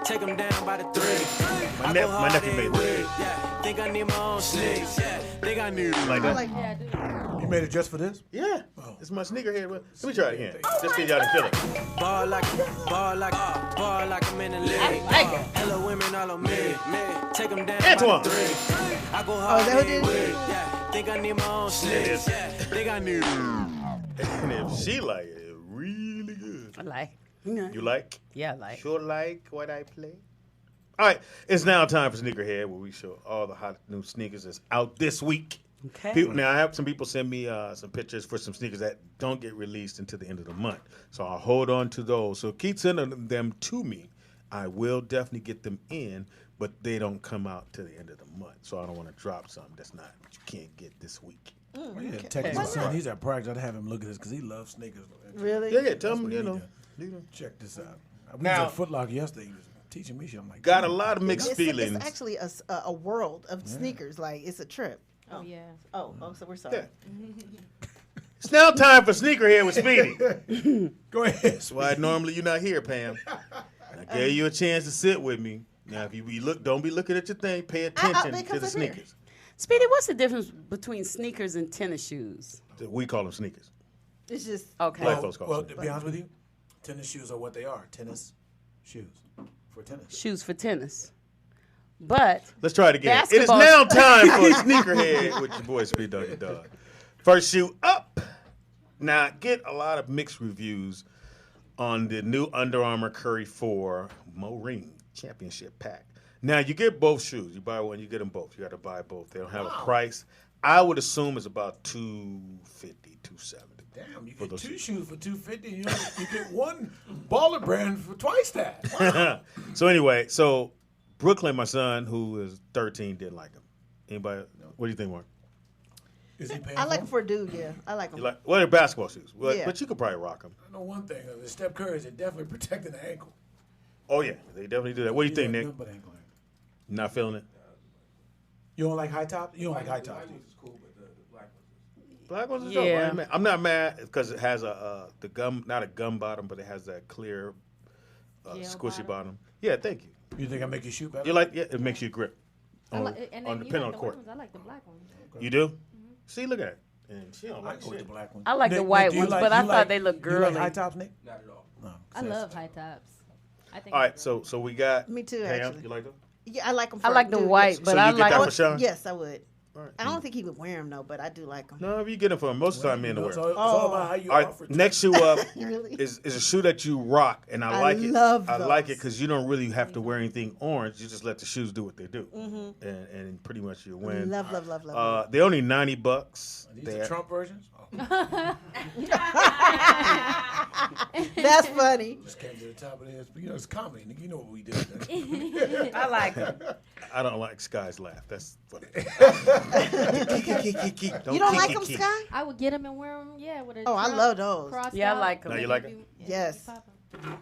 Take them down by the three. My nephew made this. Yeah, think I need my own sneaks. Yeah, think I need. Like I that. like Yeah, I do. You made it just for this? Yeah. It's my sneaker here. Let me try it again. Just because y'all didn't feel it. Ball like I'm in the league. Hello, women all on me. Take them down Antoine. by the three. I go Oh, hard. is that who did it? Yeah, think I need my own sneaks. Yeah, think I need. And if she like it, really good. I like. You like? Yeah, I like. Sure like what I play. All right, it's now time for Sneakerhead, where we show all the hot new sneakers that's out this week. Okay. Now, I have some people send me some pictures for some sneakers that don't get released until the end of the month. So I'll hold on to those. So keep sending them to me. I will definitely get them in, but they don't come out till the end of the month. So I don't want to drop something that's not you can't get this week. Oh, yeah, text my son. He's at practice. I'd have him look at this because he loves sneakers. Really? Yeah, tell That's them, what you he know. did. Check this out. We Now- was at Foot Locker yesterday. He was teaching me shit. I'm like, Got a damn. lot of mixed feelings. It's actually a world of sneakers. Like, it's a trip. Oh yeah. Oh, so we're sorry. Yeah. It's now time for Sneakerhead with Speedy. Go ahead. That's why normally you're not here, Pam. I gave you a chance to sit with me. Now, if you look, don't be looking at your thing. Pay attention to because the I'm here. sneakers. Speedy, what's the difference between sneakers and tennis shoes? We call them sneakers. It's just Okay. Black folks call Well, them to be honest with you, tennis shoes are what they are. Tennis shoes for tennis. Shoes for tennis. But Let's try it again. Basketball. It is now time for Sneakerhead with your boy Speed Doggy Dog. First shoe up. Now, get a lot of mixed reviews on the new Under Armour Curry 4 Marine Championship Pack. Now, you get both shoes. You buy one, you get them both. You got to buy both. They don't have a price. I would assume it's about $250, $270. Damn, you For get those two shoes for $250. You get one baller brand for twice that. Wow. So anyway, Brooklyn, my son, who is 13, didn't like them. Anybody? What do you think, Mark? Is he paying I like for them for a dude. Yeah, I like them. You like? Well, they're basketball shoes, Yeah. but you could probably rock them. I know one thing. The Steph Curry's are definitely protecting the ankle. Oh yeah, they definitely do that. What do you think, Nick? But ankle. Not feeling it. You don't like high top? You don't like high top? Black ones is Yeah. dope. I ain't mad. I'm not mad because it has the gum, not a gum bottom, but it has that clear, Gel squishy bottom. bottom. Yeah, thank you. You think I make you shoot better? You like? Yeah, it makes you grip. I like, and then you depending like on the court. white ones. I like the black ones. You do? See, look at it. And she don't I like go with shit. the black one. I like the Nick, white do you ones, like- but I you thought like- they look You like girly. high tops, Nick? Not at all. No. I love high tops. I think All right, they're so we got. Me too, Pam, actually. you like them? Yeah, I like them. I like the white, but So I you get like. that for Sean? Yes, I would. All right. I don't think he would wear them though, but I do like them. No, if you get them for him, most of the time, men to wear. It's 'em. all, it's all about how you All right, offer. next shoe up Really? is a shoe that you rock, and I I like it. love I like it those. because you don't really have to wear anything orange. You just let the shoes do what they do, and pretty much you win. Love, love, love, love. They're only $90. These They're- are Trump versions? Oh, That's funny. just came to the top of this. But, you know, it's comedy. Nigga. You know what we do. I like them. I don't like Sky's laugh. That's funny. You don't like them, Sky? I would get them and wear them. Yeah, with a Oh, I Trump love those. crossed Yeah, I out. like 'em. Now you like 'em? Yes.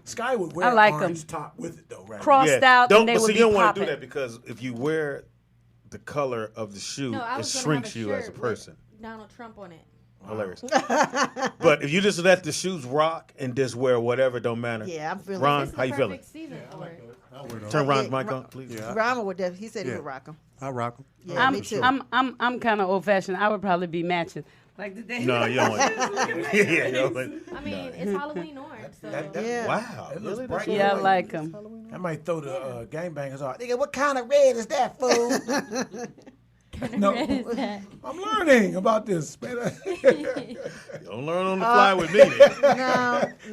Sky would wear I like orange 'em. top with it, though, right? Crossed out, Don't, and they but would see, be you don't want popping. to do that because if you wear the color of the shoe, No, I it was gonna shrinks have a you as a shirt with person. Donald Trump on it. Hilarious. But if you just let the shoes rock and just wear whatever, don't matter. Yeah, I'm feeling Ron, It's the how you feeling? perfect season for it. Turn Ron's Yeah, mic on, please. Yeah, Rama would definitely. He said he Yeah. would rock them. I rock them. Yeah, I'm, me too. I'm kind of old fashioned. I would probably be matching. Like the day. No, you don't want yeah, you don't want I mean, it's Halloween orange, so yeah. Wow. It looks Really? bright. That's Yeah, I what- like them. I might throw the gangbangers out. Nigga, what kind of red is that, fool? No. red is that? I'm learning about this, man. Don't learn on the fly with me. Then.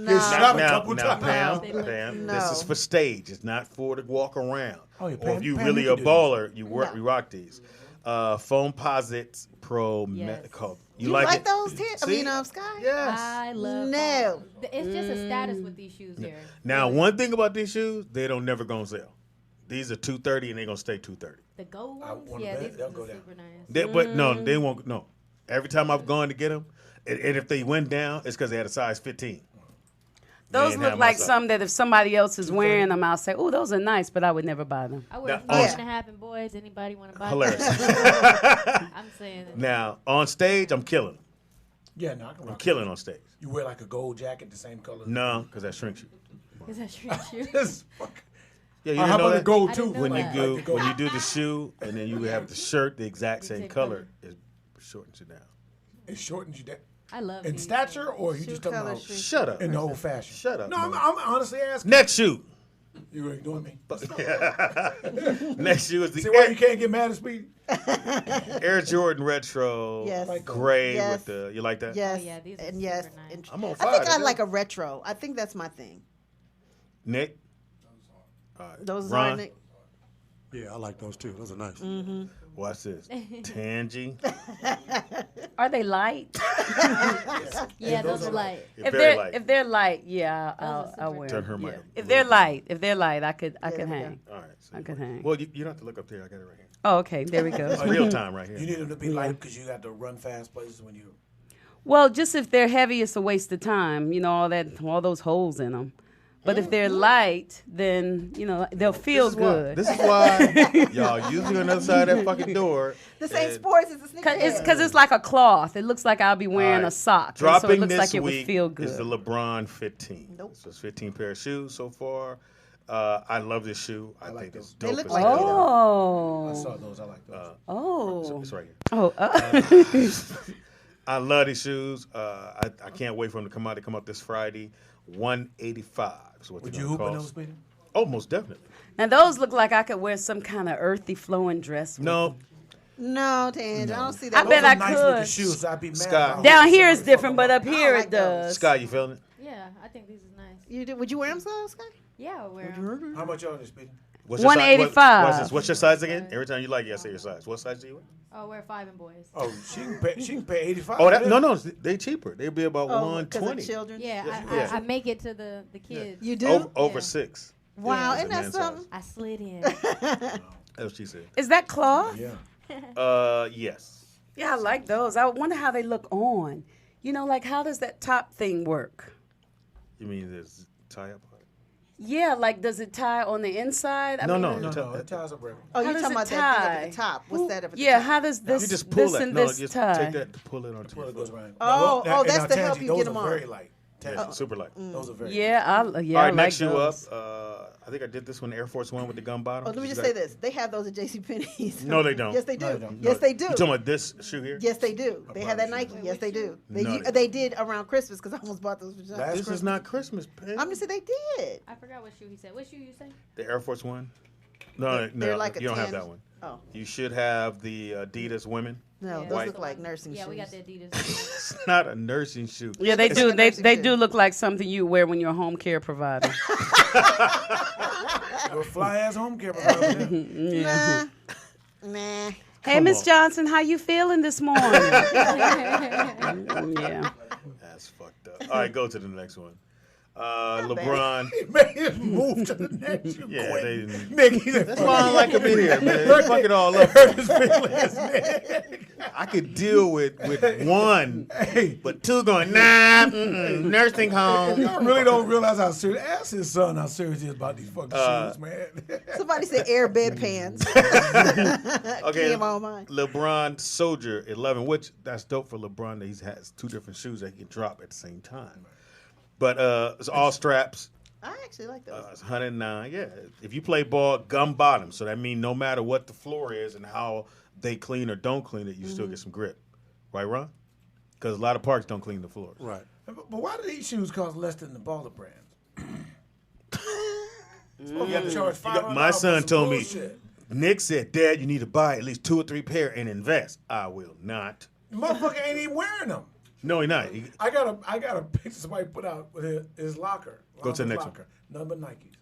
No, It's no. not- a Now, couple now, times. Pam, They look- Pam, No. this is for stage. It's not for to walk around. Oh, yeah, Or Pam- if you Pam, really you a can do baller, you No. you rock these. Foam Posits Pro Yes. Medical. You like it? those tits? I See? mean, Sky? Yes. I love No. them. It's just a status with these shoes here. Now, one thing about these shoes, they don't never gonna sell. These are $230 and they're gonna stay $230. The gold I ones, wanna yeah, bet these they'll ones go are down. super nice. But no, they won't. No, every time I've gone to get them, and if they went down, it's because they had a size 15. Those ain't look have like myself. some that if somebody else is wearing them, I'll say, "Oh, those are nice," but I would never buy them. I wear Now, 5.5 boys. Anybody want to buy Hilarious. them? I'm saying it. Now on stage, I'm killing. Yeah, no, I can I'm rock killing on stage. You wear like a gold jacket, the same color. No, because that shrinks you. Is that shrink you? Just fuck. Yeah, you How didn't know about the that? gold I too? didn't know When you that. go, Like the gold. when you do the shoe, and then you have the shirt the exact same Same color, color. it shortens you down. It shortens you down. I love In these. stature, or you Shoe just talking color about shrinks Shut up. in the old fashioned? Shut up. No, I'm, man. I'm honestly asking. Next shoe. You ain't doing me. Next shoe is the See why you can't get mad at Speedy? Air Jordan Retro Yes. gray Yes. with the. You like that? Yes. Oh, yeah, these are and super yes. nice. And I'm on I fire think I today. like a retro. I think that's my thing. Nick. All right. Those Ron, are Nick. Yeah, I like those too. Those are nice. watch this. Tangy. Are they light? Yeah, those are light. It's very light. If they're light, yeah, I'll super wear Turn them. her mic Yeah. up a If little they're light, I could there we go. hang. All right. So I could hang. Well, you don't have to look up there. I got it right here. Oh, okay, there we go. It's real time right You here. need them to be light because you got to run fast places when you. Well, just if they're heavy, it's a waste of time. You know, all those holes in them. But if they're light, then they'll feel good. This is why y'all usually on the other side of that fucking door. This ain't and sports. It's a sneaker. Because it's like a cloth. It looks like I'll be wearing All right. a sock. and Dropping so it looks this like it week would feel good. is the LeBron 15. Nope. So it's 15 pair of shoes so far. I love this shoe. I think it's They dope. look as like hell. they I Oh. saw those. I like those. Oh. It's right here. Oh. I love these shoes. I can't wait for them to come out. They come out this Friday. 185 is what Would they're you going hoop to in those, cost. Speedy? Oh, most definitely. Now, those look like I could wear some kind of earthy flowing dress. with No, No, Tange, I don't see I that. bet Those are I nice with the could. shoes. I'd be mad. Scott. if I Down hooped here it's somebody different, but up I here like it those. does. Sky, you feeling it? Yeah, I think these are nice. You do? Would you wear them, so Sky? Yeah, I'll wear them. How much are they, Speedy? What's your size? 185. What's your size again? Every time you like it, I say your size. What size do you wear? I'll wear 5 and boys. Oh, she can pay 85. Oh, for no, they cheaper. They'd be about Oh, because of 120. children. Yeah, Yeah. I make it to the kids. You do? Over Yeah. 6. Wow, Yeah, isn't that it's a man's something? I slid in. That's what she said. Is that cloth? Yeah. Yes. Yeah, I like those. I wonder how they look on. Like how does that top thing work? You mean this tie up? Yeah, like does it tie on the inside? No. No, it ties up right. Oh, How you're does talking it about that thing up tie? at the top. What's that up at the Yeah, top? how does this You just pull this that. and No, this just tie? take that to pull it onto Before your it goes foot. around. Oh, Now, that's now, to help Tangy, you get those them are on. very light. Tangy, Super light. those are very light. Yeah, I All right, like next shoe up. those. I think I did this one, Air Force One with the gum bottom. Oh, let me She's just say this. They have those at JCPenney's. No, they don't. Yes, they do. No, they don't. Yes, they do. You talking about this shoe here? Yes, they do. They have that Nike. Yes, they do. They did around Christmas because I almost bought those. This is not Christmas, Peg. I'm just saying they did. I forgot what shoe he said. What shoe you say? The Air Force One. No, They're like a you don't have tan- that one. Oh You should have the Adidas women. no, Yeah, those White. look like nursing Yeah, shoes. we got the Adidas. It's not a nursing shoe. Yeah, they It's do. like a They nursing they shoe. do look like something you wear when you're a home care provider. You're a fly ass home care provider. Nah, nah. Hey, Come Miss on. Johnson, how you feeling this morning? Yeah. That's fucked up. All right, go to the next one. LeBron. Man, move to the next. You Yeah, quit. they didn't. Nigga, That's why I don't like him in here, man. They fuck it all up. hurt his feelings, man. I could deal with one, but two going, nah, nursing home. Y'all really don't realize how serious. Ask his son how serious he is about these fucking shoes, man. Somebody said air bed pants. Okay, Came on mine. LeBron Soldier 11, which that's dope for LeBron that he has 2 different shoes that he can drop at the same time. But it's all straps. I actually like those. It's 109. Yeah, if you play ball, gum bottom. So that means no matter what the floor is and how they clean or don't clean it, you still get some grip. Right, Ron? Because a lot of parks don't clean the floors. Right. But why do these shoes cost less than the baller brands? You got to charge $500 My son for some told me, bullshit. Nick said, Dad, you need to buy at least 2 or 3 pair and invest. I will not. Motherfucker ain't even wearing them. No, he not. I got a picture somebody put out with his locker. Go to the His next locker. Nothing but Nikes.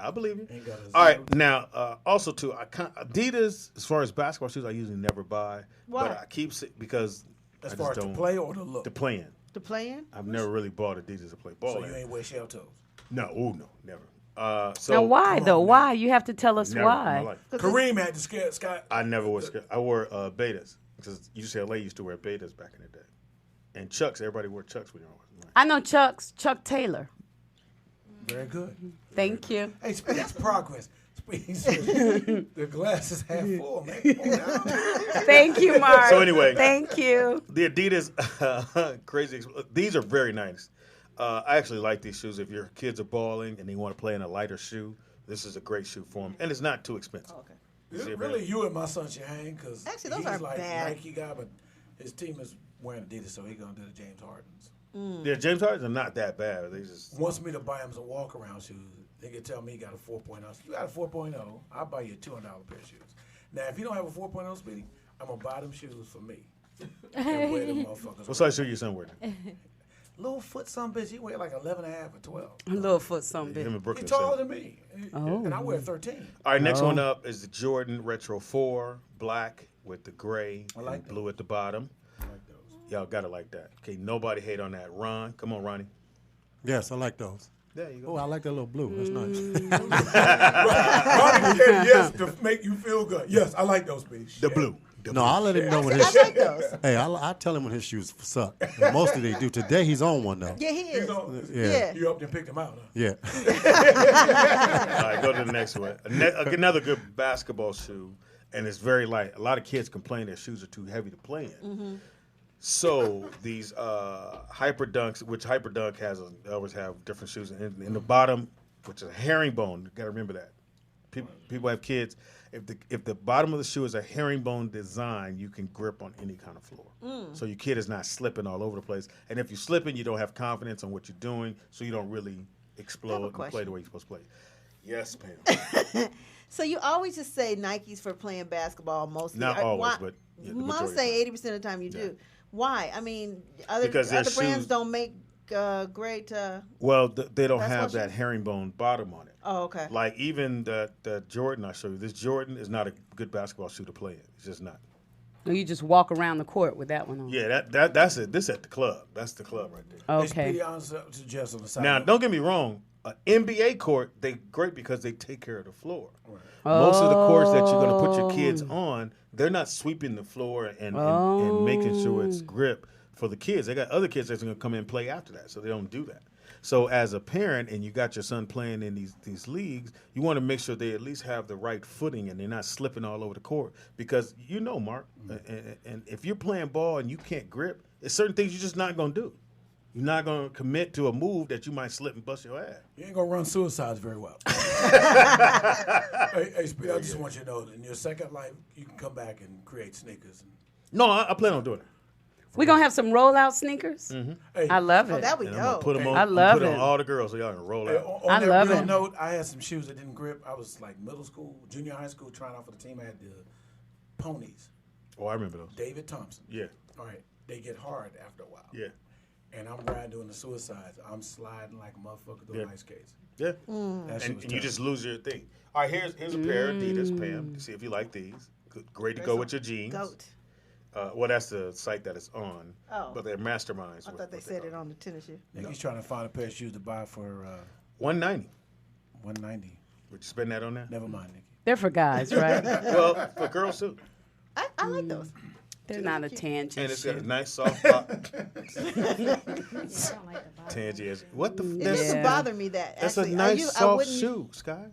I believe you. Ain't got a All right, now also too, Adidas as far as basketball shoes, I usually never buy. Why? But I keep because As I far just as don't to play or to look. to play in. To play in? I've never really bought Adidas to play ball So in. you ain't wear shell toes. No, no, never. So Now, why come though? on, Why? You have to tell us never in my why. life. Kareem had to scare Scott. I never wore. I wore Betas because UCLA used to wear Betas back in the day, and Chucks. Everybody wore Chucks when you were. I know Chuck Taylor. Very good. Thank you. Hey, that's progress. The glass is half full, man. Come on now. Thank you, Mark. So anyway. Thank you. The Adidas Crazy. These are very nice. I actually like these shoes. If your kids are balling and they want to play in a lighter shoe, this is a great shoe for them, and it's not too expensive. Oh, okay. Really, you and my son should hang because Actually, those he's aren't like bad. Nike guy, but his team is wearing Adidas, so he's gonna do the James Hardens. Yeah, James Hardens are not that bad. They just Wants me to buy him some walk-around shoes. They can tell me he got a 4.0. You got a 4.0, I'll buy you a $200 pair of shoes. Now, if you don't have a 4.0 Speedy, I'm gonna buy them shoes for me and wear them motherfuckers. what size shoe your son wearing? Little foot some bitch, he wear like 11 and a half or 12. Little foot something. Him and He's Brooklyn. taller same. than me, and I wear 13. All right, next one up is the Jordan Retro 4, black with the gray I like and blue at the bottom. I like those. Y'all gotta like that. Okay, nobody hate on that. Ron, come on, Ronnie. Yes, I like those. There you Oh, I like that little blue. That's nice. Ronnie said yes to make you feel good. Yes, I like those, Speedy. The blue. No, I'll let him know when I his. like those. Hey, I tell him when his shoes suck. And mostly they do. Today he's on one though. Yeah, he is. Yeah. You up there and picked them out, huh? Yeah. All right, go to the next one. Another good basketball shoe, and it's very light. A lot of kids complain their shoes are too heavy to play in. So these Hyper Dunks, which Hyper Dunk has, they always have different shoes. In the bottom, which is a herringbone, you got to remember that. People have kids. If the bottom of the shoe is a herringbone design, you can grip on any kind of floor. So your kid is not slipping all over the place. And if you're slipping, you don't have confidence on what you're doing, so you don't really explode and play the way you're supposed to play. Yes, Pam. So you always just say Nikes for playing basketball mostly. Not always, but yeah, the Mom majority say of 80% of the time you Yeah. do. Why? I mean, other Because their brands shoes- don't make great. Well, they don't Basketball have that shoes? herringbone bottom on it. Oh, okay. Like even the Jordan I show you, this Jordan is not a good basketball shoe to play in. It's just not. No, you just walk around the court with that one on. Yeah, that's it. This at the club. That's the club right there. Hey, Okay. Speedy, I'll suggest on the side. Now, don't get me wrong. An NBA court, they great because they take care of the floor. Most of the courts that you're going to put your kids on, they're not sweeping the floor and making sure it's grip for the kids. They got other kids that's going to come in and play after that, so they don't do that. So as a parent and you got your son playing in these leagues, you want to make sure they at least have the right footing and they're not slipping all over the court. Because you know, Mark, and if you're playing ball and you can't grip, there's certain things you're just not going to do. You're not going to commit to a move that you might slip and bust your ass. You ain't gonna run suicides very well. hey, Speedy, I just want you to know that in your second life, you can come back and create sneakers. No, I plan on doing it. We're going to have some rollout sneakers. Hey, I love it. Oh, that we And I'm going go. to put them on, I love put it on it. all the girls so y'all can roll hey, out. on I that love real it. note, I had some shoes that didn't grip. I was like middle school, junior high school, trying out for the team. I had the ponies, Oh, I remember those. David Thompson. Yeah, All right, they get hard after a while. yeah, And I'm riding doing the suicides. I'm sliding like a motherfucker through Yeah. an ice case. yeah. That shit And was you terrible. just lose your thing. All right, here's a pair of Adidas, Pam. See if you like these. Great to go with your jeans. Goat. Well, that's the site that it's on. Oh. But they're masterminds. I with thought they what said call it on the tennis shoe. Nick, he's trying to find a pair of shoes to buy for $190. $190. Would you spend that on that? Never mind, Nikki. They're for guys, right? Well, for girls too. I like those. They're not a tangent. And it's got a shoe. nice soft pop. I don't like the bottom. Tangent. What the? It That's, doesn't Yeah. bother me that. that's Actually, a nice I soft wouldn't- shoe, Sky.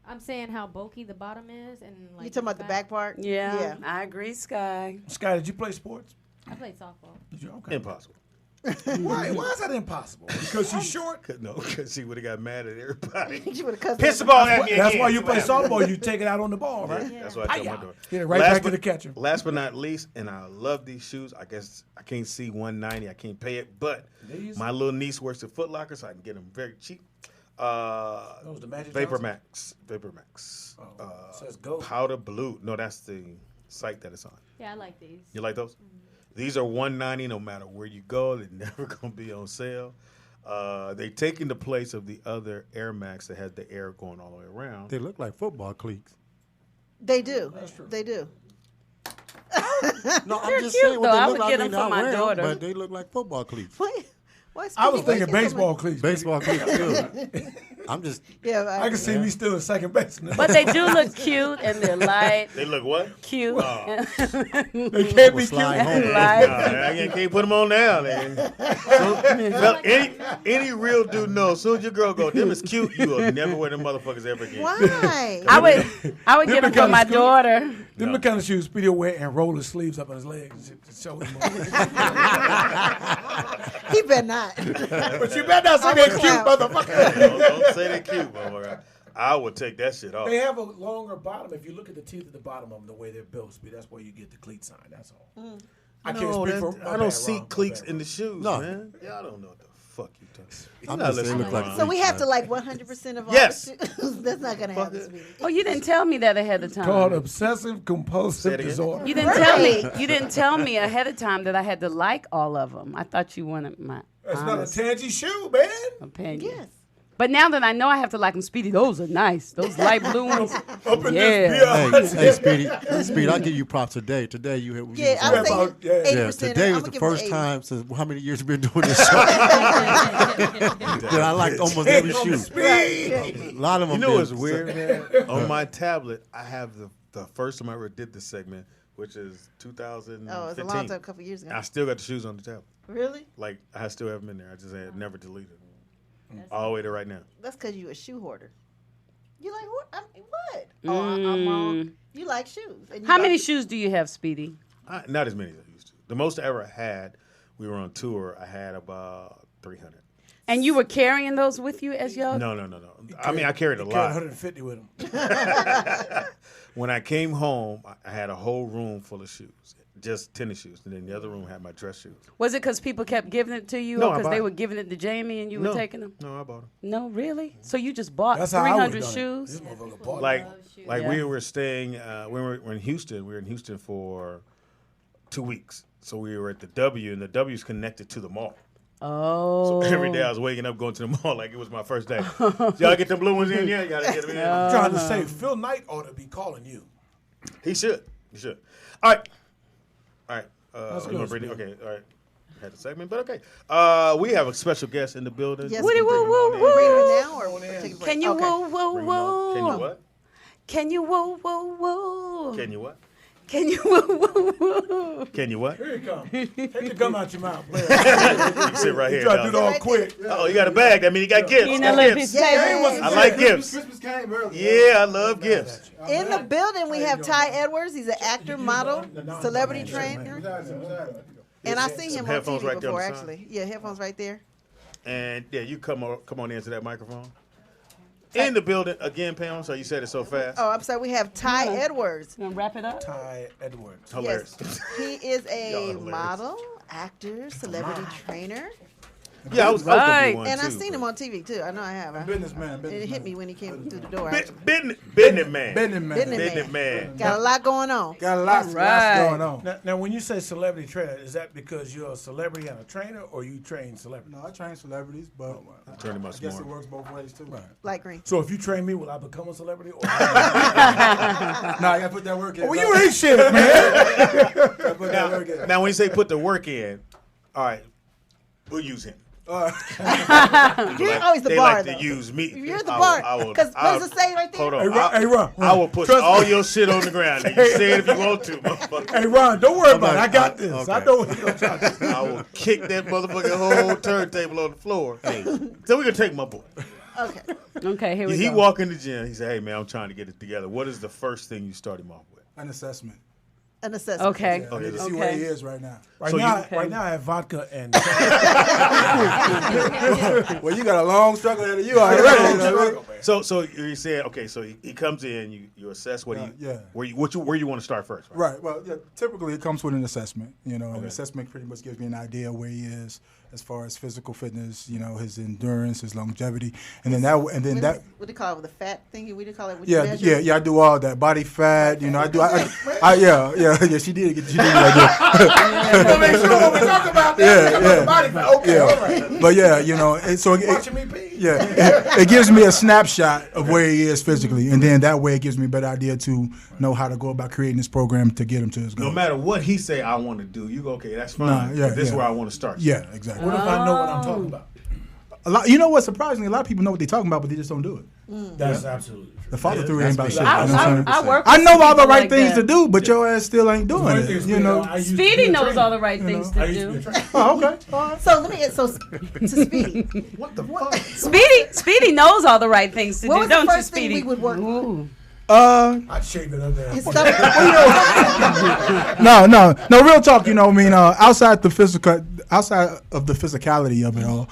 I'm saying how bulky the bottom is, and like You talking about the back part? Yeah, I agree, Sky. Sky, did you play sports? I played softball. Did you? Okay. Impossible. Why is that impossible? Because she's short? No, because she would have got mad at everybody. You would have cussed Piss the me. ball at me That's again. why you play softball. You take it out on the ball, right? That's what I tell my daughter. Hit it right back to the catcher. Last but not least, and I love these shoes. I guess I can't see $190. I can't pay it, but These? my little niece works at Foot Locker, so I can get them very cheap. Those the Magic Vapor Johnsons? Max. Oh, says gold. Powder blue. No, that's the site that it's on. Yeah, I like these. You like those? These are $190 no matter where you go. They're never going to be on sale. They taking the place of the other Air Max that had the air going all the way around. They look like football cleats. They do. They do. No, They're I'm just cute, saying what though. they I look would like. get I them mean, for I my wear 'em, daughter. but they look like football cleats. Why? I was thinking baseball cleats. Baseball cleats too. I'm just. Yeah, I can see me still in second base. But they do look cute and they're light. They look what? Cute. They can't be cute. Slide home. Light. I can't put them on now. Well, any real dude knows. As soon as your girl go, them is cute. You will never wear them motherfuckers ever again. Why? I would get them for my daughter. Them the kind of shoes Speedy will wear and roll his sleeves up on his legs to show him. He better not. But you better not say they're cute, motherfucker. Don't say they're cute, motherfucker. I would take that shit off. They have a longer bottom. If you look at the teeth at the bottom of them, the way they're built, Speedy, that's where you get the cleat sign. That's all. I can't speak for. I don't see cleats in the shoes, man. Y'all don't know what the fuck you talking. I'm just saying, look like So we have to like 100% of all Yes. the shoes. That's not gonna happen, sweetie. Oh, you didn't tell me that ahead of time. Called obsessive compulsive Say it again. disorder. You didn't tell me. You didn't tell me ahead of time that I had to like all of them. I thought you wanted my That's not a honest tangy shoe, man. opinion. Yes. But now that I know I have to like them, Speedy, those are nice. Those light blue ones. Up in Yeah. this Hey, Speedy, I'll give you props today. Today you had. Yeah, I would say about- yeah. 80%. Yeah, today was I'ma the give him first 80. time since how many years we've been doing this show that I liked almost every shoe. A lot of them. You know what's did. weird, man? On my tablet, I have the first time I ever did this segment, which is 2015. Oh, it's a long time, a couple years ago. I still got the shoes on the tablet. Really? Like, I still have them in there. I just had never deleted them. All the way to right now. That's because you a shoe hoarder. You like what? I mean, what? Oh, I'm wrong. You like shoes. And you How like- many shoes do you have, Speedy? Not as many as I used to. The most I ever had, we were on tour, I had about 300. And you were carrying those with you as y'all? No. I mean, I carried a He carried lot. 150 with him. When I came home, I had a whole room full of shoes. Just tennis shoes. And then the other room had my dress shoes. Was it because people kept giving it to you No, or I because bought they it. were giving it to Jamie and you were taking them? No, I bought them. No, really? So you just bought That's how I would 300 have done it. shoes? This motherfucker bought Like Yeah. we were staying, we were in Houston. We were in Houston for 2 weeks. So we were at the W, and the W is connected to the mall. Oh. So every day I was waking up, going to the mall like it was my first day. Y'all get the blue ones in? Yeah, you gotta get them in. I'm trying to say, Phil Knight ought to be calling you. He should. All right. That's You good, wanna bring it- Speedy. okay, all right. Had the segment, but okay. We have a special guest in the building. Yes, Woody we do. woo woo Bring her woo. now or take a break? Can you Okay. woo woo Bring him on. Can you woo? what? Can you woo woo woo? Can you what? Can you woo woo woo? Can you what? Here you come. Take the gum out your mouth, player. You can sit right here. Try to do it dog. all quick. Oh, you got a bag. That means you got gifts. You Got know, little gifts. piece of Yay. I like gifts. Christmas came early. Yeah, I love gifts. In the building, we have Ty Edwards. He's an actor, model, celebrity trainer. And I seen Some him on headphones TV right there on before, the side. actually. Yeah, headphones right there. And yeah, you come on into that microphone. In the building again, Pam. So you said it so fast. Oh, I'm sorry. We have Ty Edwards. You gonna wrap it up? Ty Edwards. Hilarious. Yes. He is Y'all a hilarious. model, actor, celebrity trainer. Yeah, I was gonna Right. do one And too, I seen but- him on TV, too. I know I have. Businessman. It hit me when he came through the door. Business man. Business man. Business man. Got a lot going on. Got lots Right. going on. Now, when you say celebrity trainer, is that because you're a celebrity and a trainer, or you train celebrities? No, I train celebrities, but Turn him I up guess more. it works both ways too. Light green. So if you train me, will I become a celebrity? Or Nah, I gotta put that work in. well, you ain't shit, man. Gotta put that work in. Now, when you say put the work in, all right, we'll use him. You're always the They bar, like though. to use me. You're the I bar. will- Because I what does it say right there? Hold on. Hey, Ron, I will put trust all me. your shit on the ground. And you say it if you want to, motherfucker. Hey, Ron, don't worry about it. I like, got this. okay. I know what you're trying to do. I will kick that motherfucking whole turntable on the floor. Hey, so we can take my boy. Okay. Okay, here we He go. walk in the gym. He said, "Hey man, I'm trying to get it together. What is the first thing you start him off with?" An assessment. An assessment. Okay. I need to see Okay. where he is right now. Right, So now, you- right now, I have vodka and. Well, you got a long struggle ahead of you already. So you said, okay, so he comes in, you assess what he, Yeah. where you want to start first, right? Right. Well, yeah, typically it comes with an assessment. You know, an assessment pretty much gives me an idea where he is as far as physical fitness. You know, his endurance, his longevity, and then that. What do you call it? The fat thing? What do you call it? What you Yeah, measure? yeah. I do all that. Body fat. You know, I do. Yeah. She did. She did that. Make sure when we talk about that, okay, all right. But yeah, you know, Watching me pee. it gives me a snapshot of where he is physically, and then that way it gives me a better idea to know how to go about creating this program to get him to his goal. No matter what he say, I want to do. You go, okay, that's fine. Nah, yeah, but this is yeah. where I want to start. Yeah, exactly. What if I know what I'm talking about? a lot. You know what? Surprisingly, a lot of people know what they're talking about, but they just don't do it. That's absolutely true. The follow through ain't about shit. I work I with know all the people right like things that. to do, but your ass still ain't doing it. You know. Speedy knows all the right things to do. Oh, okay. All right. So let me to Speedy. What the fuck? Speedy knows all the right things to What do, was the don't you, first thing Speedy? we would work on? I'd shave it up there. His stomach. No. Real talk. You know, I mean, outside of the physicality of it all,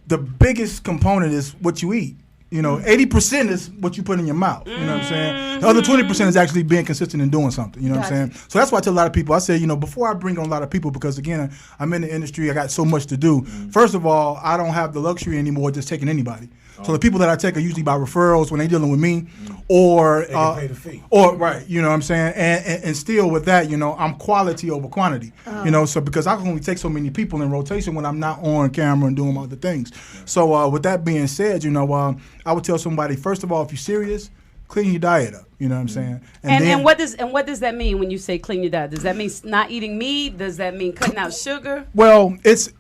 the biggest component is what you eat. You know, 80% is what you put in your mouth. You know what I'm saying? The other 20% is actually being consistent and doing something. You know what I'm saying? So that's why I tell a lot of people, I say, you know, before I bring on a lot of people, because again, I'm in the industry, I got so much to do. First of all, I don't have the luxury anymore of just taking anybody. So the people that I take are usually by referrals when they're dealing with me, or They can pay the fee. or right, you know what I'm saying, and still with that, you know, I'm quality over quantity, you know, so because I can only take so many people in rotation when I'm not on camera and doing other things. So with that being said, you know, I would tell somebody, first of all, if you're serious, clean your diet up. You know what I'm saying? And what does that mean when you say clean your diet? Does that mean not eating meat? Does that mean cutting out sugar? Well, it's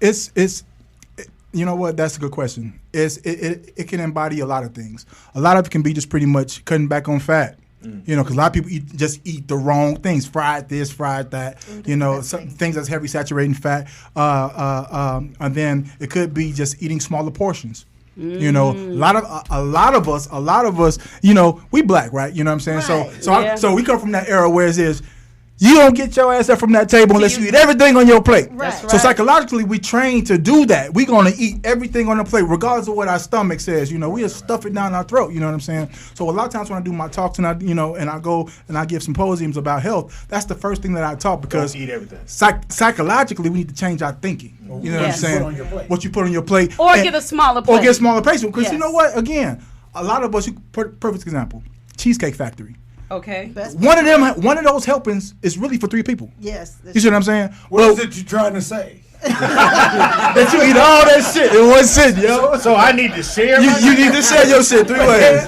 you know what? That's a good question. It can embody a lot of things. A lot of it can be just pretty much cutting back on fat. You know, because a lot of people eat the wrong things, fried this, fried that. You know, some things that's heavy saturating fat, and then it could be just eating smaller portions. You know, a lot of us, you know, we black, right? You know what I'm saying? Right. So we come from that era where it is, you don't get your ass up from that table unless you eat everything on your plate. Right. So psychologically, we train to do that. We're going to eat everything on the plate, regardless of what our stomach says. You know, we just stuff it down our throat. You know what I'm saying? So a lot of times when I do my talks and I go and I give symposiums about health, that's the first thing that I talk, because Don't eat everything. Psychologically, we need to change our thinking. You know what I'm saying? What you put on your plate. Or get a smaller plate. Or get a smaller plate. Because Yes. you know what? Again, a lot of us, perfect example, Cheesecake Factory. Okay. One of those helpings is really for 3 people. Yes. You see what I'm saying? What is it you trying to say? That you eat all that shit in one sitting, yo. So I need to share. You need to share your shit 3 ways.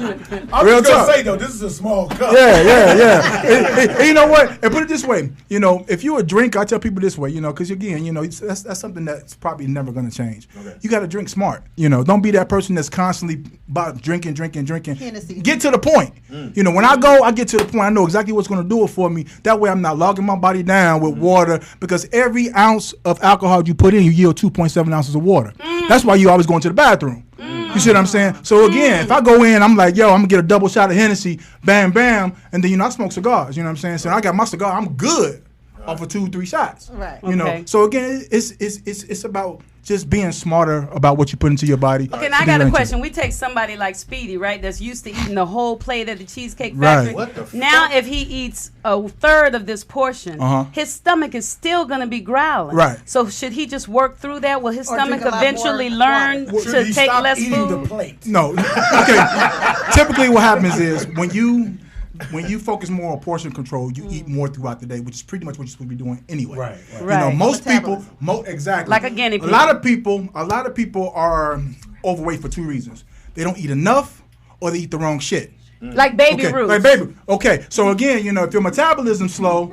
I'm Real just gonna talk. say though, this is a small cup. Yeah. And you know what? And put it this way, you know, if you're a drinker, I tell people this way, you know, because again, you know, that's something that's probably never going to change. Okay. You got to drink smart. You know, don't be that person that's constantly about drinking. Hennessy. Get to the point. You know, when I go, I get to the point. I know exactly what's going to do it for me. That way, I'm not logging my body down with water, because every ounce of alcohol you put in, you yield 2.7 ounces of water. That's why you always going to the bathroom. You see what I'm saying? So again, if I go in, I'm like, yo, I'm gonna get a double shot of Hennessy, bam, bam, and then, you know, I smoke cigars. You know what I'm saying? So I got my cigar, I'm good off of 2-3 shots. Right. You know. So again, it's about just being smarter about what you put into your body. Okay, now I got a question. We take somebody like Speedy, right, that's used to eating the whole plate at the Cheesecake Factory. What the now, if he eats a third of this portion, his stomach is still going to be growling. Right. So should he just work through that? Will his Or stomach drink a lot eventually more learn water. Should to he take stop less eating food? the plate? No. Okay. Typically, what happens is when you focus more on portion control, you eat more throughout the day, which is pretty much what you're supposed to be doing anyway. Right. You know, Right. most people, exactly. Like a guinea pig. A lot of people are overweight for 2 reasons. They don't eat enough, or they eat the wrong shit. Like Baby Okay, Ruth. like baby. Okay, so again, you know, if your metabolism's slow,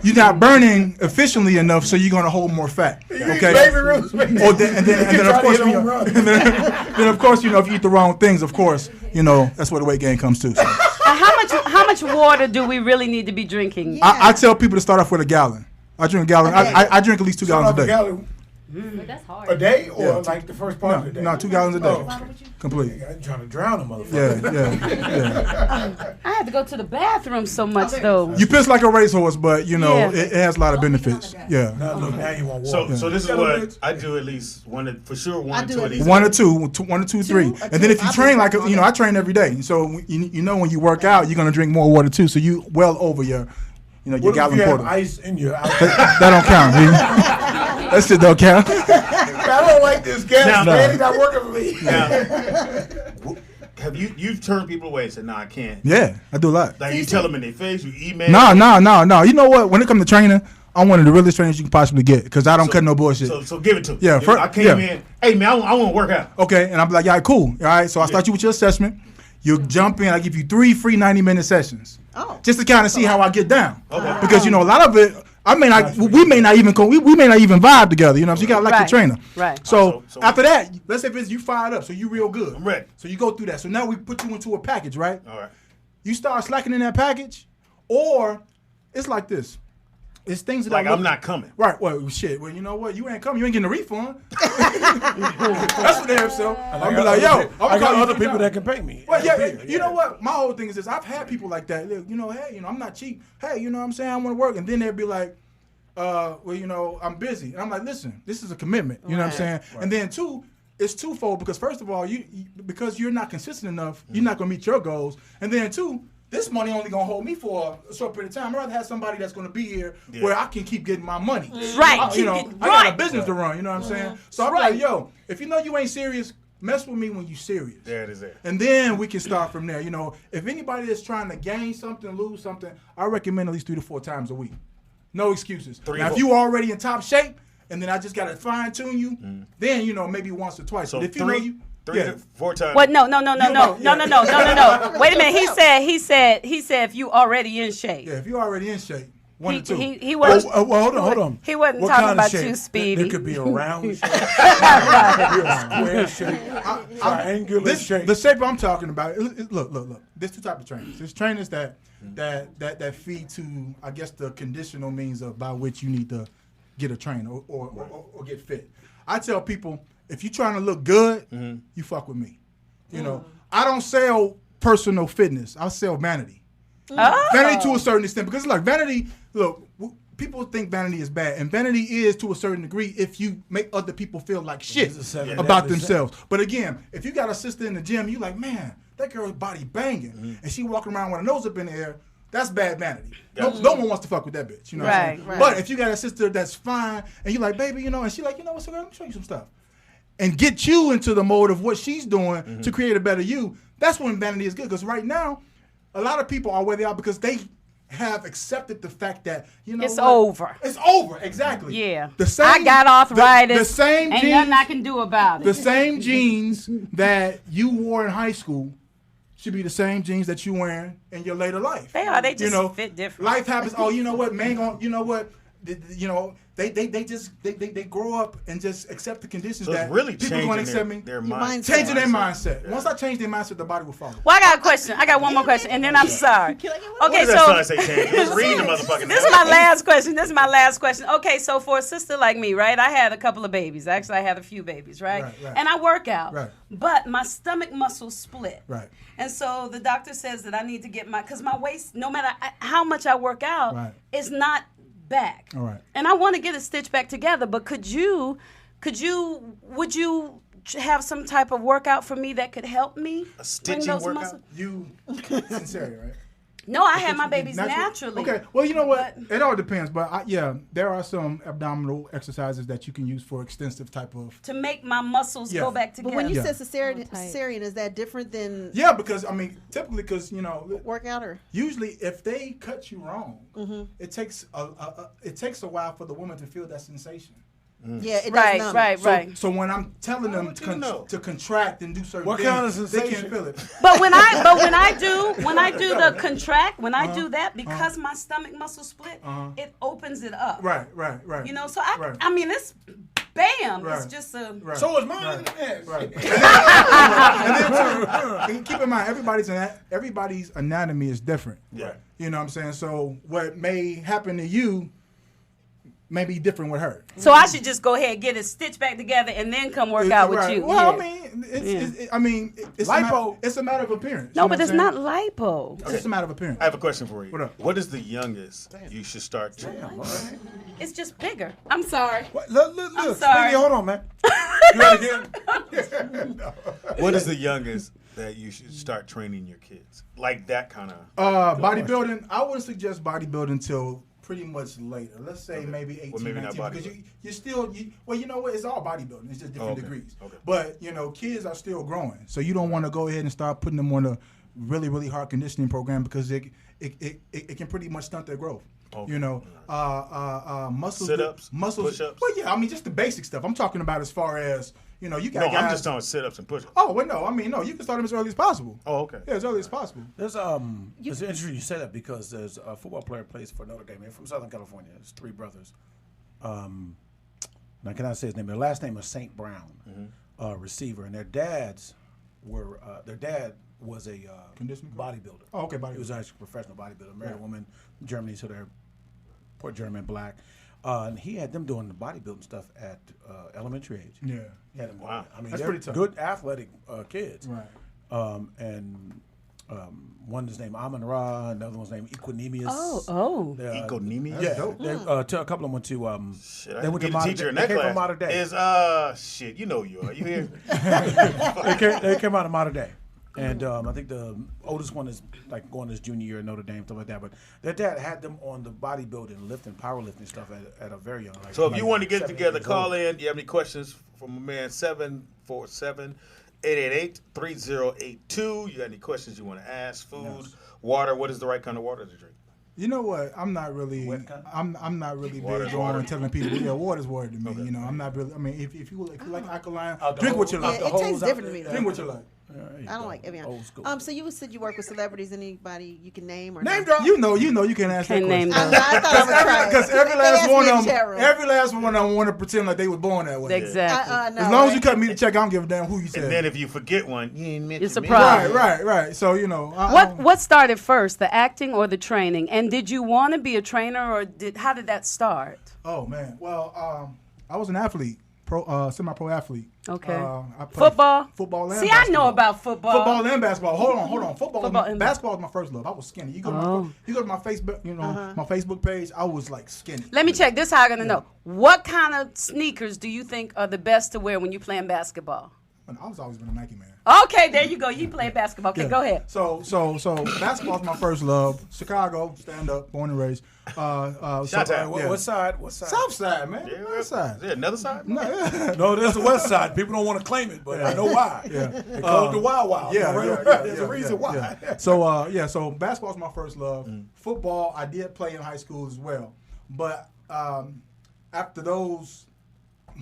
you're not burning efficiently enough, so you're gonna hold more fat. Okay. Baby Ruth. And then of course, then of course, you know, if you eat the wrong things, of course, you know, that's where the weight gain comes to. So. How much water do we really need to be drinking? I tell people to start off with a gallon. I drink a gallon. I drink at least 2 gallons a day. But that's hard. A day or Yeah. like the first part of the day? No, 2 gallons a day. Oh, Completely. I'm trying to drown a motherfucker. Yeah. I had to go to the bathroom so much, though. You piss like a racehorse, but you know Yeah. it has a lot of benefits. Yeah. Now, look, now you want So, water. so this is what I do at least one of these. One or two, 3. And then if you train like you know, I train every day. So you know when you work out, you're gonna drink more water too. So you well over your, you know, your What if gallon you have quota. ice in your That don't count. Dude. That shit don't count. I don't like this gas, Now- man. He's not working for me. Now, have you've turned people away and said, "No, I can't." Yeah, I do a lot. Like you tell them in their face, you email. No. You know what? When it comes to training, I'm one of the realest trainers you can possibly get because I don't cut no bullshit. So give it to me. Yeah, I came in. Hey man, I want to work out. Okay, and I'm like, yeah, cool. All right, so I start you with your assessment. You jump in. I give you 3 free 90-minute sessions. Oh. Just to kind of see how I get down. Okay. Because you know a lot of it. I may not. We may not even we may not even vibe together. You know, so you gotta like your trainer. Right. So after that, let's say you fired up, so you real good. I'm ready. So you go through that. So now we put you into a package, right? All right. You start slacking in that package, or it's like this. It's things that Like I'm not coming. Right. Well, shit. Well, you know what? You ain't coming. You ain't getting a refund. That's what they have. So I'm be like, yo, I got other people that can pay me. Well, yeah. You know what? My whole thing is this. I've had people like that. Look, you know, hey, you know, I'm not cheap. Hey, you know what I'm saying? I want to work. And then they'll be like, well, you know, I'm busy. And I'm like, listen, this is a commitment. You know what I'm saying? Right. And then two, it's twofold because first of all, you because you're not consistent enough, you're not going to meet your goals. And then two, this money only gonna hold me for a short period of time. I'd rather have somebody that's gonna be here where I can keep getting my money. Right. I got a business to run. You know what I'm saying? So I'm like, yo, if you know you ain't serious, mess with me when you serious. There it is. There. And then we can start from there. You know, if anybody that's trying to gain something, lose something, I recommend at least 3 to 4 times a week. No excuses. Now, if you already in top shape, and then I just gotta fine tune you, then you know maybe once or twice. So but if you know you. 3 to 4 times. What? No. Wait a minute. He said if you already in shape. Yeah, if you already in shape. 1 to 2. He was. Well, hold on. He wasn't What talking kind of about shape? you, Speedy. It could be a round shape, a square shape, triangular shape. The shape I'm talking about. Look. There's 2 types of trainers. There's trainers that feed to, I guess, the conditional means of by which you need to get a trainer or get fit. I tell people, if you're trying to look good, you fuck with me. You know, I don't sell personal fitness. I sell vanity. Vanity to a certain extent, because like vanity, look, people think vanity is bad, and vanity is to a certain degree if you make other people feel like shit about themselves. But again, if you got a sister in the gym, you like, man, that girl's body banging, and she walking around with her nose up in the air. That's bad vanity. No one wants to fuck with that bitch. You know what I'm saying? Right. But if you got a sister that's fine, and you like, baby, you know, and she like, you know what, so girl, let me show you some stuff, and get you into the mode of what she's doing to create a better you. That's when vanity is good. Because right now, a lot of people are where they are because they have accepted the fact that, you know, it's over. It's over, exactly. Yeah. The same, I got arthritis. The same ain't jeans, nothing I can do about it. The same jeans that you wore in high school should be the same jeans that you wearing in your later life. They are. They just fit different. Life happens. Oh, you know what, man? You know what? You know, they grow up and just accept the conditions that really people going to accept me. Their mindset. Changing their mindset. Once I change their mindset, the body will follow. Well, I got a question. I got one more question, and then I'm sorry. Okay, so Just read the motherfucking. This is my last question. Okay, so for a sister like me, right? I had a couple of babies. Actually, I had a few babies, right? And I work out, but my stomach muscles split. Right. And so the doctor says that I need to get because my waist, no matter how much I work out, is not back. All right. And I want to get it stitched back together, but would you have some type of workout for me that could help me? A stitching workout? Muscles? You sincerely, right? No, I had my babies naturally. Okay, well, you know what? It all depends, but there are some abdominal exercises that you can use for extensive type of to make my muscles go back together. But when you said cesarean, is that different than? Yeah, because I mean, typically, because you know, workout or usually if they cut you wrong, it takes a while for the woman to feel that sensation. Yeah, it does right. So when I'm telling them to contract and do certain things, kind of sensation? They can't feel it. But when I do the contract, when I do that, because my stomach muscle split, it opens it up. Right. You know, so I mean, it's bam. It's just a. Right. So is mine. Right. And then keep in mind, everybody's anatomy is different. Yeah. You know what I'm saying? So what may happen to you may be different with her. So I should just go ahead and get it stitched back together and then come work out with you. Well, I mean, it's lipo. It's a matter of appearance. No, but it's not lipo. It's just a matter of appearance. I have a question for you. What up? What is the youngest you should start? It's just bigger. I'm sorry. Look. I'm sorry. Hold on, man. You ready again? What is the youngest that you should start training your kids? Like that kind of. Bodybuilding. I wouldn't suggest bodybuilding till pretty much later. Let's say maybe 18, maybe 19. not Because you're still, well, you know what? It's all bodybuilding. It's just different degrees. Okay. But, you know, kids are still growing. So you don't want to go ahead and start putting them on a really, really hard conditioning program because it can pretty much stunt their growth. Okay. You know, muscles. Sit-ups, muscles. push-ups. Well, yeah, I mean, just the basic stuff. I'm talking about as far as, You know, you got No, guys. I'm just talking sit-ups and push-ups. Oh, well, no. I mean, no. You can start them as early as possible. Oh, okay. Yeah, as early as possible. There's it's interesting you say that because there's a football player plays for Notre Dame. They're from Southern California. There's 3 brothers. Now can I say his name? Their last name is St. Brown, receiver, and their dads were their dad was a Conditioning coach? bodybuilder. Oh, okay, He was bodybuilder. actually a professional bodybuilder. Married a woman in Germany, so they're Port German black. And he had them doing the bodybuilding stuff at elementary age. Yeah. He had them doing Wow. it. I mean, That's they're pretty tough. good athletic kids. Right. And one is named Amon Ra, another one's named Equanimous. Oh. Equanimous? Yeah. dope. They, a couple of them went to. Shit, I they went be to the modern teacher day. in They that came class. from modern day. Is shit, you know you are. You here? They came out of modern day. And I think the oldest one is like going his junior year at Notre Dame, stuff like that. But their dad had them on the bodybuilding, lifting, powerlifting stuff at a very young age. So if you want to get 7, together, 8 years call old. in. You have any questions from a man? 747-888-3082. You got any questions you want to ask? Food, water. What is the right kind of water to drink? You know what? I'm not really. Wet kind? I'm not really Water's big water. on telling people. Yeah, water's water to me. You know, I'm not really. I mean, if you like alkaline, Out the drink what hole- you out like. the It tastes holes out different to there. me, Drink what you like. There you I don't go. like Evian. Old school. So you said you work with celebrities. Anybody you can name or Name no? drop. You know, you can ask Can that name question. them. I thought I would try. Because every They last asked one me in of the chat them, room. every last one of them want to pretend like they was born that way. Exactly. No, As long as you right? cut me the check, I don't give a damn who you said. And then if you forget one, you ain't mentioned It's a me. problem. Right. So you know, What started first, the acting or the training? And did you want to be a trainer, or how did that start? Oh man. Well, I was an athlete, semi-pro athlete. Okay. I played Football? Football and See, basketball. I know about football. Football and basketball. Hold on. Football and Basketball was my first love. I was skinny. You go to my Facebook, my Facebook page. I was like skinny. Let me check. This is how I'm gonna know. What kind of sneakers do you think are the best to wear when you're playing basketball? I was always been a Nike man. Okay, there you go. You play basketball. Okay, Yeah. go ahead. So basketball's my first love. Chicago, stand up, born and raised. Shout out. What side? What side? South side, man. Yeah, West side. Is there another side? No, there's the west side. People don't want to claim it, but I know why. Yeah. They call it the Wild Wild. Yeah, Right? yeah, There's a reason why. Yeah. So basketball's my first love. Football, I did play in high school as well. But after those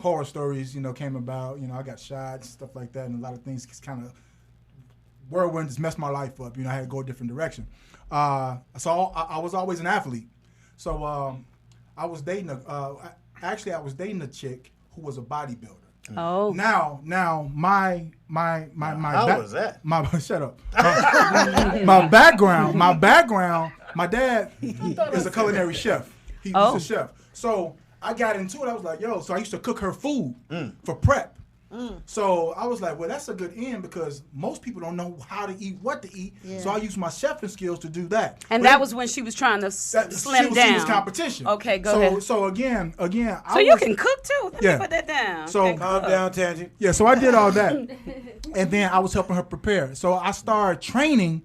horror stories, came about, I got shot, stuff like that, and a lot of things kind of whirlwind just messed my life up. I had to go a different direction. So I was always an athlete. So I was dating I was dating a chick who was a bodybuilder. Oh. Now my How was that? Shut up. My background, my dad is a culinary chef. He's a chef. So I got into it. I was like, so I used to cook her food for prep. So I was like, well, that's a good end because most people don't know how to eat, what to eat. Yeah. So I used my chefing skills to do that. And But that was when she was trying to slim down. She was competition. Okay, go ahead. So again. So you can cook too. Let me put that down. So Okay, Calm down, Tangent. yeah, so I did all that. And then I was helping her prepare. So I started training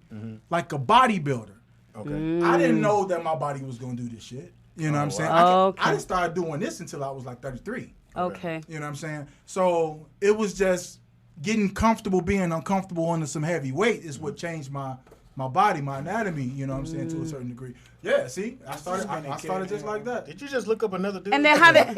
like a bodybuilder. Okay. I didn't know that my body was going to do this shit. You know what I'm saying? wow. I didn't start doing this until I was like 33. Okay. You know what I'm saying? So it was just getting comfortable being uncomfortable under some heavy weight is what changed my body, my anatomy, you know what I'm saying, to a certain degree. Yeah, see? I started just like that. Did you just look up another dude? And then how did? And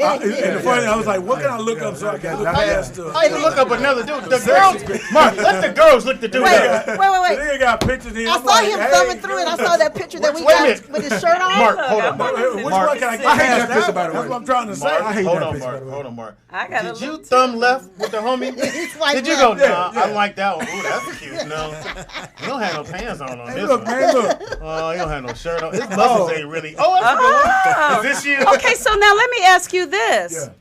the funny, I was like, what can I look up so I can look past the? How you look up another dude? The girls, Mark, let the girls look the dude Wait, up. wait. They got pictures here. I saw him thumbing through it. I saw that picture that we Wait a got minute. with his shirt on. Mark, hold on, Mark. Which Mark, one can I get I hate past that picture, by the That's way. what I'm trying to say. Mark, I hate hold that on, picture, by Mark. the way. Hold on, Mark. I gotta Did you look thumb left with the homie? He's like, Did you go, nah, I like that one. Ooh, that's cute. No, you don't have no pants on this Look, one. man, look. Oh, you don't have no shirt on. His muscles ain't really. Oh, that's a good one. Is this you? Okay, so now let me ask you this. Yeah.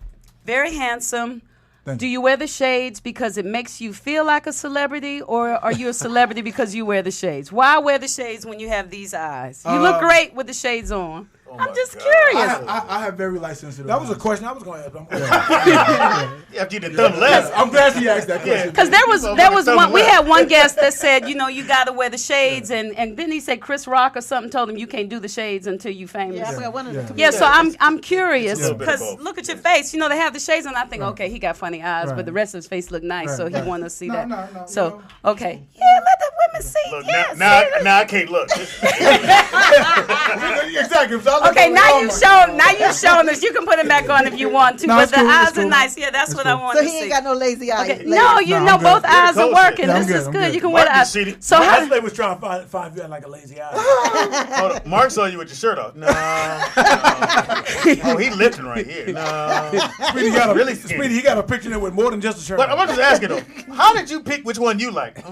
Very handsome. Thank Do you wear the shades because it makes you feel like a celebrity, or are you a celebrity because you wear the shades? Why wear the shades when you have these eyes? You look great with the shades on. I'm just God. curious. I have very light sensitive That was a eyes. question I was going to ask. After you did thumb left. I'm glad she asked that question. Because there was Motherfucker one, we left. had one guest that said, you got to wear the shades, and then he said Chris Rock or something told him you can't do the shades until you famous. Yeah, I forgot one of the Yeah, so I'm curious It's a little bit of because both. look at your face. They have the shades on. I think, okay, he got funny eyes, Right. but the rest of his face looked nice, Right, so he right. wanted to see No, that. no, no, So no. okay, yeah, let the me see. Look, Yeah, now I can't look. Exactly. Okay, now you showing us. You can put it back on if you want to, No, but it's the cool, eyes it's are cool. nice. Yeah, that's It's what I cool. want So to he see. ain't got no lazy eye. Okay. No, you know I'm both good. eyes are Yeah, working. I'm This good, is I'm good. good. You can Mark wear the eyes. can see it. So how? They was trying to find you like a lazy eye. Hold on. Mark saw you with your shirt off. No. Oh, he lifting right here. No. Speedy got Really a skinny. Speedy, he got a picture there with more than just a shirt. But on. I'm just asking though, how did you pick which one you like?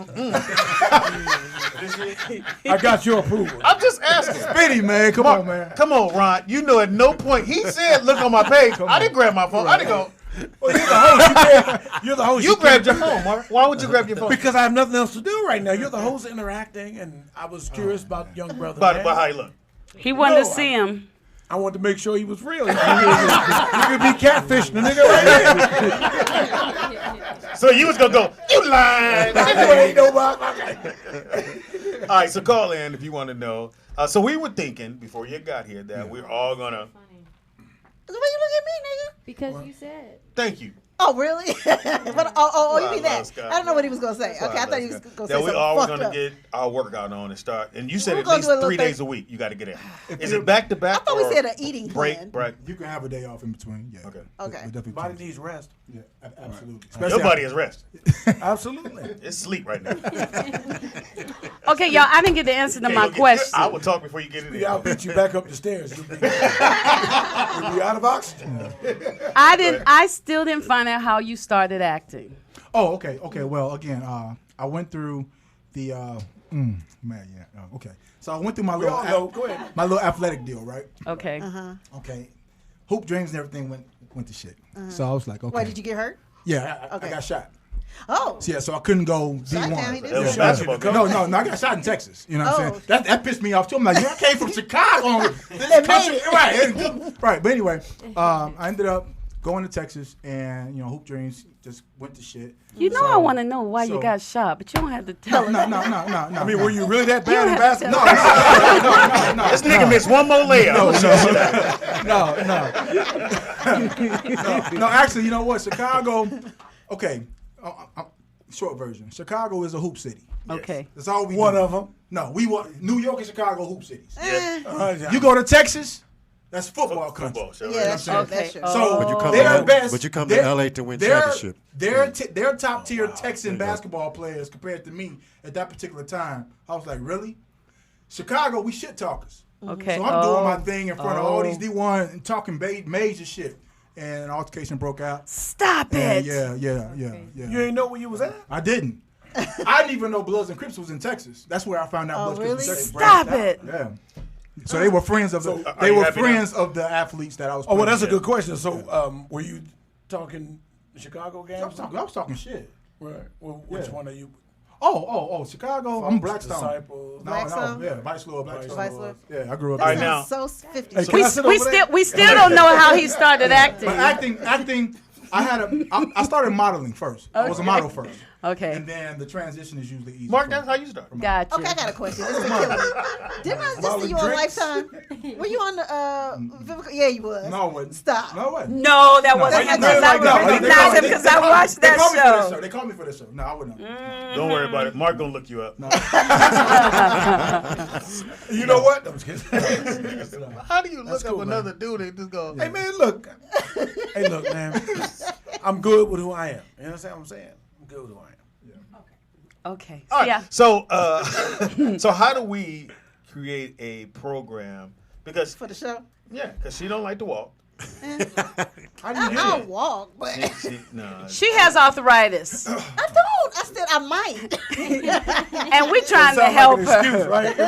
I got your approval. I'm just asking. Speedy, man. Come on, man. Come on, Ron. You know at no point he said, "Look on my page." I didn't grab my phone. I didn't go. Well, you're the host. You're the host. You grabbed your phone, Mark. Why would you grab your phone? Because I have nothing else to do right now. You're the host interacting, and I was curious about young brother. About man. how he look. He wanted to No, see him. I wanted to make sure he was real. You could be catfishing the nigga right here. So you was gonna go, you lying. Ain't nobody. All right, so call in if you want to know. So we were thinking before you got here that we're all gonna. Why you look at me, nigga? Because you said. Thank you. Oh, really? But, you mean that? Scott. I don't know what he was gonna say. Okay, I thought he was gonna say that we something all were fucked gonna up. get our workout on and start. And you said We're at gonna least do a little 3 thing. days a week. You got to get in. Is it back to back? I thought we or said an eating plan. break. You can have a day off in between. Yeah. Okay. Okay. We definitely Body can. needs rest. Yeah, absolutely. Your body is rest. Absolutely. It's sleep right now. Okay, y'all. I didn't get the answer to my question. I will talk before you get in Yeah, I'll there. beat you back up the stairs. You'll be out of oxygen. I still didn't find out how you started acting. Oh, okay. Well, again, I went through the okay. So I went through my We all know. Go ahead. my little athletic deal, right? Okay. Okay. Hoop dreams and everything went to shit. So I was like, okay. Why did you get hurt? Yeah, I Okay. got shot. Oh. So, yeah, so I couldn't go Shot down, he D1. did That was say. basketball game. No, I got shot in Texas. You know what I'm Oh. saying? That pissed me off too. I'm like, I came from Chicago. This They country, made it. right? But anyway, I ended up going to Texas, and hoop dreams just went to shit. You know So- I want to know why you so- got shot, but you don't have to tell No, us. no. I mean, were you really that bad in have basketball? No. This nigga missed one more layup. No, actually, you know what? Chicago, okay, short version. Chicago is a hoop city. Okay. That's all we One do. of them. No, we want New York and Chicago hoop cities. Yeah. You go to Texas, that's football country. Football show. Yeah, right? that's true. Okay. That's true. So But you come they're to- best. but you come to they're- LA to win they're- championship. They're top tier Texan There you go. basketball players compared to me at that particular time. I was like, really? Chicago, we shit talkers. Okay. So I'm doing my Oh. thing in front of all these D1 and talking major shit. And an altercation broke out. Stop And it. yeah. You ain't know where you was at? I didn't. I didn't even know Bloods and Crips was in Texas. That's where I found out Oh, Bloods and Crips really? was in Texas. Stop it. Yeah. So they were friends of the. are They you were happy friends of the athletes that I was. Oh, well, that's a playing good question. So, were you talking Chicago with. games? I was talking shit. Right. Well, which Yeah. one are you? Oh, Chicago. I'm Blackstone. Disciples. Blackstone? Yeah, Vice Lord Blackstone. Vice Lord. Yeah, I grew up. All right, there. now. So 50. Hey, can I sit We over there? still don't know how he started acting. But acting. I started modeling first. I was a model first. Okay. And then the transition is usually easy. Mark, for that's me. how you start. Gotcha. Okay, I got a question. This is killing me. Didn't I just see you on drinks. Lifetime? Were you on the Vivica? Yeah, you was. No, it wasn't. Stop. No, it wasn't. No, that wasn't him because I recognized him because I watched They that called me for this show. They called me for this show. No, I wouldn't. Don't worry about it. Mark gonna look you up. You know what? I'm just kidding. How do you look cool, up man. another dude and just go? Hey, man, look. Hey, look, man. I'm good with who I am. You understand what I'm saying? I'm good with who I am. Okay. All right. Yeah. So, so how do we create a program? Because For the show? because she don't like to walk. I'll walk, but No. She has arthritis, I don't. I said I might. and we're trying to help her. Right?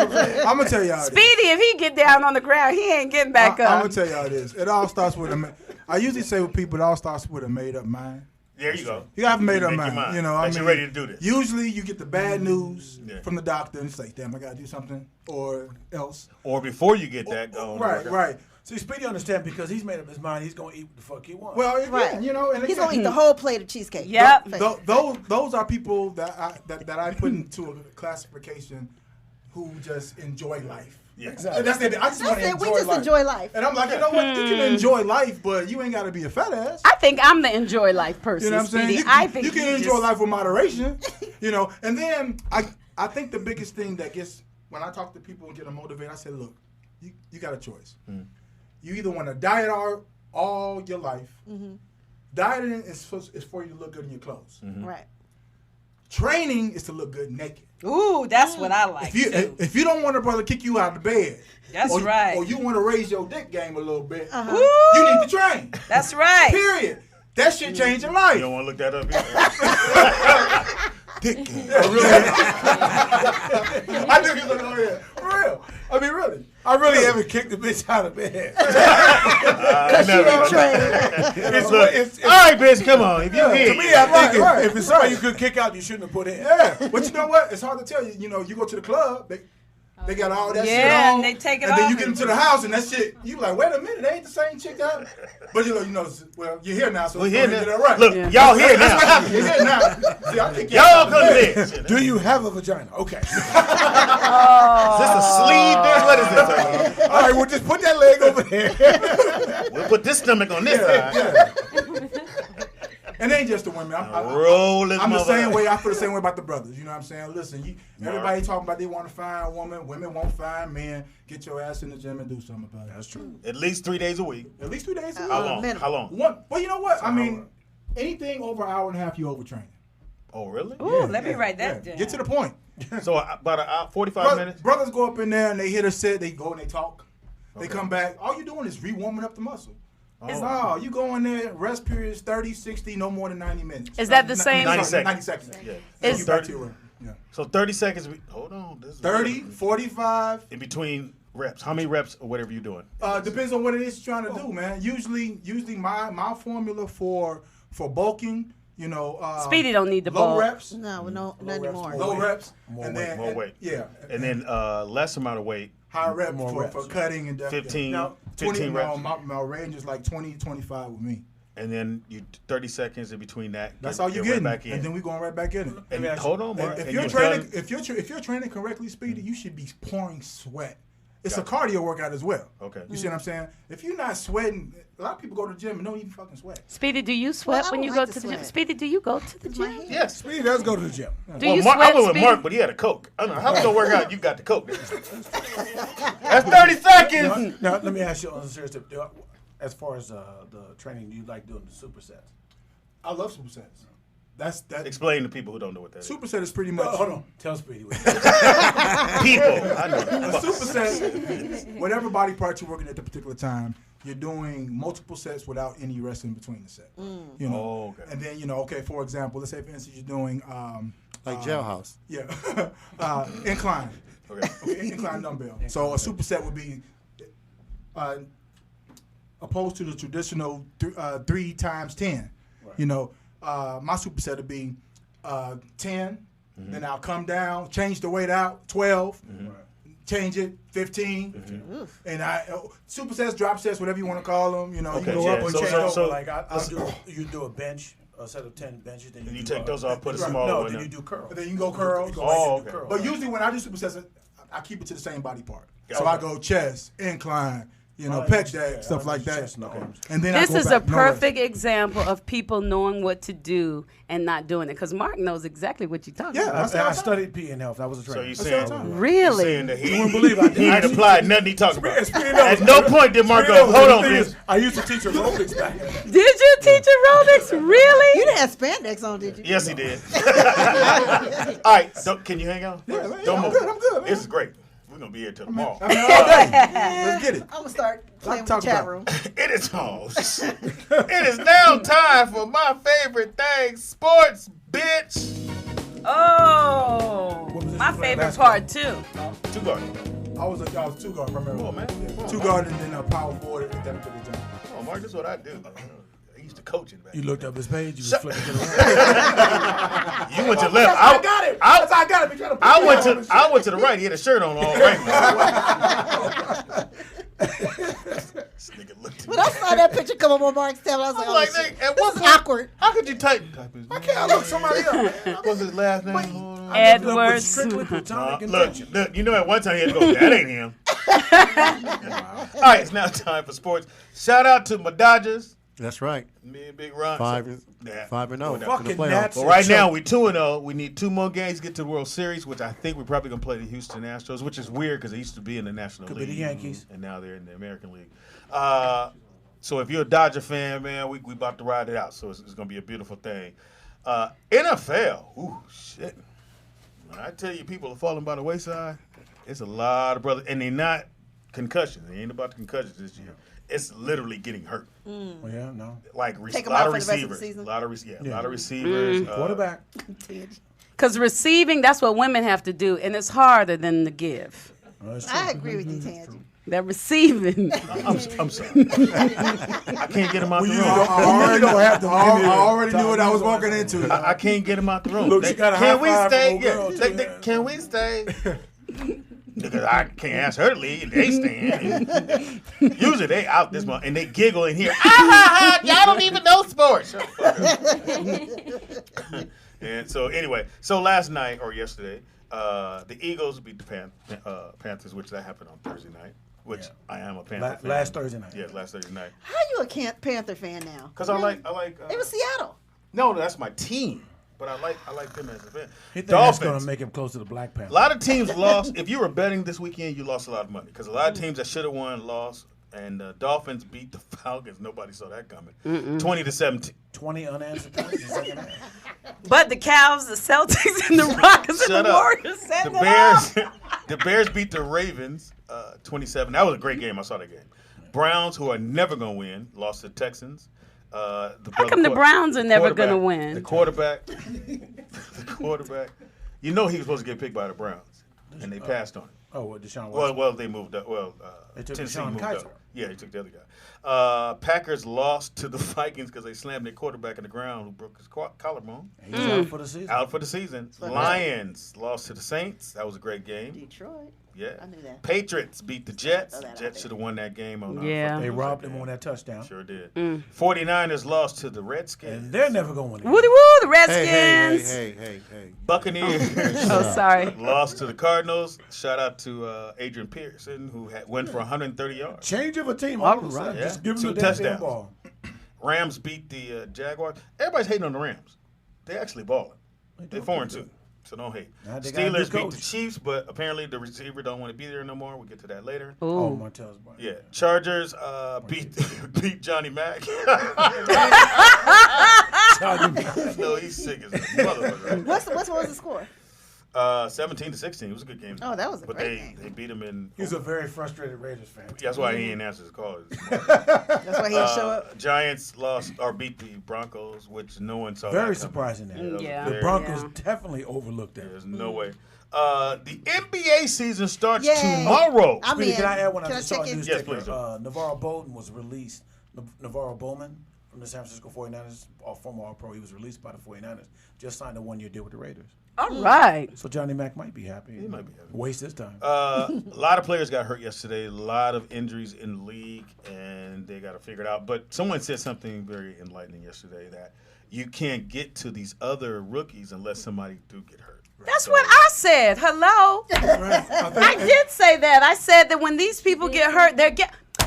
I'm gonna tell y'all. This. Speedy, if he get down on the ground, he ain't getting back I'm up. gonna tell y'all this. It all starts with a. I usually say with people, it all starts with a made up mind. There you go. You have a made up Make your mind. mind. You know, That you're ready to do this. Usually, you get the bad news Yeah. from the doctor, and it's like, damn, I gotta do something or else. Or before you get that going. Right. See, Speedy understand because he's made up his mind. He's gonna eat what the fuck he wants. Well, Right. yeah, you know, and He's again, gonna eat the whole plate of cheesecake. Yep. Those are people that I put into a classification who just enjoy life. Yeah. Exactly. That's it. I just want to That's it. enjoy We just life. enjoy life. And I'm like, you know what? You can enjoy life, but you ain't got to be a fat ass. I think I'm the enjoy life person, You know what I'm saying? Speedy. You, I think you can you enjoy just- life with moderation, you know. And then I think the biggest thing that gets when I talk to people and get them motivated, I say, look, you got a choice. You either want to diet all your life. Dieting is for you to look good in your clothes. Right. Training is to look good naked. Ooh, that's what I like. If you don't want a brother kick you out of the bed, that's or, right. Or you want to raise your dick game a little bit, Uh-huh. you need to train. That's right. Period. That shit change your life. You don't want to look that up either. Dick game. I knew he was looking over here. For real. I mean, really. I really haven't kicked the bitch out of bed. Because she didn't train. All right, bitch, come on. If you hit, to me, I think if it's somebody you could kick out, you shouldn't have put in. Yeah. But you know what? It's hard to tell you. You know, you go to the club, they got all that shit on. Yeah, and they take it and then off you get them to the house and that shit, you like, wait a minute, they ain't the same chick out. But you know, well, you're here now, so we're let's here get now. that right. Look, y'all here That's now. what happened. You're here now. See, I think Y'all come to bed. Do you have a vagina? Okay. Is this a sleeve, bitch? What is this? All right, well, just put that leg over there. We'll put this stomach on this side. Yeah. And it ain't just the women. I'm the same way. I feel the same way about the brothers. You know what I'm saying? Listen, everybody talking about they want to find a woman. Women won't find men. Get your ass in the gym and do something about it. That's true. At least 3 days a week. At least 3 days a week. How long? How long? Well, you know what? I mean, anything over an hour and a half, you overtraining. Oh, really? Ooh, let me write that down. Get to the point. So about an hour, 45 minutes? Brothers go up in there and they hit a set. They go and they talk. They come back. All you're doing is re-warming up the muscle. No, you go in there, rest periods 30, 60, no more than 90 minutes. Is that the same? 90 seconds. Yeah. Is 30, So 30 seconds. Hold on. This is 30, 45. In between reps. How many reps or whatever you're doing? Depends on what it is you're trying to do, man. Usually my formula for bulking, you know. Speedy don't need the low bulk. reps. No, not anymore. Low reps. More weight. Yeah. And then less amount of weight. High rep for cutting and 15 20 reps. My range is like 20, 25 with me. And then you 30 seconds in between that. That's all you're getting. Right back in. And then we're going right back in it. And hold on, Mark. If you're training correctly, Speedy, you should be pouring sweat. It's a cardio workout as well. Okay. You see what I'm saying? If you're not sweating, a lot of people go to the gym and don't even fucking sweat. Speedy, do you sweat Well, I when you don't go like to to the gym? sweat. Speedy, do you go to the gym? Yes. Speedy does go to the gym. Do you Mark, sweat, I went with Speedy? Mark, but he had a Coke. I don't know how we gonna work out. You got the Coke. That's 30 seconds. Now, let me ask you on a serious tip. As far as the training, do you like doing the supersets? I love supersets. That's that. Explain to people who don't know what that is. Superset is pretty much. Hold on. Tell Speedy. People. I know. A superset, whatever body part you're working at the particular time, you're doing multiple sets without any rest in between the set. You know, Oh, okay. and then okay, for example, let's say for instance you're doing Like jailhouse. yeah, incline, Okay. incline dumbbell. So a superset would be opposed to the traditional 3 times 10. You know, my superset would be 10. Then I'll come down, change the weight out, 12. Change it, 15, and supersets, drop sets, whatever you want to call them. You know, Okay, you go up and change over. so like you do a bench, a set of 10 benches, then You do take those off, put a Right. smaller No, one then in. you do curls. Then you can go curls. Oh, okay. But usually when I do supersets, I keep it to the same body part. So Okay. I go chest, incline, you know, I pec like deck, chest, stuff I like like that. chest and arms. And then This I go is a back, no rest. perfect example of people knowing what to do and not doing it. Because Mark knows exactly what you're talking Yeah, about. I studied PE and health. I was a So trainer. you're That's saying, all the time. Really? saying that he, You wouldn't believe I did. he ain't applied nothing he talking about. Speedy knows. At no point did Mark go, hold on, bitch. I used to teach aerobics back. Did you teach aerobics? Really? You didn't have spandex on, did you? Yes, he did. All right, can you hang on? Yeah, man, Don't I'm move. good, I'm good, man. This is great. We're going to be here till tomorrow. I mean, all day. Let's get it. I'm gonna start playing with talk the chat about room. It is home. It is now time for my favorite thing, sports, bitch. Oh, my favorite part too. Two guard. I was two guard primarily. Come on, man. Yeah. Come on, Two man. guard and then a power forward at that particular time. Oh, Mark, this is what I do. I used to coach it, man. You looked up his page. You was flipping to the right. You went to left. I got it. That's how I got it. Be trying to put I me went on to this I shit. went to the right. He had a shirt on all right. This nigga looked at When me. I saw that picture come up on Mark's tablet, I was like, I'm like, oh, shit. nigga, at This what is point- awkward. How could you type his Why can't I look somebody up, man? What's his last name? Hold on. Edwards. Strictly platonic Look, intention. you know, at one time he had to go, that ain't him. All right, it's now time for sports. Shout out to my Dodgers. That's right. Me and Big Ron. 5-0. Fucking Nats. Well, right now we 2-0. We need 2 more games to get to the World Series, which I think we're probably gonna play the Houston Astros, which is weird because they used to be in the National Could League. be the Yankees. And now they're in the American League. So if you're a Dodger fan, man, we about to ride it out. So it's gonna be a beautiful thing. NFL. Ooh, shit. When I tell you people are falling by the wayside, it's a lot of brothers, and they're not concussions. They ain't about the concussions this year. It's literally getting hurt. Oh, yeah, no. Like Take a 'em lot out of for the rest of the receivers, season? a lot of receivers. Quarterback. Because receiving, that's what women have to do, and it's harder than the give. I agree with you, Tangy. That receiving. I'm sorry. I can't get him out the room. I already knew what I was walking into. I can't get him out the room. Look, she got a Can high we five stay? from a girl, too, man. Can we stay? Because I can't ask her to leave. They staying. Usually they out this month and they giggle in here. Y'all don't even know sports. Shut the fuck up. And so anyway, last night or yesterday, the Eagles beat the Panthers, which that happened on Thursday night. Which I am a Panther fan. Last Thursday night. Yeah, last Thursday night. How you a Panther fan now? Because I like. It was Seattle. No, that's my team. But I like them as a fan. He thinks that's going to make him close to the Black Panther. A lot of teams lost. If you were betting this weekend, you lost a lot of money because a lot of teams that should have won lost. And Dolphins beat the Falcons. Nobody saw that coming. 20-17. 20 unanswered points in the second half. But the Cavs, the Celtics, and the Rockets and the Warriors set The Bears beat the Ravens 27. That was a great game. I saw that game. Browns, who are never going to win, lost to the Texans. How come the Browns are never going to win? The quarterback. You know he was supposed to get picked by the Browns, and they passed on it. Oh, what, Deshaun Watson? Well, they moved up. Well, they took Tennessee Deshaun moved Kaiser. up. Yeah, he took the other guy. Packers lost to the Vikings because they slammed their quarterback in the ground who broke his collarbone. He's out for the season. Out for the season. Lions lost to the Saints. That was a great game. Detroit. Yeah. I knew that. Patriots beat the Jets. Oh, The that Jets should have won that game. They robbed him on that touchdown. Sure did. 49ers lost to the Redskins. And they're never going to win. Woody woo, the Redskins. Hey. Buccaneers. Oh, sorry. Lost to the Cardinals. Shout out to Adrian Pearson, who went for 130 yards. Change of a team. All right. Yeah. Just give them 2 the damn touchdowns. ball. Rams beat the Jaguars. Everybody's hating on the Rams. They actually balling. They're 4-2. So don't hate. Steelers beat the Chiefs, but apparently the receiver don't want to be there no more. We'll get to that later. Oh, Martell's boy. Yeah. Chargers beat Johnny Mack. No, he's sick as a motherfucker. What was the score? 17-16. It was a good game. Oh, that was a great game. They beat him in. He's a very frustrated Raiders fan. That's why he didn't answer his call. That's why he didn't show up. Giants lost or beat the Broncos, which no one saw. Very that surprising. Yeah, the Broncos definitely overlooked that. There's no way. The NBA season starts tomorrow. Can I add one? I just saw a news Yes, ticker. please. Navarro Bowman was released. Navarro Bowman from the San Francisco 49ers, former All-Pro. He was released by the 49ers. Just signed a 1-year deal with the Raiders. All right. So Johnny Mack might be happy. He might be happy. Waste his time. A lot of players got hurt yesterday. A lot of injuries in the league, and they got to figure it out. But someone said something very enlightening yesterday that you can't get to these other rookies unless somebody do get hurt. That's what I said. Hello. I did say that. I said that when these people get hurt, they're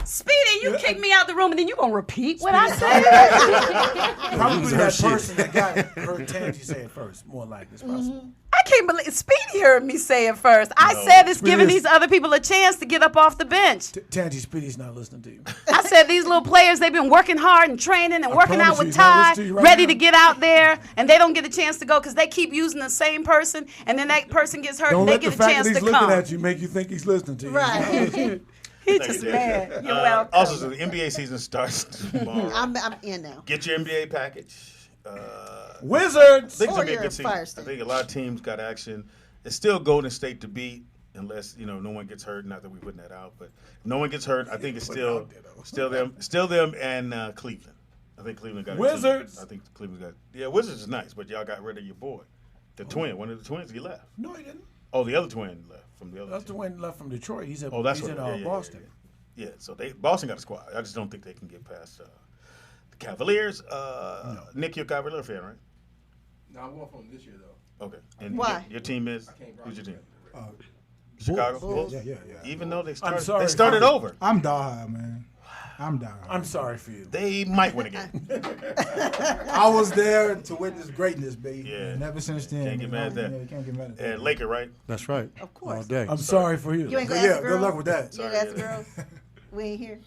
Speedy, you kick me out the room, and then you gonna repeat what I said. Probably that person that got hurt. Tangy say it first, more likely. It's possible. I can't believe Speedy heard me say it first. I said it's giving these other people a chance to get up off the bench. Tangy, Speedy's not listening to you. I said these little players, they've been working hard and training and working out with Ty, ready to get out there, and they don't get a chance to go because they keep using the same person, and then that person gets hurt and they get a chance to come. Don't let the fact that he's looking at you make you think he's listening to you. Right. He's just mad. You're welcome. Also, so the NBA season starts tomorrow. I'm in now. Get your NBA package. Wizards! I think it's going to be a good season. I think a lot of teams got action. It's still Golden State to beat unless, no one gets hurt. Not that we're putting that out, but if no one gets hurt, I think it's still them and Cleveland. I think Cleveland got Wizards. I think Cleveland got. Yeah, Wizards is nice, but y'all got rid of your boy. The twin. One of the twins, he left. No, he didn't. Oh, the other twin left from the other That's the twin left from Detroit. He's in Boston. Yeah, so Boston got a squad. I just don't think they can get past the Cavaliers. No. Nick, you're a Cavalier fan, right? No, I'm going from this year, though. Okay. And why? Your team is? Who's your team? Chicago Bulls? Yeah. Even though they sorry. started over. I'm die, man. I'm down. I'm sorry for you. They might win again. I was there to witness greatness, baby. Yeah. And ever since then. Can't get mad at that. Yeah, you can't get mad at that. And Laker, right? That's right. Of course. All day. I'm sorry for you. You ain't gonna Yeah, ask the good girls? luck with that. You ain't ask the girls? We ain't here.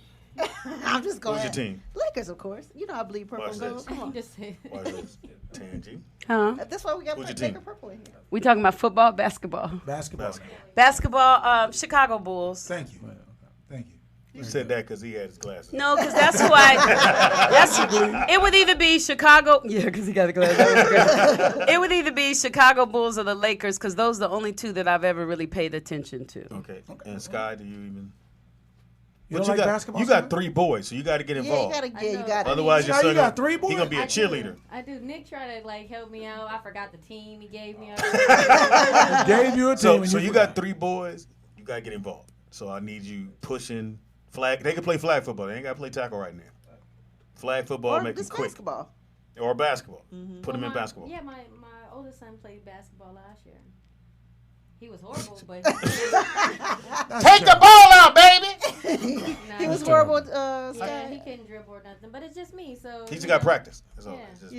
I'm just going. Who's your team? Lakers, of course. You know I bleed purple Watch and gold. this. Come on. Just say. Why is this? Tangy. Huh? That's why we got Who's your Baker team? purple in here. We talking about football, basketball. Basketball. Basketball, Chicago Bulls. Thank you. Thank you. You said that because he had his glasses. No, because that's who it would either be Chicago. Yeah, because he got a glass. It would either be Chicago Bulls or the Lakers because those are the only two that I've ever really paid attention to. Okay. And Sky, do you even? You But don't like basketball? You got 3 boys, so you got to get Yeah, involved. you got it. Otherwise, your Now you son got 3 boys? He gonna be a cheerleader. I do. Nick tried to like help me out. I forgot the team he gave me. Gave you a team. So you got 3 boys. You got to get involved. So I need you pushing flag. They can play flag football. They ain't got to play tackle right now. Flag football, Or make them just quick. basketball. Or basketball. Mm-hmm. Put them in basketball. Yeah, my oldest son played basketball last year. He was horrible, but Take the ball out, baby. He was horrible. Yeah, Sky. he couldn't dribble or nothing. But it's just me, so He's you got know. practice. That's all. Yeah. It's just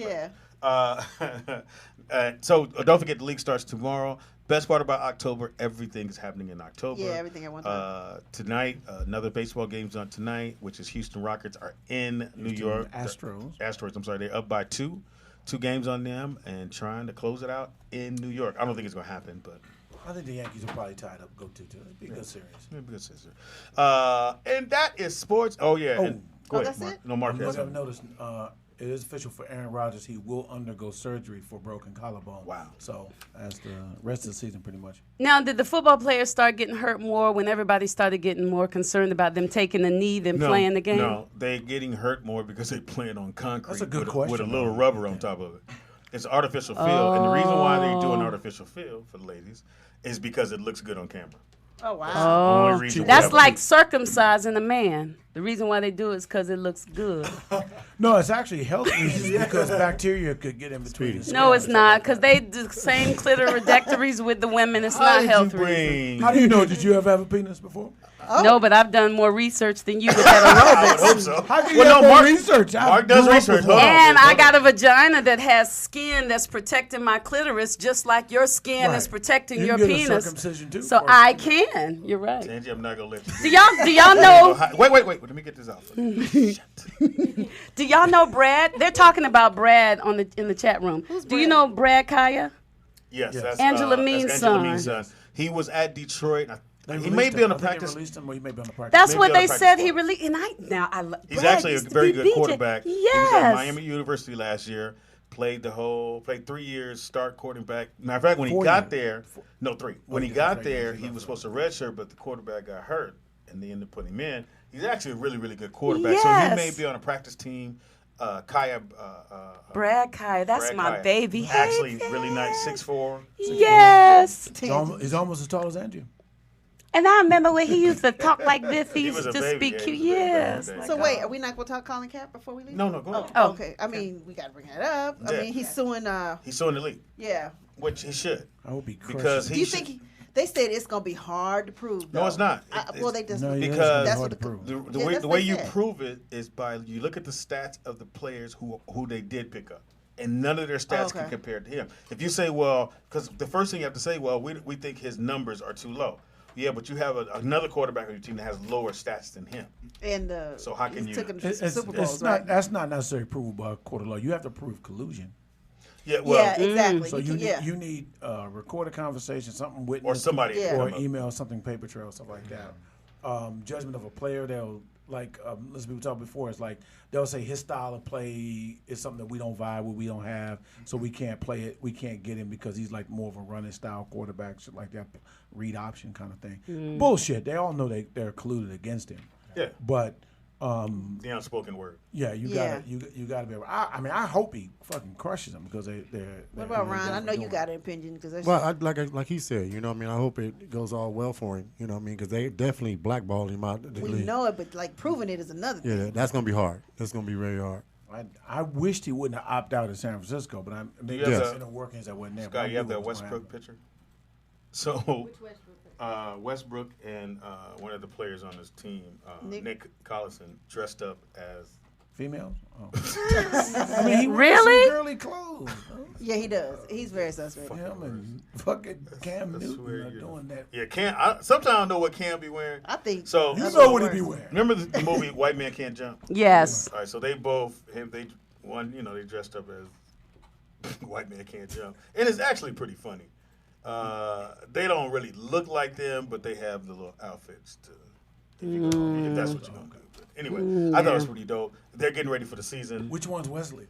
Yeah. so don't forget the league starts tomorrow. Best part about October, everything is happening in October. Yeah, everything at one time. Tonight, another baseball game's on tonight, which is Houston Rockets are in New York. Astros. I'm sorry, they're up by 2. 2 games on them and trying to close it out in New York. I don't think it's going to happen, but I think the Yankees are probably tied up. Go 2-2. It'd be a good series. it'll be good sister. And that is sports. Oh, yeah. Oh. And go ahead, that's Mark. it? No, Mark. You has have something. noticed it is official for Aaron Rodgers. He will undergo surgery for broken collarbone. Wow. So as the rest of the season, pretty much. Now, did the football players start getting hurt more when everybody started getting more concerned about them taking a knee than playing the game? No, they're getting hurt more because they're playing on concrete That's a good with, question, with a little though. rubber on top of it. It's artificial field, and the reason why they do an artificial field for the ladies is because it looks good on camera. Oh wow. Oh, Only reason we that's have like a- circumcising a man. The reason why they do it is because it looks good. No, it's actually health reasons because bacteria could get in between. the No, it's scars. not, because they do the same clitoridectories with the women. It's How not did health you reasons. bring? How do you know? Did you ever have a penis before? No, but I've done more research than you with I would that hope aerobics. so. How can you Well, have no, that Mark, research? I Mark does grew up research. with Hold on. And I got a vagina that has skin that's protecting my clitoris, just like your skin Right. is protecting You your can get a penis. circumcision, too, So for- I can. You're right. Angie, I'm not gonna let you. Do y'all know? Wait. Let me get this out. Do y'all know Brad? They're talking about Brad in the chat room. Do you know Brad Kaya? Yes, that's Angela that's Means' Angela son. Means' son. He was at Detroit. They He released may be him. on the I think they practice. released him, or he may be on the practice. That's Maybe what on the they practice said. squad. He released. And He's Brad actually a used to very be good BJ. quarterback. He was Yes. at Miami University last year. Played 3 years, start quarterback. Matter of fact, when he 4 got years. there, no 3. When he he got did. there, he was supposed to redshirt, but the quarterback got hurt, and they ended up putting him in. He's actually a really, really good quarterback. So he may Yes. be on a practice team. Kaya. Brad Kaya, that's Brad my Kaya. baby. Hey, Actually, really nice, 6'4". Yes. He's almost as tall as Andrew. And I remember when he used to talk like this. He He used was to a just baby, be yeah, cute. he was a baby Yes. back then. So wait, are we not gonna talk Colin Kaepernick before we leave? No, go ahead. Oh, okay. I mean, we gotta bring that up. I Yeah. mean, he's suing. He's suing the league, Yeah. which he should. I hope he crushes Because him. Do you should- think they said it's gonna be hard to prove? No, though? it's not. Well, they just No, yeah, it's because that's hard what to prove. The Yeah, way that's the what way they you said. prove it is by you look at the stats of the players who they did pick up, and none of their stats Okay. can compare to him. If you say, well, because the first thing you have to say, well, we think his numbers are too low. Yeah, but you have another quarterback on your team that has lower stats than him. and So how can he you- took him to It's Super Bowls, it's right? not. That's not necessarily provable by a court of law. You have to prove collusion. Yeah, well, yeah, exactly. So you can, you need recorded conversation, something witness, or somebody, Yeah. or email, something paper trail, stuff like that. Judgment of a player, they'll like listen, people talked before. It's like they'll say his style of play is something that we don't vibe with, we don't have, so we can't play it. We can't get him because he's like more of a running style quarterback, shit like that, read option kind of thing. Bullshit. They all know they're colluded against him. Yeah. But the unspoken word. yeah, you Yeah. gotta you gotta be able. I mean, I hope he fucking crushes them because they're. What about Ron? I know you got an opinion because Well, like he said, you know what I mean? I hope it goes all well for him, you know what I mean? Because they definitely blackballed him out of the we league. know it, but like proving it is another thing. Yeah, that's going to be hard. That's going to be very hard. I wished he wouldn't have opted out of San Francisco, but maybe you have it's the- inner workings that wasn't there. but Scott, I you have knew that it was gonna Westbrook happen. picture. So Which Westbrook? Westbrook and one of the players on his team, Nick Collison, dressed up as females. Oh. I mean, he wears Really? some girly clothes. Yeah, he does. He's very suspect. Him and fucking Cam Newton are doing that. Yeah, Cam. Sometimes I don't know what Cam be wearing. I think so. You know what he be wearing. Remember the movie White Man Can't Jump? Yes. All right, so they both they dressed up as White Man Can't Jump, and it's actually pretty funny. They don't really look like them, but they have the little outfits to. If that's what you're gonna do. But anyway, I thought it was pretty dope. They're getting ready for the season. Which one's Wesley?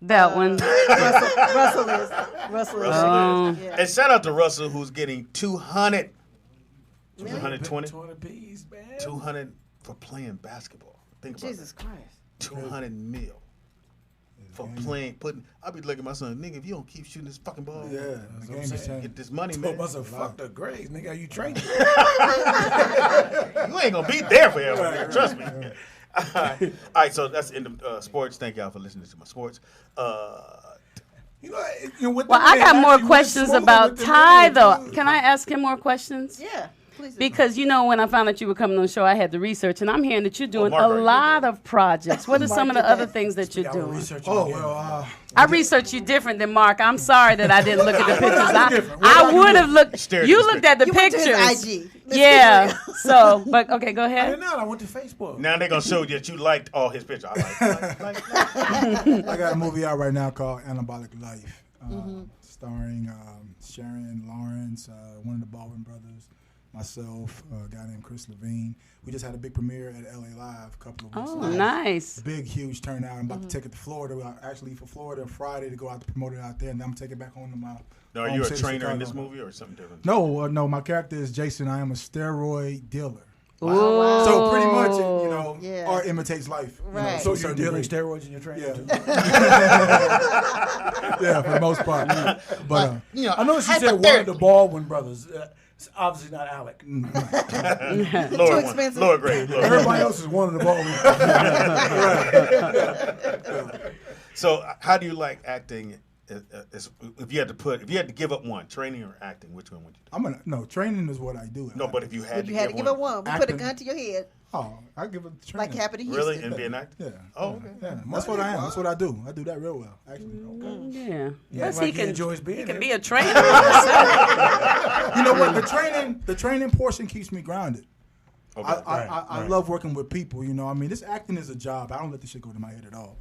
That one. Russell is. Yeah. And shout out to Russell, who's getting 200. 120? 200 P's, man. 200 for playing basketball. Think about Jesus Christ. 200 mil. For playing, I'll be looking at my son, nigga, if you don't keep shooting this fucking ball, the game is changing. get this money, Told man. myself, fuck the grades, nigga. How you training? You ain't gonna be there forever, nigga. Trust me. All right, so that's the end of sports. Thank y'all for listening to my sports. Well, I got more questions about Ty, though. Can I ask him more questions? Yeah, please. Because, when I found out you were coming on the show, I had to research, and I'm hearing that you're doing a lot of projects. What are some of the other things that you're doing? I researched you different than Mark. I'm sorry that I didn't look at the pictures. I would have looked. You looked at the pictures. Went to his IG. Yeah. But okay, go ahead. I didn't know. I went to Facebook. Now they're gonna show that you liked all his pictures. I got a movie out right now called Anabolic Life, starring Sharon Lawrence, one of the Baldwin brothers, myself, a guy named Chris Levine. We just had a big premiere at LA Live a couple of weeks ago. Oh, nice. Big, huge turnout. I'm about to take it to Florida. I actually leave for Florida Friday to go out to promote it out there, and then I'm taking it back home to my Now, are home you a city, trainer Chicago. in this movie or something different? No, my character is Jason. I am a steroid dealer. Wow. So pretty much, art imitates life. Right. So you're dealing steroids in your training? Yeah, for the most part. But I know she said one of the Baldwin brothers. It's obviously not Alec. Lower one. Lower grade. Everybody else is one of the Baldwin. So, how do you like acting? If you had to give up one, training or acting, which one would you do? Training is what I do. No, but if you had to give up one, we put a gun to your head. Oh, I give it training. Like happened to Houston. Really? And be an actor? Yeah. Oh, okay. Yeah. That's what I am. That's what I do. I do that real well, actually. Yeah. Plus he can be a trainer. You know what? The training portion keeps me grounded. Okay. I love working with people. This acting is a job. I don't let this shit go to my head at all.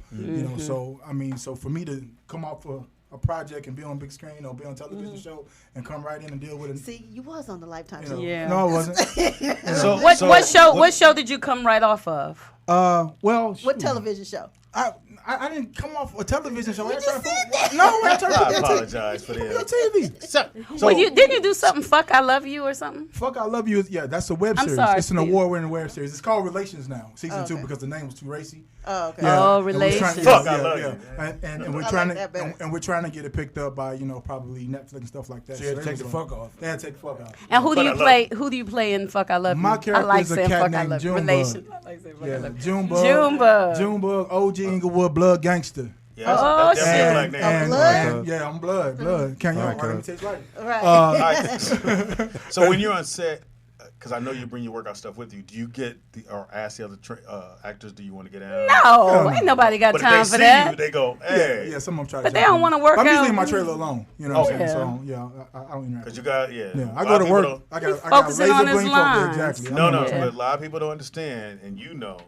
So for me to come out for a project and be on big screen or be on a television show and come right in and deal with it. See, you was on the Lifetime show. Yeah. No, I wasn't. What show did you come right off of? What television show? I didn't come off a television show. You just said that. I apologize for that. TV. So didn't you do something? Fuck, I Love You or something? Fuck, I Love You. That's a web series. Sorry, it's an Steve. award-winning web series. It's called Relations now, season 2, because the name was too racy. Oh, okay. Oh, Relations. Fuck, I Love You. And we're trying we're trying to get it picked up by probably Netflix and stuff like that. So you had to take the fuck off. They had to take the fuck off. And who do you play? Who do you play in Fuck I Love You? My character I like is a saying cat Fuck I named Love You. Junebug. Relations. I like saying Fuck I Love You. Junebug. Junebug, OG Inglewood, blood gangster. Yeah, Oh, that's a black name. Blood? Yeah, I'm blood. Can you imitate right? Right. All right. So when you're on set, because I know you bring your workout stuff with you, do you get or ask the other actors, do you want to get out? No, ain't nobody got But time if for they see that. you, they go, hey. Yeah, some of them try to. But they don't want to work I'm out. usually in my trailer alone. You know what I'm saying? Yeah. So I don't interact. Because you got, I go to work. I got focusing laser on his blink lines. focus. Exactly. No, I'm but a lot of people don't understand, and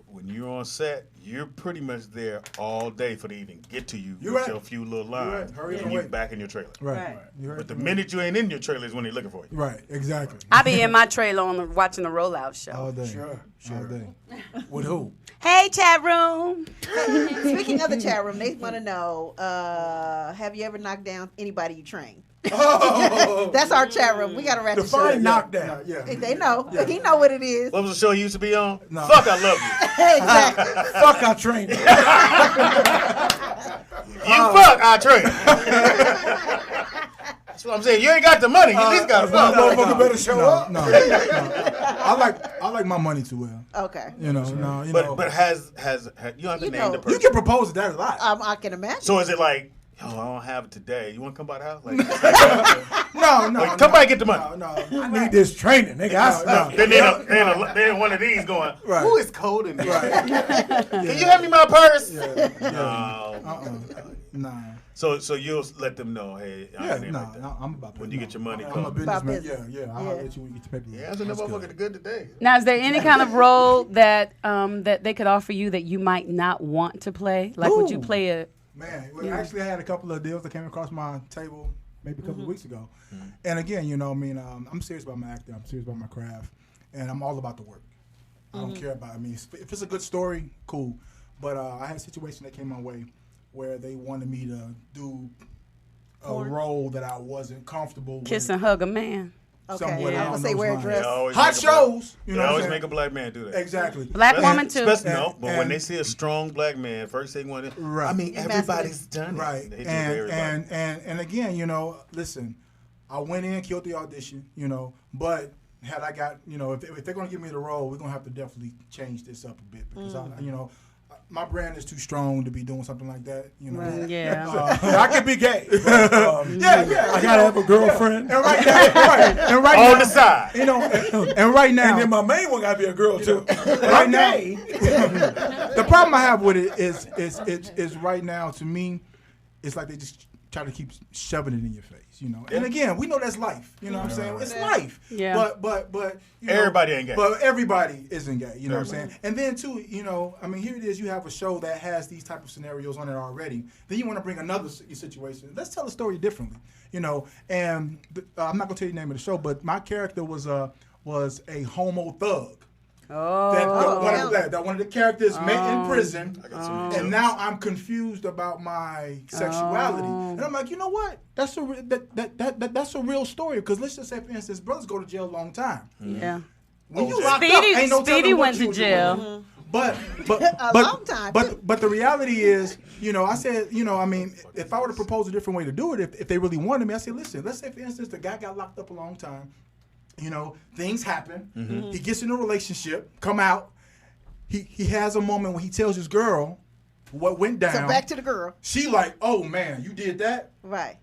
when you're on set, you're pretty much there all day for to even get to you with your few little lines, and you're back in your trailer. Right. But the minute you ain't in your trailer is when they're looking for you. Right. Exactly. I be in my trailer watching the Rollout show. All day. Sure. All day. With who? Hey, chat room. Speaking of the chat room, they want to know: have you ever knocked down anybody you trained? Oh. That's our chat room. We got to wrap this Define shit. knockdown. Yeah. They know. He know what it is. What was the show you used to be on? No. Fuck, I love you. Exactly. Fuck, I trained. Fuck, I train. That's what I'm saying. You ain't got the money. You at least got to fuck. Motherfucker better show up. No. I like my money too well. Okay. But has you don't have to name the person. You can propose that a lot. I can imagine. So is it like yo, I don't have it today. You want to come by the house? Like, No, like, come by and get the money. No, I need this training, nigga. Then they in one of these going, Right. who is cold in there? Right. Can you hand me my purse? Yeah. No. Nah. So you'll let them know, hey, Yeah, I ain't like that. I'm about When you get your money, I'm a come. businessman. business. Yeah. I'll let you when you get your paper. Yeah, that's a motherfucker good today. Now, is there any kind of role that that they could offer you that you might not want to play? Like, would you Ooh. play a? Man, well, actually, I had a couple of deals that came across my table maybe a couple of weeks ago. And again, you know, I mean, I'm serious about my acting. I'm serious about my craft, and I'm all about the work. I don't care about. I mean, if it's a good story, cool. But I had a situation that came my way where they wanted me to do a role that I wasn't comfortable with. Kiss and hug a man. Okay, yeah. I would say wear a dress. Hot shows. They always make a black man do that. Exactly. Black woman too. No, but when they see a strong black man, first thing want to. Right. I mean, everybody's done it. Right. They do everybody. And again, you know, listen, I went in, killed the audition, you know, but had I got, you know, if they're going to give me the role, we're going to have to definitely change this up a bit because, you know, my brand is too strong to be doing something like that, you know. Right. Yeah. I can be gay. But, yeah. I gotta have a girlfriend. And right now, and right On now, the side. you know, and right now, And then my main one gotta be a girl too. right now, the problem I have with it is right now, to me, it's like they just try to keep shoving it in your face, you know. And again, we know that's life, you know what I'm saying? It's life. Yeah. But you know, Everybody ain't gay. But everybody isn't gay, you know what I'm saying? And then too, you know, I mean, here it is, you have a show that has these type of scenarios on it already. Then you want to bring another situation. Let's tell the story differently, you know. And I'm not gonna tell you the name of the show, but my character was a homo thug. That one of the characters met in prison, and now I'm confused about my sexuality. And I'm like, you know what? That's a real story. Because let's just say, for instance, brothers go to jail a long time. Yeah. When you locked up, ain't no Speedy telling what went you to was jail. doing. But long time. But the reality is, you know, I said, you know, I mean, if I were to propose a different way to do it, if they really wanted me, I said, listen, let's say, for instance, the guy got locked up a long time. You know, things happen. He gets in a relationship, come out. He has a moment when he tells his girl what went down. So back to the girl. She like, oh man, you did that? Right.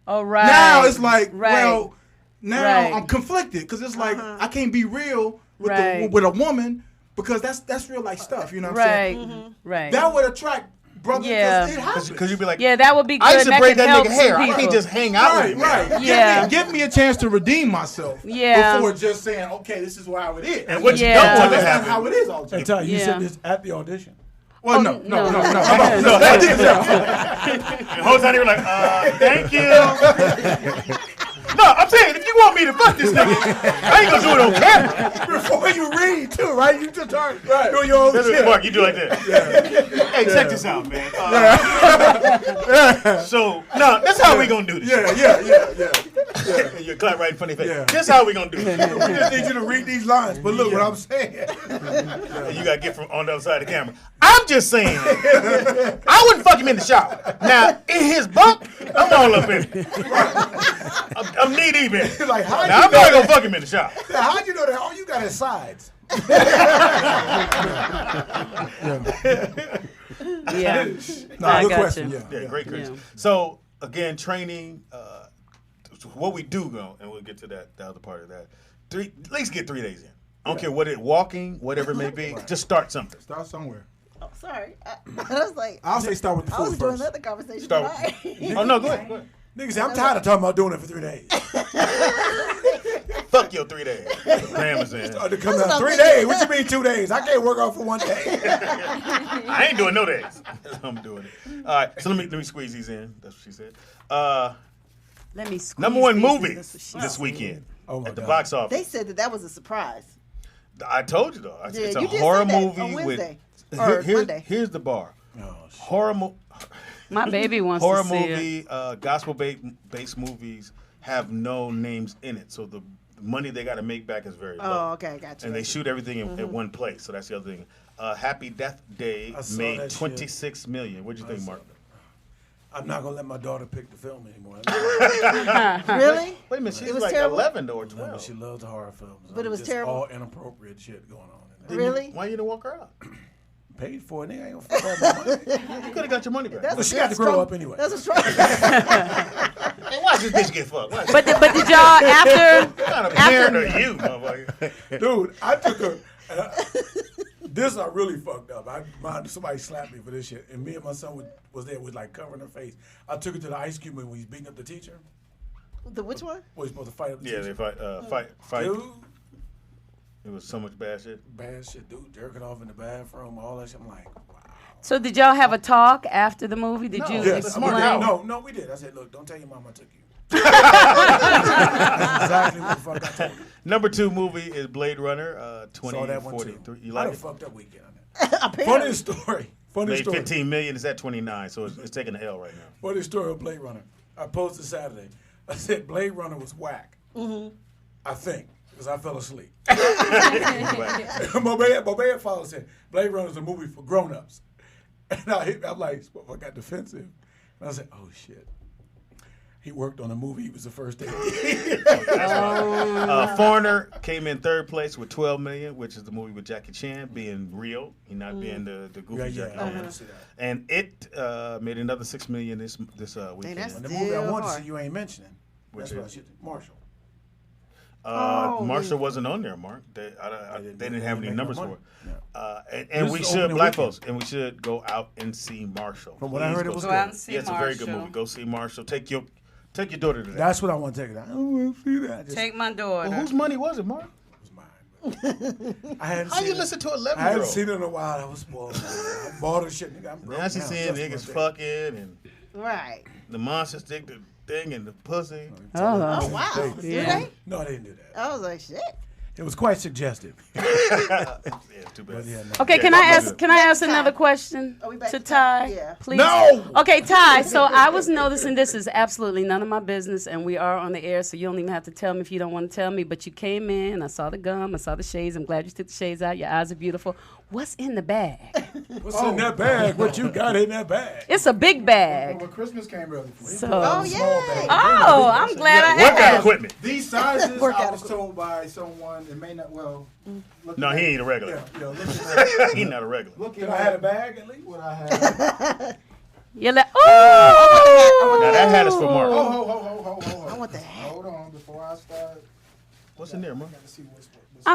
Oh, right. Now it's like, right. well, now Right. I'm conflicted because it's like I can't be real with Right. with a woman because that's real life stuff. You know what I'm Right. saying? Right. That would attract brothers. Yeah. It happens. Because you'd be like, Yeah, that would be good. I used to that braid could that help nigga hair. some I can't people. just hang out with him. Right. Yeah. Give me a chance to redeem myself. Yeah. Before just saying, okay, this is how it is. And what you Yeah. don't want to That's not happen. how it is all the time. And tell you, you Yeah. said this at the audition. Well, no. The whole time they were like, thank you. No, I'm saying, if you want me to fuck this nigga, I ain't gonna do it on camera. Before you read too, right? You just start doing your own That's what shit. Mark, you do like that. Hey, check this out, man. So, no, that's how we gonna do this. Yeah. And you clap right in front of your face. Yeah. This how we gonna do this. We just need you to read these lines. But look what I'm saying. And you gotta get from on the other side of the camera. I'm just saying, I wouldn't fuck him in the shower. Now, in his bunk, I'm all up in it. I'm knee deep in it. Like, how'd Now, you I'm know not gonna that? fuck him in the shower. How'd you know that? All you got is sides. Yeah. No, I good got question. you. Yeah. Yeah, great question. Yeah. So, again, training, what we do, and we'll get to that, the other part of that. At least get 3 days in. I don't care what it, walking, whatever it may be, just start something. Start somewhere. Oh, sorry. I was like, I'll say start with the I food was doing first. another conversation. Start tonight. Oh, no, go ahead. Go ahead. Niggas say, I'm tired of talking about doing it for 3 days. Fuck your 3 days. Graham is in. To come out 3 days. What you mean 2 days? I can't work off for 1 day. I ain't doing no days. I'm doing it. All right, so let me squeeze these in. That's what she said. Let me squeeze Number one these movie in. That's what she this said. weekend Oh my at the God. box office. They said that was a surprise. I told you though. Yeah, It's a you did horror say that movie on Wednesday. with. Or Monday. Here's the bar. Oh, shit. Horror My baby wants horror to see it. movie, gospel-based movies have no names in it, so the money they got to make back is very low. Oh, okay, gotcha. And they shoot everything in one place, so that's the other thing. Happy Death Day I saw made that shit. $26 million. What'd you think, Mark? I'm not gonna let my daughter pick the film anymore. Really? Wait a minute, she's It was like terrible? 11 or No, 12. but she loves horror films. But it was just terrible? all inappropriate shit going on in there. Really? Why you didn't walk her out? Paid for it. Nigga ain't gonna fuck up my money. You could have got your money back. That's But a she got to strong- grow up anyway. That's a strong. Hey, watch this bitch get fucked. Watch But did y'all after? what kind of parent are you, motherfucker? Dude, I took a. This I really fucked up. Somebody slapped me for this shit, and me and my son was there with like covering her face. I took her to the ice cream when we was beating up the teacher. The which one? Was supposed to fight up the Yeah, teacher. they fight. Dude, It was so much bad shit. bad shit, dude. Jerking off in the bathroom, all that shit. I'm like, wow. So did y'all have a talk after the movie? Did you Yes, explain? no, we did. I said, look, don't tell your mom I took you. That's exactly what the fuck I told you. Number 2 movie is Blade Runner Saw that one too. 2043. You I like had a it? fucked up weekend on that. Funny story. Funny Made story. 15 million. It's at 29, so it's taking an L right now. Funny story of Blade Runner. I posted Saturday. I said Blade Runner was whack. I think, because I fell asleep. My man followed said, Blade Runner is a movie for grown-ups. And I'm like, I got defensive. And I said, oh, shit. He worked on a movie. He was the first day. Foreigner came in 3rd place with 12 million, which is the movie with Jackie Chan being real, he not being the goofy Jackie I Chan. want to see that. And it made another 6 million this weekend. that's And the movie I Still want to hard. see you ain't mentioning. Which That's what I is? should Marshall. Marshall wasn't on there, Mark. They didn't have any make no numbers money. for it. And This we is should, opening black weekend. folks, and we should go out and see Marshall. From what I Please heard, it go was see good. Go out and see Yeah, it's a very good Marshall. movie. Go see Marshall. Take your daughter to that. That's what I want to take it out. I don't want to see that. Just, Take my daughter. Well, whose money was it, Mark? it was mine. I hadn't How seen you it. listen to an I hadn't 11-year-old? seen it in a while. I was spoiled. I bought her shit. Nigga, I'm broke Now she's now. seeing Just niggas my fucking and Right. the monster stick the thing in the pussy. Oh Oh, wow. Hey, Do yeah. they? No, they didn't do that. I was like, shit. It was quite suggestive. Yeah, too bad. But yeah, no. Okay, Yeah, can I I'll ask? do it. Can I ask Next another time. question Are we back to to Ty? yeah. Please. No! Okay, Ty. So I was noticing this is absolutely none of my business, and we are on the air, so you don't even have to tell me if you don't want to tell me. But you came in. I saw the gum. I saw the shades. I'm glad you took the shades out. Your eyes are beautiful. What's in the bag? What's in that bag? What you got in that bag? It's a big bag. Well, Christmas came early for me. So. Oh Small yeah. bag. Oh, I'm glad I What kind of asked. equipment? These sizes, Work I out was told by someone, it may not, well. looking No, at- he ain't a regular. Yeah, looking at, He not a regular. looking Can I have a at bag at least? what I had. You're like, Now that hat is for Mark. Hold I want the hat. Hold on, before I start. What's in there, Mark? Gotta see what's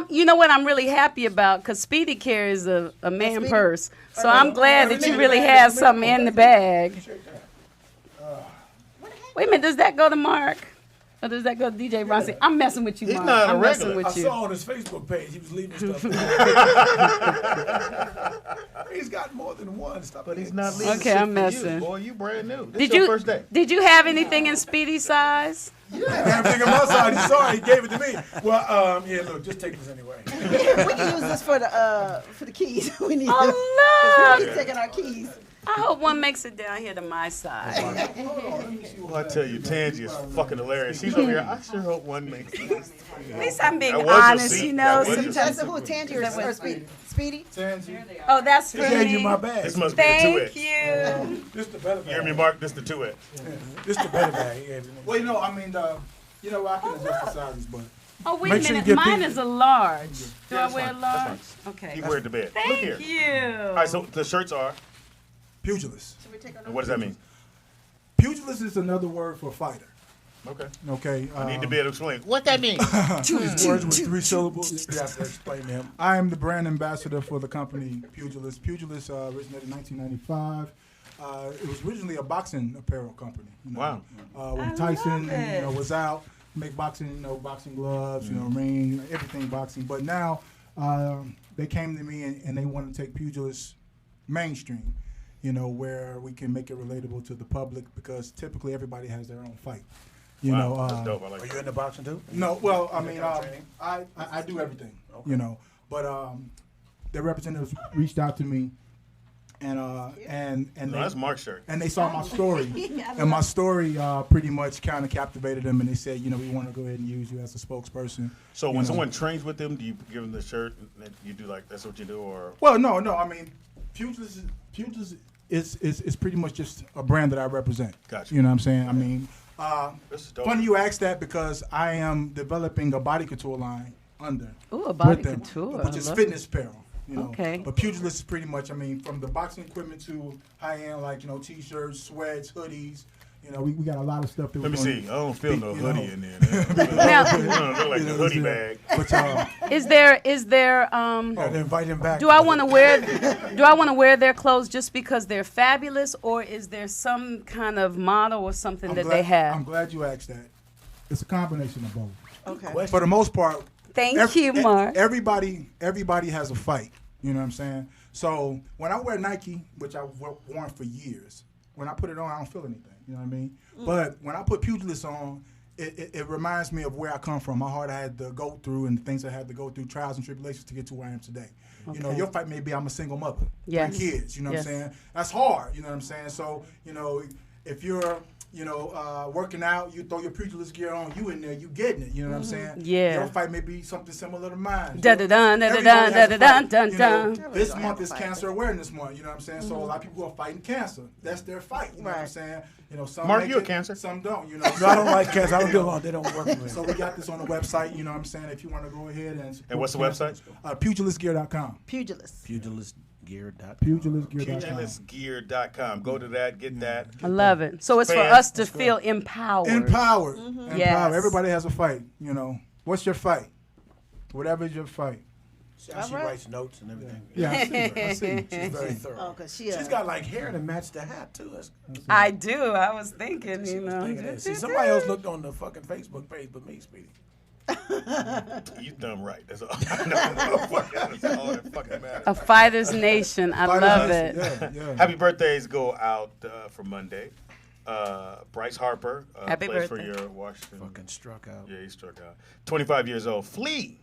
You know what I'm really happy about? Because Speedy carries a man Speedy? purse. So I'm glad that you really have something in the bag. Wait a minute, does that go to Mark? Or does that go to DJ Rossi? I'm messing with you, He's Mark. not a I'm messing regular. with I you. saw on his Facebook page he was leaving stuff. He's got more than one. Stop But he's it. not leaving Okay, shit I'm for messing. You, boy, you brand new. This Did your you first day. did you have anything in Speedy size? Everything on my side, he saw it. He gave it to me. Well, yeah, look, just take this anyway. We can use this for the keys. We need Oh, to look. keep taking our keys. I hope one makes it down here to my side. Well, I tell you, Tangi is fucking hilarious. She's over here. I sure hope one makes it. At least I'm being That was your honest, seat. you know. That was your Sometimes. That's who Tangy or Speedy? Speedy? Oh, that's for He gave you me. my bag. This must be the Thank 2X. you. This the better You hear bag. me, Mark? This the 2X. This the better bag. He gave it to me. Well, you know, I mean, you know, I can adjust the sizes, but Oh, wait Make a sure you minute. get Mine pink. is a large. Do I that's wear a fine. large? Okay. He wear it to bed. Look Thank here. you. All right, so the shirts are. pugilist. And what does that mean? Pugilist is another word for fighter. Okay. Okay. I need to be able to explain. What that mean? Words with 3 syllables. You have to explain them. I am the brand ambassador for the company Pugilist. Pugilist originated in 1995. It was originally a boxing apparel company. You know, Wow. when I Tyson love it. was out, make boxing, boxing gloves, ring, everything boxing. But now they came to me and they want to take Pugilist mainstream. Where we can make it relatable to the public because typically everybody has their own fight. Wow, that's dope. I like Are you that. into boxing too? No, well, I mean, training? I do everything, but the representatives reached out to me, and No, they, that's Mark's shirt. and they saw my story, and my story pretty much kind of captivated them, and they said, we want to go ahead and use you as a spokesperson. So you when know. someone trains with them, do you give them the shirt and you do like that's what you do, or Well, no, I mean, Pugilist is pretty much just a brand that I represent. Gotcha. You know what I'm saying? I mean, this is dope. funny you asked that because I am developing a body couture line under. Ooh, a body with them, couture. which I is love fitness apparel. You know? Okay. But pugilist is pretty much, I mean, from the boxing equipment to high end, like, t-shirts, sweats, hoodies. We got a lot of stuff. That Let me see. I don't feel no hoodie in there. Now- Look like a hoodie bag. But, Is there invite him back. do I want to wear their clothes just because they're fabulous, or is there some kind of model or something that they have? I'm glad you asked that. It's a combination of both. Okay. For the most part, Thank you, Mark. Everybody has a fight. You know what I'm saying? So when I wear Nike, which I've worn for years, when I put it on, I don't feel anything. You know what I mean? But when I put pugilist on, it reminds me of where I come from, how hard I had to go through, and the things I had to go through, trials and tribulations to get to where I am today. Okay. Your fight may be I'm a single mother, Yes. 3 kids. You know Yes. what I'm saying? That's hard. You know what I'm saying? So if you're working out, you throw your pugilist gear on, you in there, you getting it. You know what I'm saying? Yeah. Your fight may be something similar to mine. Dun-dun-dun, Everybody dun-dun-dun, has a fight. dun-dun-dun. This month is Cancer Awareness Month. You know what I'm saying? So a lot of people are fighting cancer. That's their fight. You know what I'm saying? Some Mark, make you a it, cancer? Some don't. No, I don't like cancer. I don't do it. They don't work with me. So we got this on the website. You know what I'm saying? If you want to go ahead and. And what's the website? Pugilistgear.com. Pugilist. Pugilistgear.com. Pugilistgear.com. Pugilistgear.com. Go to that. Get that. I love it. So it's for Fans. us to feel empowered. Empowered. Yes. Everybody has a fight. What's your fight? Whatever is your fight. She writes notes and everything. Yeah, I see her. She's very thorough. Oh, because She's got like hair to match the hat too. I do. I was thinking, See, somebody else looked on the fucking Facebook page but me, Speedy. You done right. That's all. That's all that fucking matters. A fighter's nation. I love it. Yeah. Happy birthdays go out for Monday. Bryce Harper Happy plays birthday. for your Washington. Fucking struck out. Yeah, he struck out. 25 years old. Flea.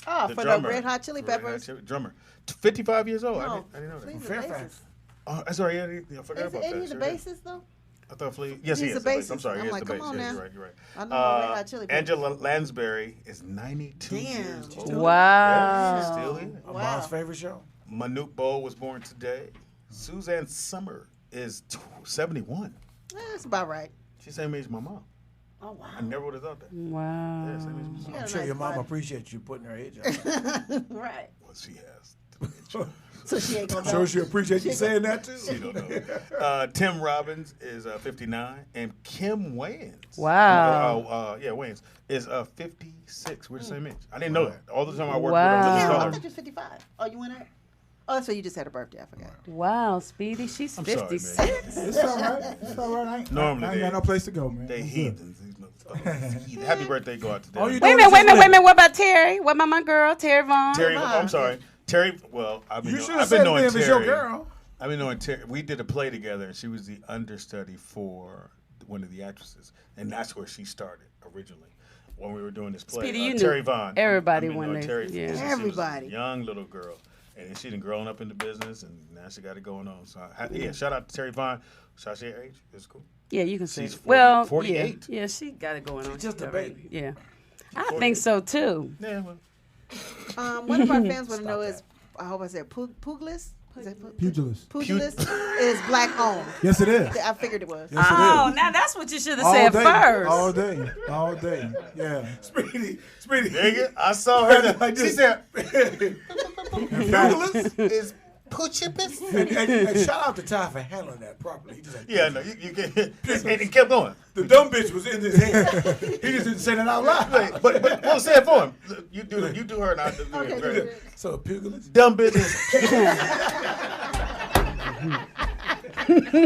Oh, The for drummer. the Red Hot Chili Red Hot Peppers. Chili- drummer. 55 years old. No, I didn't know that. Flea's From the Fairfax. bassist. Oh, that's right. Yeah, I forgot Is about he that. the Sure. bassist though? I thought Flea. Yes, he He's is. the I'm bassist. sorry. I'm He is like, the come on bassist. now. You're right. You're right. I know my Red Hot Chili Peppers. Angela Lansbury is 92 Damn. years old. Wow. Yeah, still here. A mom's favorite show. Manute Bol was born today. Suzanne Summer is 71. That's about right. She's the same age as my mom. Oh wow. I never would have thought that. Wow. Yeah, same age as my mom. got I'm a sure nice your mom body. appreciates you putting her age up. Right. Well, she has. So she ain't gonna Sure know. she appreciates you saying that too. She don't know. Tim Robbins is 59, and Kim Wayans. Wow. Wayans is 56. We're the same age. I didn't know that. All the time I worked Wow. with her, I Damn, just I saw thought her. you was 55. Oh, you went out? Oh, that's why you just had a birthday. I forgot. Wow, Speedy. She's I'm sorry, 56. man. It's all right. It's all right. I ain't Normally got no place to go, man. They I'm good. heathens. These motherfuckers. Heathen. Happy birthday go out to them. All you Wait a doing minute, is wait a minute. What about Terry? What about my girl, Terry Vaughn? Terry, I'm sorry. Terry, well, I've been, You should I've have been said knowing it if it's your Terry. girl. I've been knowing Terry. We did a play together, and she was the understudy for one of the actresses, and that's where she started originally. When we were doing this play, Speedy, you knew Terry Vaughn. everybody I've been when knowing they- Terry yeah. since she Everybody. was a young little girl, and she done grown up in the business, and now she got it going on. So shout out to Terry Vaughn. Should I say her age? It's cool. Yeah, you can say. She's it. 40 well, 48. Yeah, she got it going on. She's just a already- baby. Yeah, I think so too. Yeah, well, One of our fans want to know is, I hope I said Pugilist? Is that Pugilist. Pugilist is black owned. Yes, it is. I figured it was. Yes, it Oh, is. now that's what you should have All said day. first. All day. All day. Yeah. Speedy. nigga, I saw her. Like She this. said, Douglas "Is Poochipus?" and shout out to Ty for handling that properly. He just like, Yeah, no, you can. And he kept going. the dumb bitch was in his head. He just didn't say that out loud. But we'll say it for him. You do her, and I'll do Okay, it. good. So pugilist. Dumb business.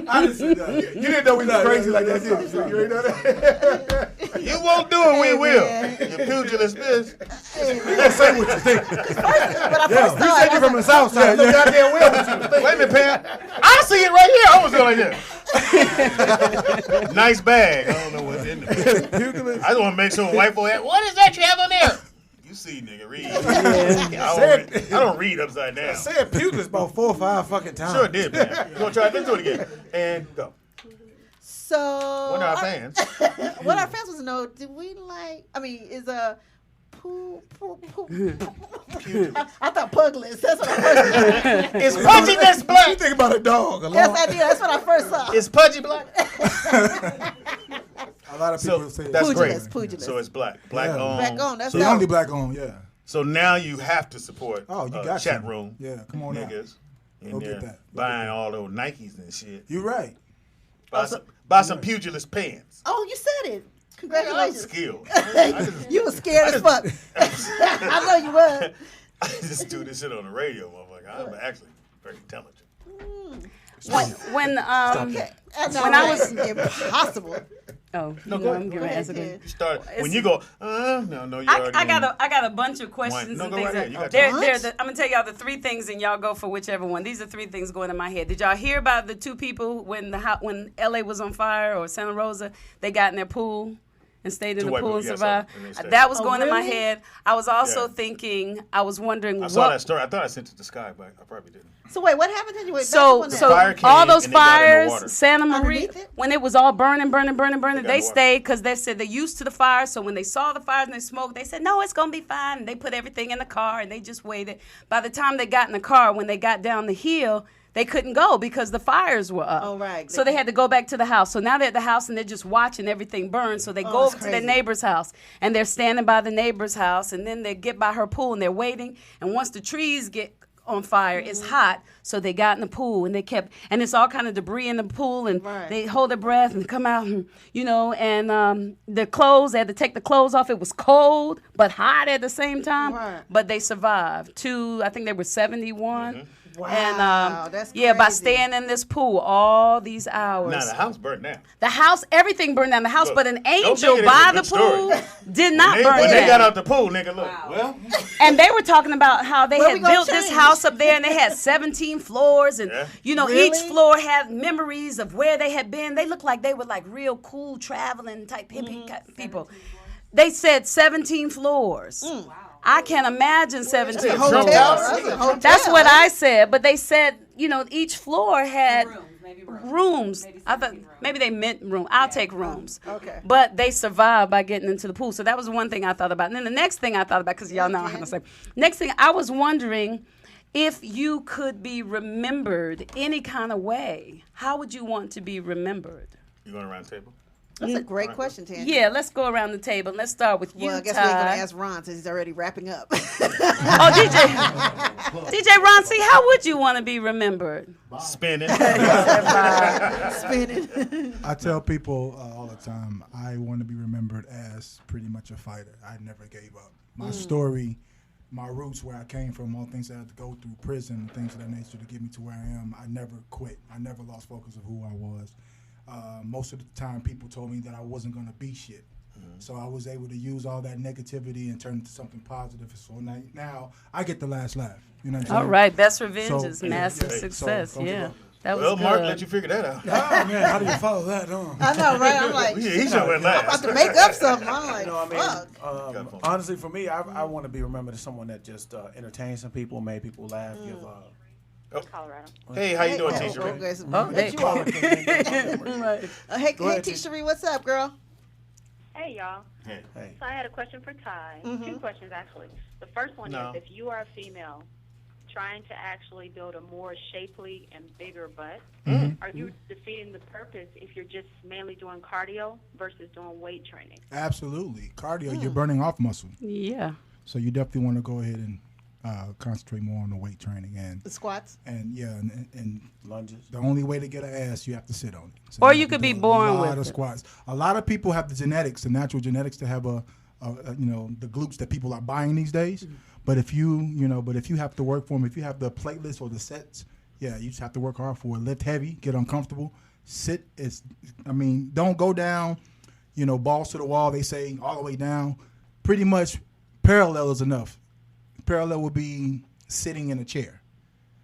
Honestly, you didn't know we was crazy like that, did you? You ain't know that. You won't do it, we Hey, will. man. You pugilist bitch. Say what you think. But I first You thought, said you from the south side. No goddamn well with you. Wait a minute, Pam. I see it right here. I was going like this. Nice bag. I don't know what's in there. I just want to make sure white boy. What is that you have on there? You see, nigga, read. I don't read upside down. I said pugilist about 4 or 5 fucking times. Sure did, man. You want to try? Let's do it again. And go. so. What are our fans? What our fans want to know, do we like, is a I thought Pugilist. That's what I first thought. Is Pudgy this You black? think about a dog. Yes, I did. That's what I first saw. Is Pudgy black? A lot of people So say that's Pugilist, great. pugilist. So it's black. Black Yeah. on. Black on, that's the dope. only black on, yeah. So now you have to support Oh, you got chat to. room. Yeah, come on now. niggas. Go In get there that. Go buying all those Nikes and shit. You're right. Buy some pugilist pants. Oh, you said it. I'm Congratulations. skilled. You was scared as fuck. I know you was. I just do this shit on the radio, motherfucker. I'm actually very intelligent. When When I was impossible. Oh, No, you go know, ahead. I'm Go getting ahead. ready to go. You start when It's- you go. No, you already. I got a bunch of questions No, and go things. right ahead. You got I'm gonna tell y'all the three things, and y'all go for whichever one. These are three things going in my head. Did y'all hear about the two people when when LA was on fire or Santa Rosa? They got in their pool and stayed in Two the white pool and people, yes, survived. and they stayed. That was Oh, going in my really? head. I was also Yeah. thinking. I was wondering I saw what. that story. I thought I sent it to the sky, but I probably didn't. So wait, what happened to you? Wait, So, back up on so that. fire came all those and they got in the fires, water. Santa Maria, Underneath it? when it was all burning, got they in the water. stayed because they said they're used to the fire. So when they saw the fires and they smoked, they said, no, it's going to be fine. And they put everything in the car and they just waited. By the time they got in the car, when they got down the hill, they couldn't go because the fires were up. Oh, right. So they had to go back to the house. So now they're at the house and they're just watching everything burn. So they go that's over to their crazy. neighbor's house and they're standing by the neighbor's house and then they get by her pool and they're waiting. And once the trees get on fire, it's hot. So they got in the pool and they kept, and it's all kind of debris in the pool and Right. they hold their breath and come out and, and the clothes, they had to take the clothes off. It was cold, but hot at the same time. Right. But they survived. I think they were 71. Wow, And that's by crazy. staying in this pool all these hours. Now the house burned down. The house, everything burned down the house, Look, but an don't think angel it is by a the good story. pool did not burn When down. they got out the pool, nigga, look. Well, And they were talking about how they Where we had gonna built this change? house up there and they had 17 floors and Yeah. Really? each floor had memories of where they had been. They looked like they were like real cool traveling type hippie people. They said 17 floors. I can't imagine 17 a floors. hotel. That's a hotel. That's what I said, but they said, each floor had Maybe rooms. Maybe I thought 17 rooms. maybe they meant room. I'll take rooms. Okay. But they survived by getting into the pool. So that was one thing I thought about. And then the next thing I thought about, because y'all know how to say. Next thing, I was wondering if you could be remembered any kind of way. How would you want to be remembered? you going around the table? That's a great question, Tandy. Yeah, let's go around the table. Let's start with you, Well, I guess we ain't gonna Ty. ask Ron since he's already wrapping up. Oh, DJ Ron C., how would you want to be remembered? Spinning. Spinning. I tell people all the time, I want to be remembered as pretty much a fighter. I never gave up. My story, my roots, where I came from, all things I had to go through, prison, things of that nature to get me to where I am. I never quit. I never lost focus of who I was. Most of the time, people told me that I wasn't going to be shit. So I was able to use all that negativity and turn it to something positive. So now I get the last laugh. You know what I'm saying? All right, Best Revenge So, is massive so success. don't give Yeah. up. That was Well, Mark, good. let you figure that out. Oh man, how do you follow that on? I know, right? I'm like, He sure went I'm about last. to make up something. I'm like, No, I mean, fuck. honestly, for me, I want to be remembered as someone that just entertained some people, made people laugh, give. Colorado. Hey, how you doing, Hey, Tisha? okay, so Oh, what they- you on? Hey, Go ahead, Tisha, what's up, girl? Hey, y'all. Hey. So I had a question for Ty. Mm-hmm. Two questions, actually. The first one No. is, if you are a female trying to actually build a more shapely and bigger butt, are you defeating the purpose if you're just mainly doing cardio versus doing weight training? Absolutely. Cardio, you're burning off muscle. Yeah. So you definitely want to go ahead and concentrate more on the weight training The squats. and Lunges. the only way to get an ass, you have to sit on it. So Or you you have to could be do born a lot with of it. squats. A lot of people have the genetics, the natural genetics, to have the glutes that people are buying these days. But if you have to work for them, if you have the platelets or the sets, yeah, you just have to work hard for it. Lift heavy, get uncomfortable, sit. Don't go down, balls to the wall. They say all the way down. Pretty much parallel is enough. Parallel would be sitting in a chair,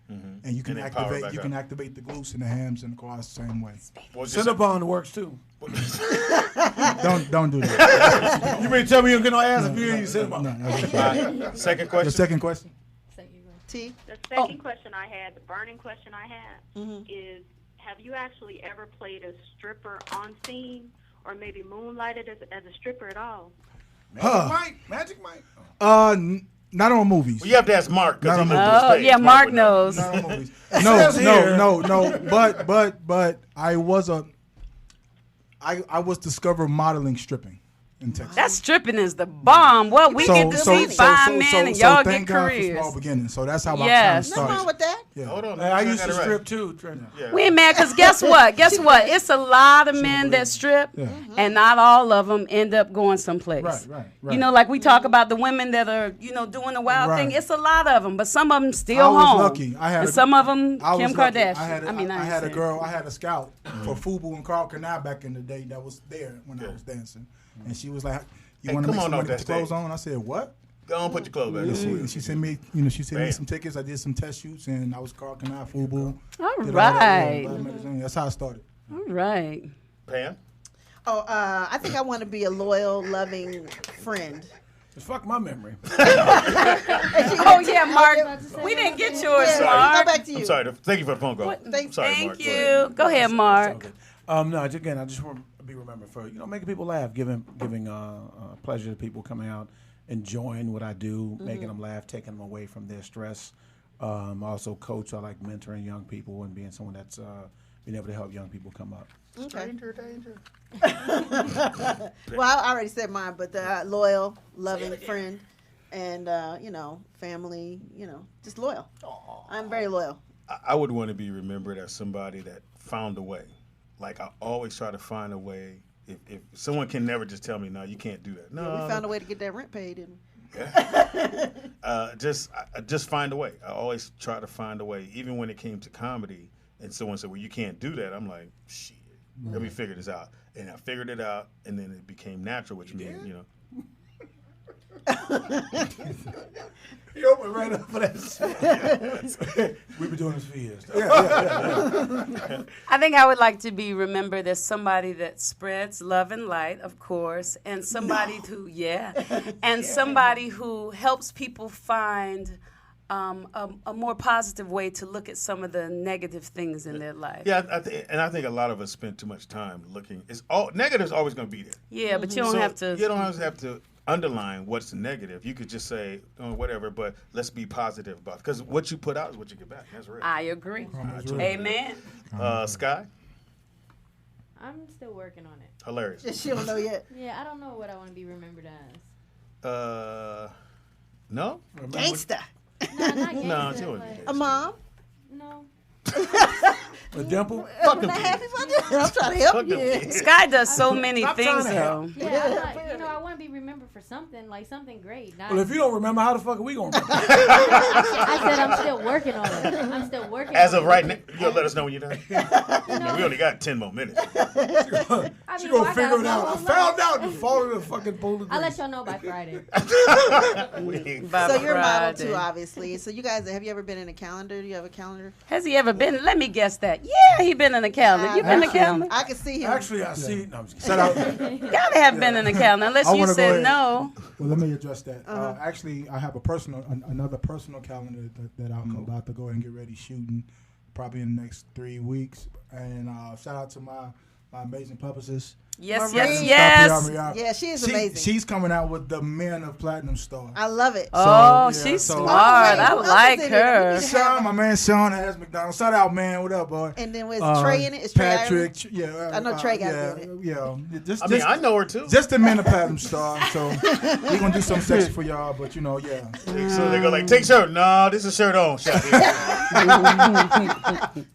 and you can And then power activate. back You up. can activate the glutes and the hams and the quads the same way. Well, just- Cinnabon works too. Don't do that. You mean tell me you don't get no ass if you ain't Cinnabon? No. Second The question. second question. T. The second question I had, the burning question I had, is, have you actually ever played a stripper on scene or maybe moonlighted as a stripper at all? Magic Mike. Not on movies. Well, you have to ask Mark because he Not moved on to Oh, space. yeah, Mark would know. knows. Not on movies. says here. No. But I was discovered modeling stripping. in Texas. That stripping is the bomb. Well, we get to see fine men and y'all get thank God for careers. small beginnings. So that's how I kind of Yes. started. Nothing wrong with that. Yeah. Hold on. I used to strip too. Yeah. We ain't mad because guess what? Guess what? It's a lot of men that strip, and not all of them end up going someplace. Right. You know, like we talk about the women that are, doing the wild thing. It's a lot of them, but some of them still I was home. lucky. And some of them I Kim was lucky. Kardashian. I had a girl. I had a scout for FUBU and Carl Canal back in the day that was there when I was dancing, and she was like, "You Hey, want to come make on some off money? that Put your clothes stage. on?" I said, "What?" Go on, put your clothes back. And she sent me, she sent me Bam. some tickets. I did some test shoots, and I was Carl Canal, FUBU. All did right. All that. That's how I started. All right. Pam? Oh, I think I want to be a loyal, loving friend. Just fuck my memory. Oh, yeah, Mark. We didn't get yours, Yeah, Mark. go back to you. I'm sorry. Thank you for the phone call. Thank Sorry, Thank Mark. you. Go ahead, Mark. No, again, I just want to be remembered for making people laugh, giving pleasure to people coming out, enjoying what I do, making them laugh, taking them away from their stress. Also, coach. I like mentoring young people and being someone that's being able to help young people come up. Okay. Danger. Well, I already said mine, but the loyal, loving friend, and family. Just loyal. I'm very loyal. I would want to be remembered as somebody that found a way. Like, I always try to find a way. If someone can never just tell me, no, you can't do that. No, Yeah, we found a way to get that rent paid, didn't we? Just find a way. I always try to find a way, even when it came to comedy. And someone said, "Well, you can't do that." I'm like, "Shit, let me figure this out." And I figured it out, and then it became natural, which means, You opened right up for that. We've been doing this for years. I think I would like to be remembered as somebody that spreads love and light, of course, and somebody somebody who helps people find a more positive way to look at some of the negative things in their life. Yeah, I think a lot of us spend too much time looking. Negative's always going to be there. Yeah, but you don't have to. You don't have to underline what's negative. You could just say whatever, but let's be positive about it. Because what you put out is what you get back. That's real. I agree. Amen. Sky? I'm still working on it. Hilarious. She don't know yet. Yeah, I don't know what I want to be remembered as. No? Gangsta. No, not gangsta. No, she wasn't but- A mom. No. A dimple? Fuck them I'm kids. happy about that. I'm trying to help Fuck them you. kids. Sky does so many Stop things, trying to though. help. Yeah, I'm not, I want to be remembered for something, like something great. Not, Well, if you don't remember, how the fuck are we going to remember? I said I'm still working on it. I'm still working As on of it. right now, you'll let us know when you're done. We only got 10 more minutes. I She mean, gonna I figure gotta it go out. I along. found out and fall in the fucking pool of I'll let grease. y'all know by Friday. So you're a model Friday. too, obviously. So you guys, have you ever been in a calendar? Do you have a calendar? Has he ever been? Let me guess that. Yeah, he been in a calendar. You been in a calendar? I can see him. Actually, I see. No, I'm just Shout kidding. out. Gotta have been in a calendar, unless I you wanna go said ahead. no. Well, let me address that. Actually, I have another personal calendar that I'm about to go ahead and get ready shooting, probably in the next 3 weeks. And shout out to my amazing publicist. Yes, Marie. yes. Yeah, she is amazing. She's coming out with the Men of Platinum Star. I love it. Oh, So, yeah, she's so- smart. Oh, I who else like is in it? her. Sean, my man Sean has McDonald. Shout out, man. What up, boy? And then with Trey in it, is Trey Patrick. Ireland? Yeah, I know Trey got yeah, to be in yeah. Just, I mean, I know her too. Just the Men of Platinum Star. So we're gonna do something sexy for y'all, but yeah. So they go like, take shirt. No, this is shirt on. Shot.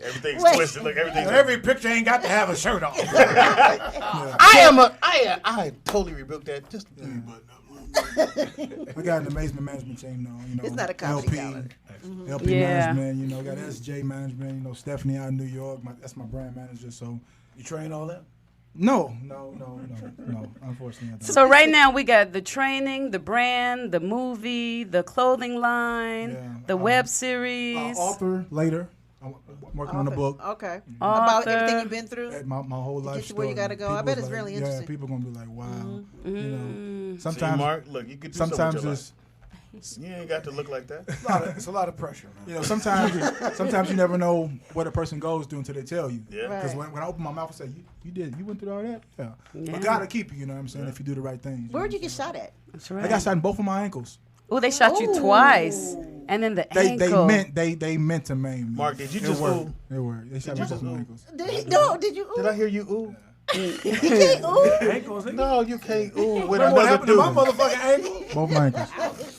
Everything's twisted. Look, everything's Every picture ain't got to have a shirt on. I totally rebuked that. Just We got an amazing management team, though. You know, It's not a comedy LP, calendar. LP Yeah. management. You know, got SJ management. You know, Stephanie out in New York. That's my brand manager. So You train all that? no. Unfortunately, I don't. So right now we got the training, the brand, the movie, the clothing line, Yeah. the web series. Author later. I'm working on a book. Okay. Author. About everything you've been through. My whole life get you where you story. gotta go. I People bet it's like- really interesting. Yeah, people gonna be like, wow. You know, See, sometimes Mark, look, you could do something sometimes with your it's life. You ain't got to look like that. It's a lot of pressure, man. you know sometimes you never know what a person goes through until they tell you. Yeah. Because Right. when I open my mouth and say you went through all that, yeah. Yeah. But God will keep you. You know what I'm saying? If you do the right things. Where'd you get shot at? That's I right. got shot in both of my ankles. Oh, they shot you twice, and then the ankle. They meant to maim me. Mark, did you It just worked. ooh? It worked. They shot me both of my ankles. Did you? Did I hear you ooh? Ankles. No, you can't. Ooh, with Remember what another happened to my dude. motherfucking ankle? Both my ankles.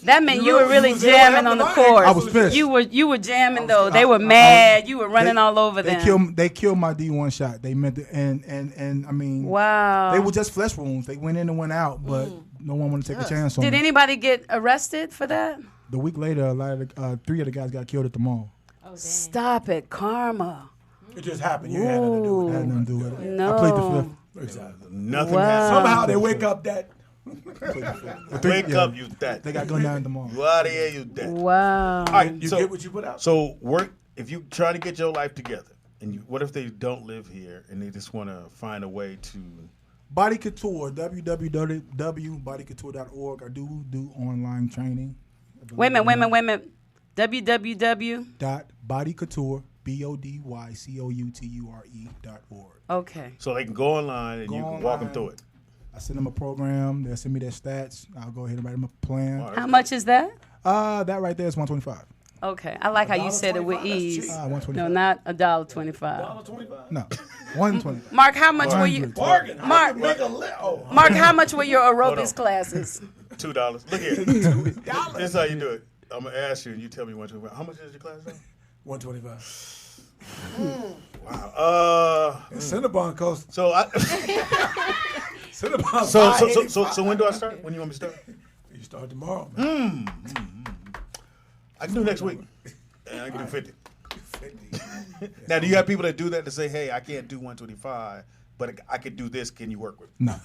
That meant you were remember really you was there jamming what on the happened to my course. I was pissed. You were jamming though. They were mad. You were running all over them. They killed my D1 shot. They meant to, and I mean, Wow. they were just flesh wounds. They went in and went out, but no one wanted to take a chance on Did me. anybody get arrested for that? The week later, a lot of the, 3 of the guys got killed at the mall. Oh, dang. Stop it, karma. It just happened. You had nothing to do with Had it. nothing to do with it. No. I played the fifth. Exactly. Nothing Wow. has Somehow they wake up that. Wake up, you that. They got gunned down at the mall. You out of here, you that. Wow. All right, You so, get what you put out. So work if you try to get your life together, and you, what if they don't live here and they just want to find a way to? Body Couture, www.bodycouture.org. I do online training. Wait a minute. www. .bodycouture, BODYCOUTURE.org. Okay. So they can go online and Go you can walk them online. through it. I send them a program. They'll send me their stats. I'll go ahead and write them a plan. All right. How much is that? That right there is $125. Okay. I like how you said it with $1.25, that's ease. cheap. $125. No, not $1.25. $1.25. No, $125. Mark, how much were you? Bargain. Mark, Make a oh. Mark, how much were your on. aerobics classes? $2. Look here. This is how you do it. I'm gonna ask you, and you tell me $125. How much is your class? $125. Wow. Cinnabon costs. So I. Cinnabon. So when do I start? When you want me to start? You start tomorrow. Man. I can do next week. And I can do 50. Now, do you have people that do that to say, "Hey, I can't do 125, but I could do this. Can you work with me?" No.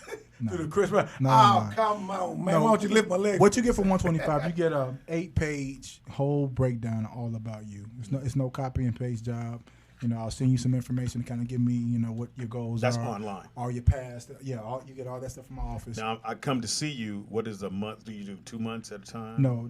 Do the Christmas. No, Oh, no. come on, man. No. Why don't you lift my leg? What you get for $125? You get a 8-page whole breakdown all about you. It's no copy and paste job. You know, I'll send you some information to kind of give me, what your goals That's are. online. Or your past. Yeah, you get all that stuff from my office. Now, I come to see you. What is a month? Do you do 2 months at a time? No.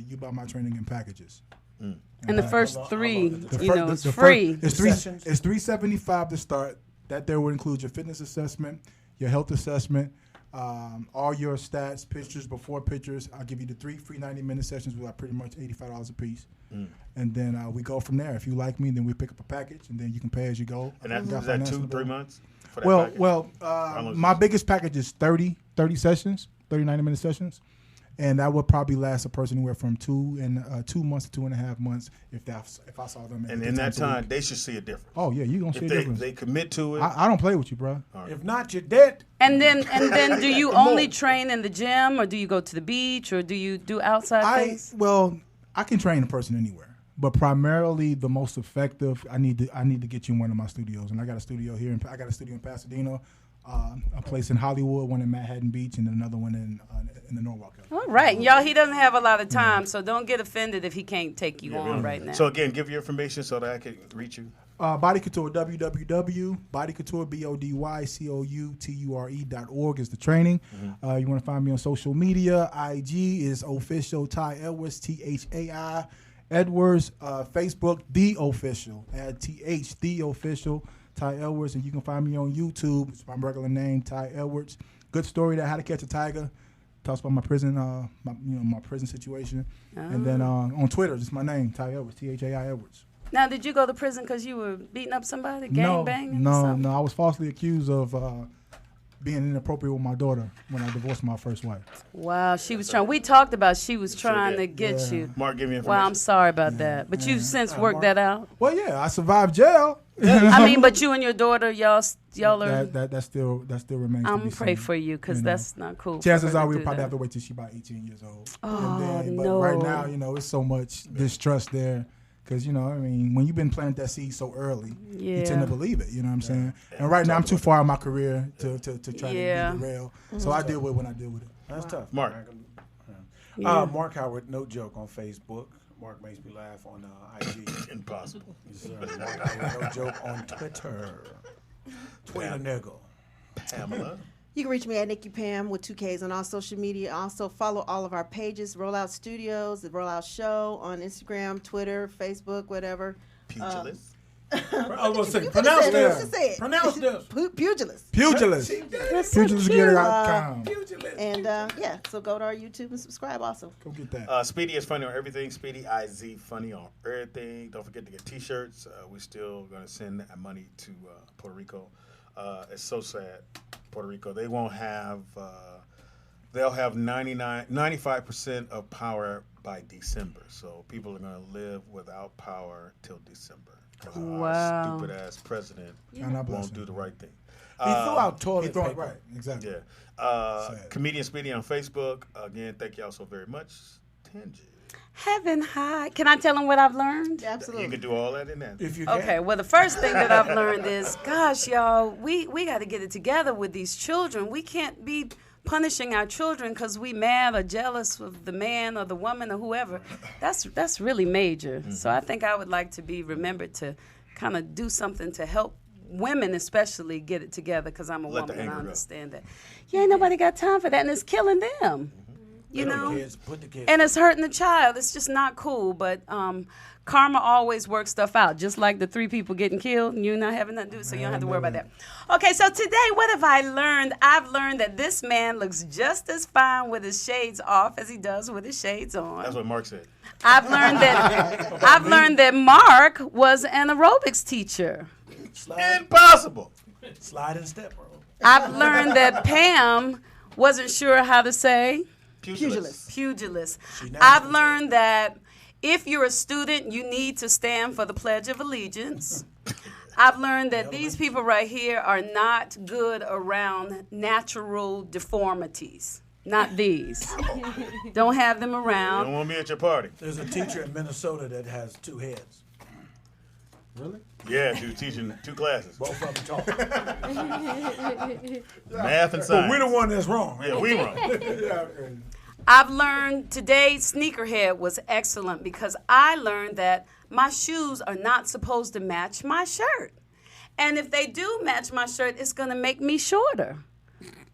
You buy my training in packages. And the first three, it's the free. It's $375 to start. That there would include your fitness assessment, your health assessment, all your stats, pictures, before pictures. I'll give you the 3 free 90-minute sessions with pretty much $85 a piece. And then we go from there. If you like me, then we pick up a package, and then you can pay as you go. And is that financial 2-3 ability. months? For that package? My biggest package is 30 sessions, 30 90-minute sessions. And that would probably last a person anywhere from 2 months to 2.5 months if I saw them. And in that time, they should see a difference. Oh yeah, you gonna see a If difference. they commit to it. I don't play with you, bro. Right. If not, you're dead. And then do you only train in the gym, or do you go to the beach, or do you do outside things? I can train a person anywhere, but primarily the most effective. I need to get you in one of my studios, and I got a studio here. I got a studio in Pasadena, a place in Hollywood, one in Manhattan Beach, and another one in the Norwalk area. All right, and y'all, he doesn't have a lot of time, so don't get offended if he can't take you on right now. So again, give your information so that I can reach you. Body Couture, www.bodycouture, BODYCOUTURE.org is the training. You want to find me on social media. IG is official Ty Edwards, THAI Edwards. Facebook, The Official, add TH, The Official Ty Edwards. And you can find me on YouTube. It's my regular name, Ty Edwards. Good story there, How to Catch a Tiger. Talks about my prison, my prison situation. And then on Twitter, just my name, Ty Edwards, THAI Edwards. Now, did you go to prison because you were beating up somebody, gang banging? or something? No. I was falsely accused of being inappropriate with my daughter when I divorced my first wife. Wow, she was trying. We talked about she was trying to get you. Mark, give me information. Wow, I'm sorry about that, but you've since worked that out. Well, yeah, I survived jail. I mean, but you and your daughter, y'all are. That still remains. I'm to be pray seen, for you because that's not cool. Chances for her are to we'll do probably that. have to wait till she's about 18 years old. Oh, but no. right now, it's so much distrust there. Because, when you've been planting that seed so early, you tend to believe it, you know what I'm saying? And right now, I'm too far in my career to try to be derailed. So I deal with it when I deal with it. That's tough. Mark. Mark Howard, no joke on Facebook. Mark makes me laugh on IG. Impossible. Yes, sir. Mark Howard, no joke on Twitter. Twitter nigga. Pamela. You can reach me at Nikki Pam with 2 Ks on all social media. Also follow all of our pages, Rollout Studios, The Rollout Show on Instagram, Twitter, Facebook, whatever. Pugilist. I was going to say, You pronounce could've said it. this. Just say it. Pronounce this. Pugilist. Pugilist. Pugilistgear.com. And so go to our YouTube and subscribe also. Go get that. Speedy is funny on everything. Speedy IZ funny on everything. Don't forget to get T-shirts. We're still going to send that money to Puerto Rico. It's so sad. Puerto Rico, they won't have. They'll have 95% of power by December. So people are going to live without power till December. Wow. Stupid ass president Yeah. won't do the right thing. He threw out toilet paper. Right, exactly. Yeah. Comedian Speedy on Facebook. Again, thank y'all so very much. Tangi. Heaven high. Can I tell them what I've learned? Absolutely. You can do all that in that. If you can. Okay, well, the first thing that I've learned is, gosh, y'all, we got to get it together with these children. We can't be punishing our children because we mad or jealous of the man or the woman or whoever. That's really major. So I think I would like to be remembered to kind of do something to help women especially get it together, because I'm a Let the woman and I anger go. understand that. Yeah, ain't nobody got time for that, and it's killing them. You know, Put the kids. and it's hurting the child. It's just not cool. But karma always works stuff out. Just like the 3 people getting killed, and you not having nothing to do, so you don't have to worry about that. Okay, so today, what have I learned? I've learned that this man looks just as fine with his shades off as he does with his shades on. That's what Mark said. I've learned that Mark was an aerobics teacher. Impossible. Slide and step, bro. I've learned that Pam wasn't sure how to say Pugilist. I've learned that if you're a student, you need to stand for the Pledge of Allegiance. I've learned that these people right here are not good around natural deformities. Not these. Don't have them You around. don't want me at your party. There's a teacher in Minnesota that has 2 heads. Really? Yeah, dude, teaching 2 classes. Both of them talk. Math and science. But we're the one that's wrong. Yeah, we wrong. I've learned today Sneakerhead was excellent because I learned that my shoes are not supposed to match my shirt. And if they do match my shirt, it's going to make me shorter.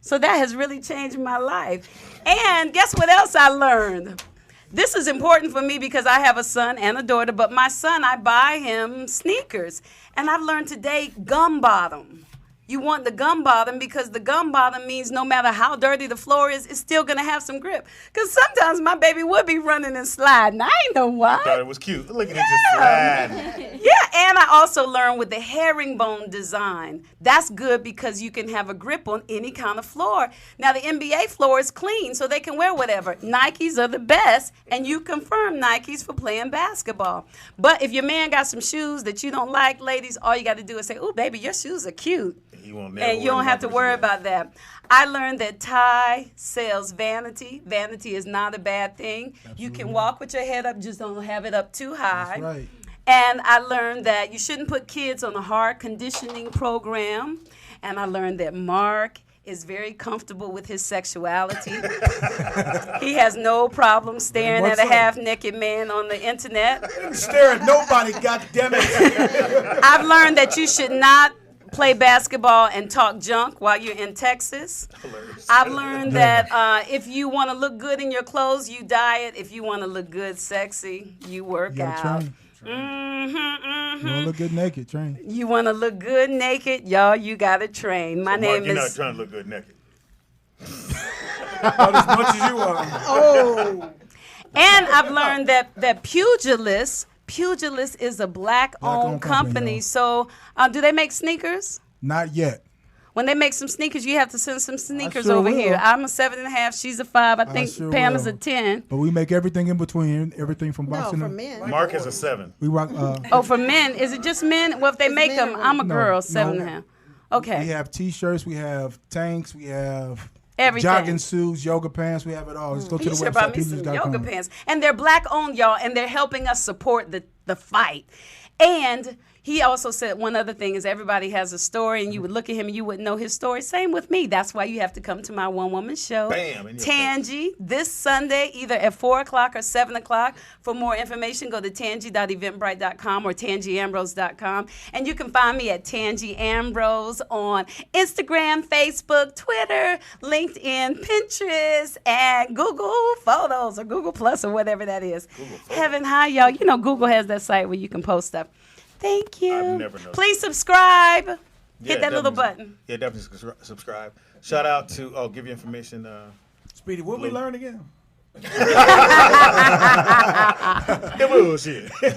So that has really changed my life. And guess what else I learned? This is important for me because I have a son and a daughter, but my son, I buy him sneakers. And I've learned today gum bottom. You want the gum bottom because the gum bottom means no matter how dirty the floor is, it's still going to have some grip. Because sometimes my baby would be running and sliding. I ain't know why. Thought it was cute. Look at it just sliding. Yeah, and I also learned with the herringbone design. That's good because you can have a grip on any kind of floor. Now, the NBA floor is clean, so they can wear whatever. Nikes are the best, and you confirm Nikes for playing basketball. But if your man got some shoes that you don't like, ladies, all you got to do is say, "Ooh, baby, your shoes are cute." And you don't have to worry about that. I learned that Ty sells vanity. Vanity is not a bad thing. You can walk with your head up, just don't have it up too high. That's right. And I learned that you shouldn't put kids on a hard conditioning program. And I learned that Mark is very comfortable with his sexuality. He has no problem staring at a half-naked man on the internet. Stare at nobody, goddammit. I've learned that you should not play basketball and talk junk while you're in Texas. I've learned that if you want to look good in your clothes, you diet. If you want to look good, sexy, you work out. You want to look good naked, train. You want to look good naked, y'all, you got to train. My Mark, name you're not is... trying to look good naked. Not as much as you are. Oh. And I've learned that Pugilist is a black-owned company. So do they make sneakers? Not yet. When they make some sneakers, you have to send some sneakers sure over will. here. I'm a 7.5. She's a 5. I think sure Pam will. is a 10. But we make everything in between, everything from boxing. for men. Mark is a 7. We rock. Oh, for men? Is it just men? Well, if they make men them, or I'm a No, girl, no. 7.5. Okay. We have T-shirts, we have tanks, we have Everything. jogging suits, yoga pants. We have it all. Just go to You the should website. buy me some yoga pants. And they're black-owned, y'all, and they're helping us support the fight. And he also said one other thing is everybody has a story, and you would look at him and you wouldn't know his story. Same with me. That's why you have to come to my one-woman show. Bam, in your Tangi, this Sunday, either at 4 o'clock or 7 o'clock. For more information, go to tangi.eventbrite.com or tangiambrose.com. And you can find me at Tangi Ambrose on Instagram, Facebook, Twitter, LinkedIn, Pinterest, and Google Photos or Google Plus or whatever that is. Heaven high, y'all. You know Google has that site where you can post stuff. Thank you. I've never noticed. Please subscribe. Yeah, Hit that little definitely. button. Yeah, definitely subscribe. Shout out to, give you information. Speedy, what we learn again? The bullshit. You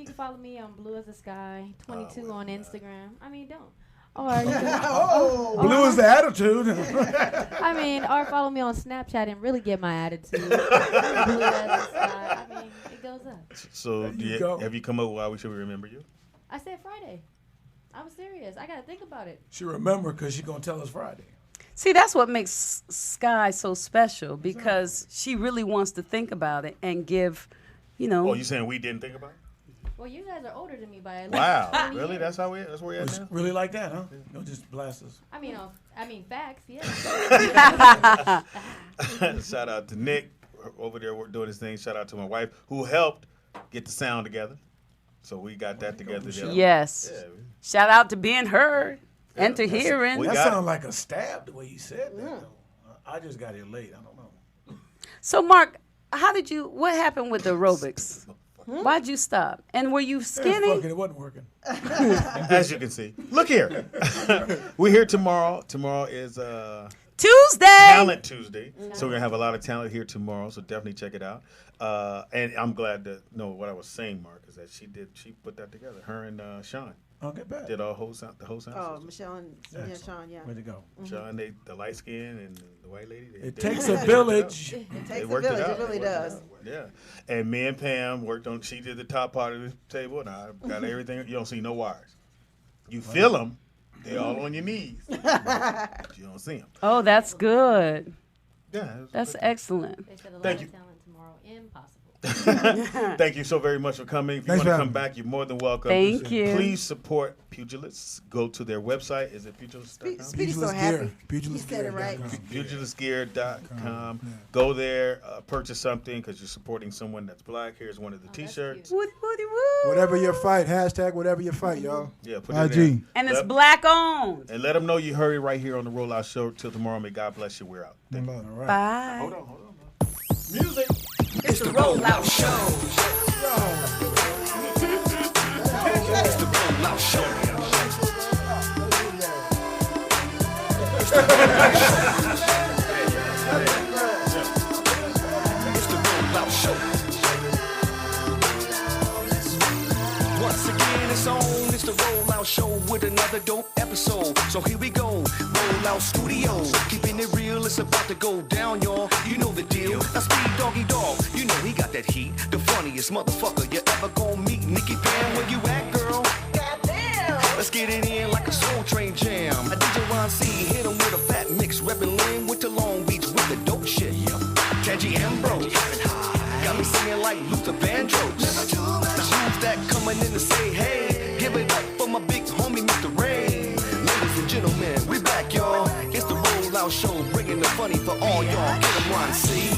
can follow me on Blue as the Sky 22 on Instagram. I mean, don't. Or you can, Blue is the attitude. I mean, or follow me on Snapchat and really get my attitude. Blue as the sky. I mean, it goes up. So have you come up with why we should remember you? I said Friday. I'm serious. I got to think about it. She remember because she's going to tell us Friday. See, that's what makes Sky so special because she really wants to think about it and give, Oh, you saying we didn't think about it? Well, you guys are older than me by at least Wow. 20 Really? years. That's where we're at now? Really like that, huh? Don't just blast us. I mean, facts, yeah. Shout out to Nick over there doing his thing. Shout out to my wife who helped get the sound together. So we got that together. Yes. Yeah. Shout out to being heard and to hearing. That sounded like a stab the way you said that, though. I just got here late. I don't know. So, Mark, what happened with the aerobics? Why'd you stop? And were you skinny? It wasn't working. As you can see. Look here. We're here tomorrow. Tomorrow is Tuesday. Talent Tuesday. So we're going to have a lot of talent here tomorrow. So definitely check it out. And I'm glad to know what I was saying, Mark, is that she put that together. Her and Sean. Okay, bad. Did the whole sound system. Michelle and Sean, yeah. Way to go. Sean, the light skin and the white lady. It takes a village. It takes a village. It really does. Yeah. And me and Pam worked on, she did the top part of the table, and I got everything. You don't see no wires. You feel them. They're all on your knees. But you don't see them. Oh, that's good. Yeah. That's excellent. They said a lot Thank of you. talent tomorrow. Impossible. Thank you so very much for coming. If you Thanks want to for come having back, you're more than welcome. Thank you. Please support Pugilists. Go to their website. Is it pugilist.com? Speedy's so happy. Pugilist He said it right. Pugilistgear.com. Go there, purchase something because you're supporting someone that's black. Here's one of the T-shirts. Woody, woody, woo. Whatever your fight, hashtag whatever your fight, y'all. Yeah, put it in IG. there. And it's black owned. And let them know you heard it right here on the Rollout Show. Till tomorrow, may God bless you. We're out. Thank you. All right. Bye. Hold on. Music. It's the Rollout Show. It's the Rollout Show. It's the Rollout Show. Once again, it's on. It's the Rollout Show with another dope episode. So here we go. Rollout Studios. Keeping it real, it's about to go down, y'all. You know the deal. Now Speed Doggy Dog. You know he got that heat. The funniest motherfucker you ever gonna meet. Nikki Pam, where you at, girl? Goddamn. Let's get it in like a Soul Train jam. A DJ Ron C hit him with a fat mix. Reppin' Lane with the Long Beach with the dope shit. Tangy Ambrose. Got me singing like Luther Vandross. Now who's that coming in to say hey? Give it up for my big homie, Mr. Ray. Ladies and gentlemen, we back, y'all. It's the Rollout Show, bringing the funny for all y'all. Get 'em, Ron C.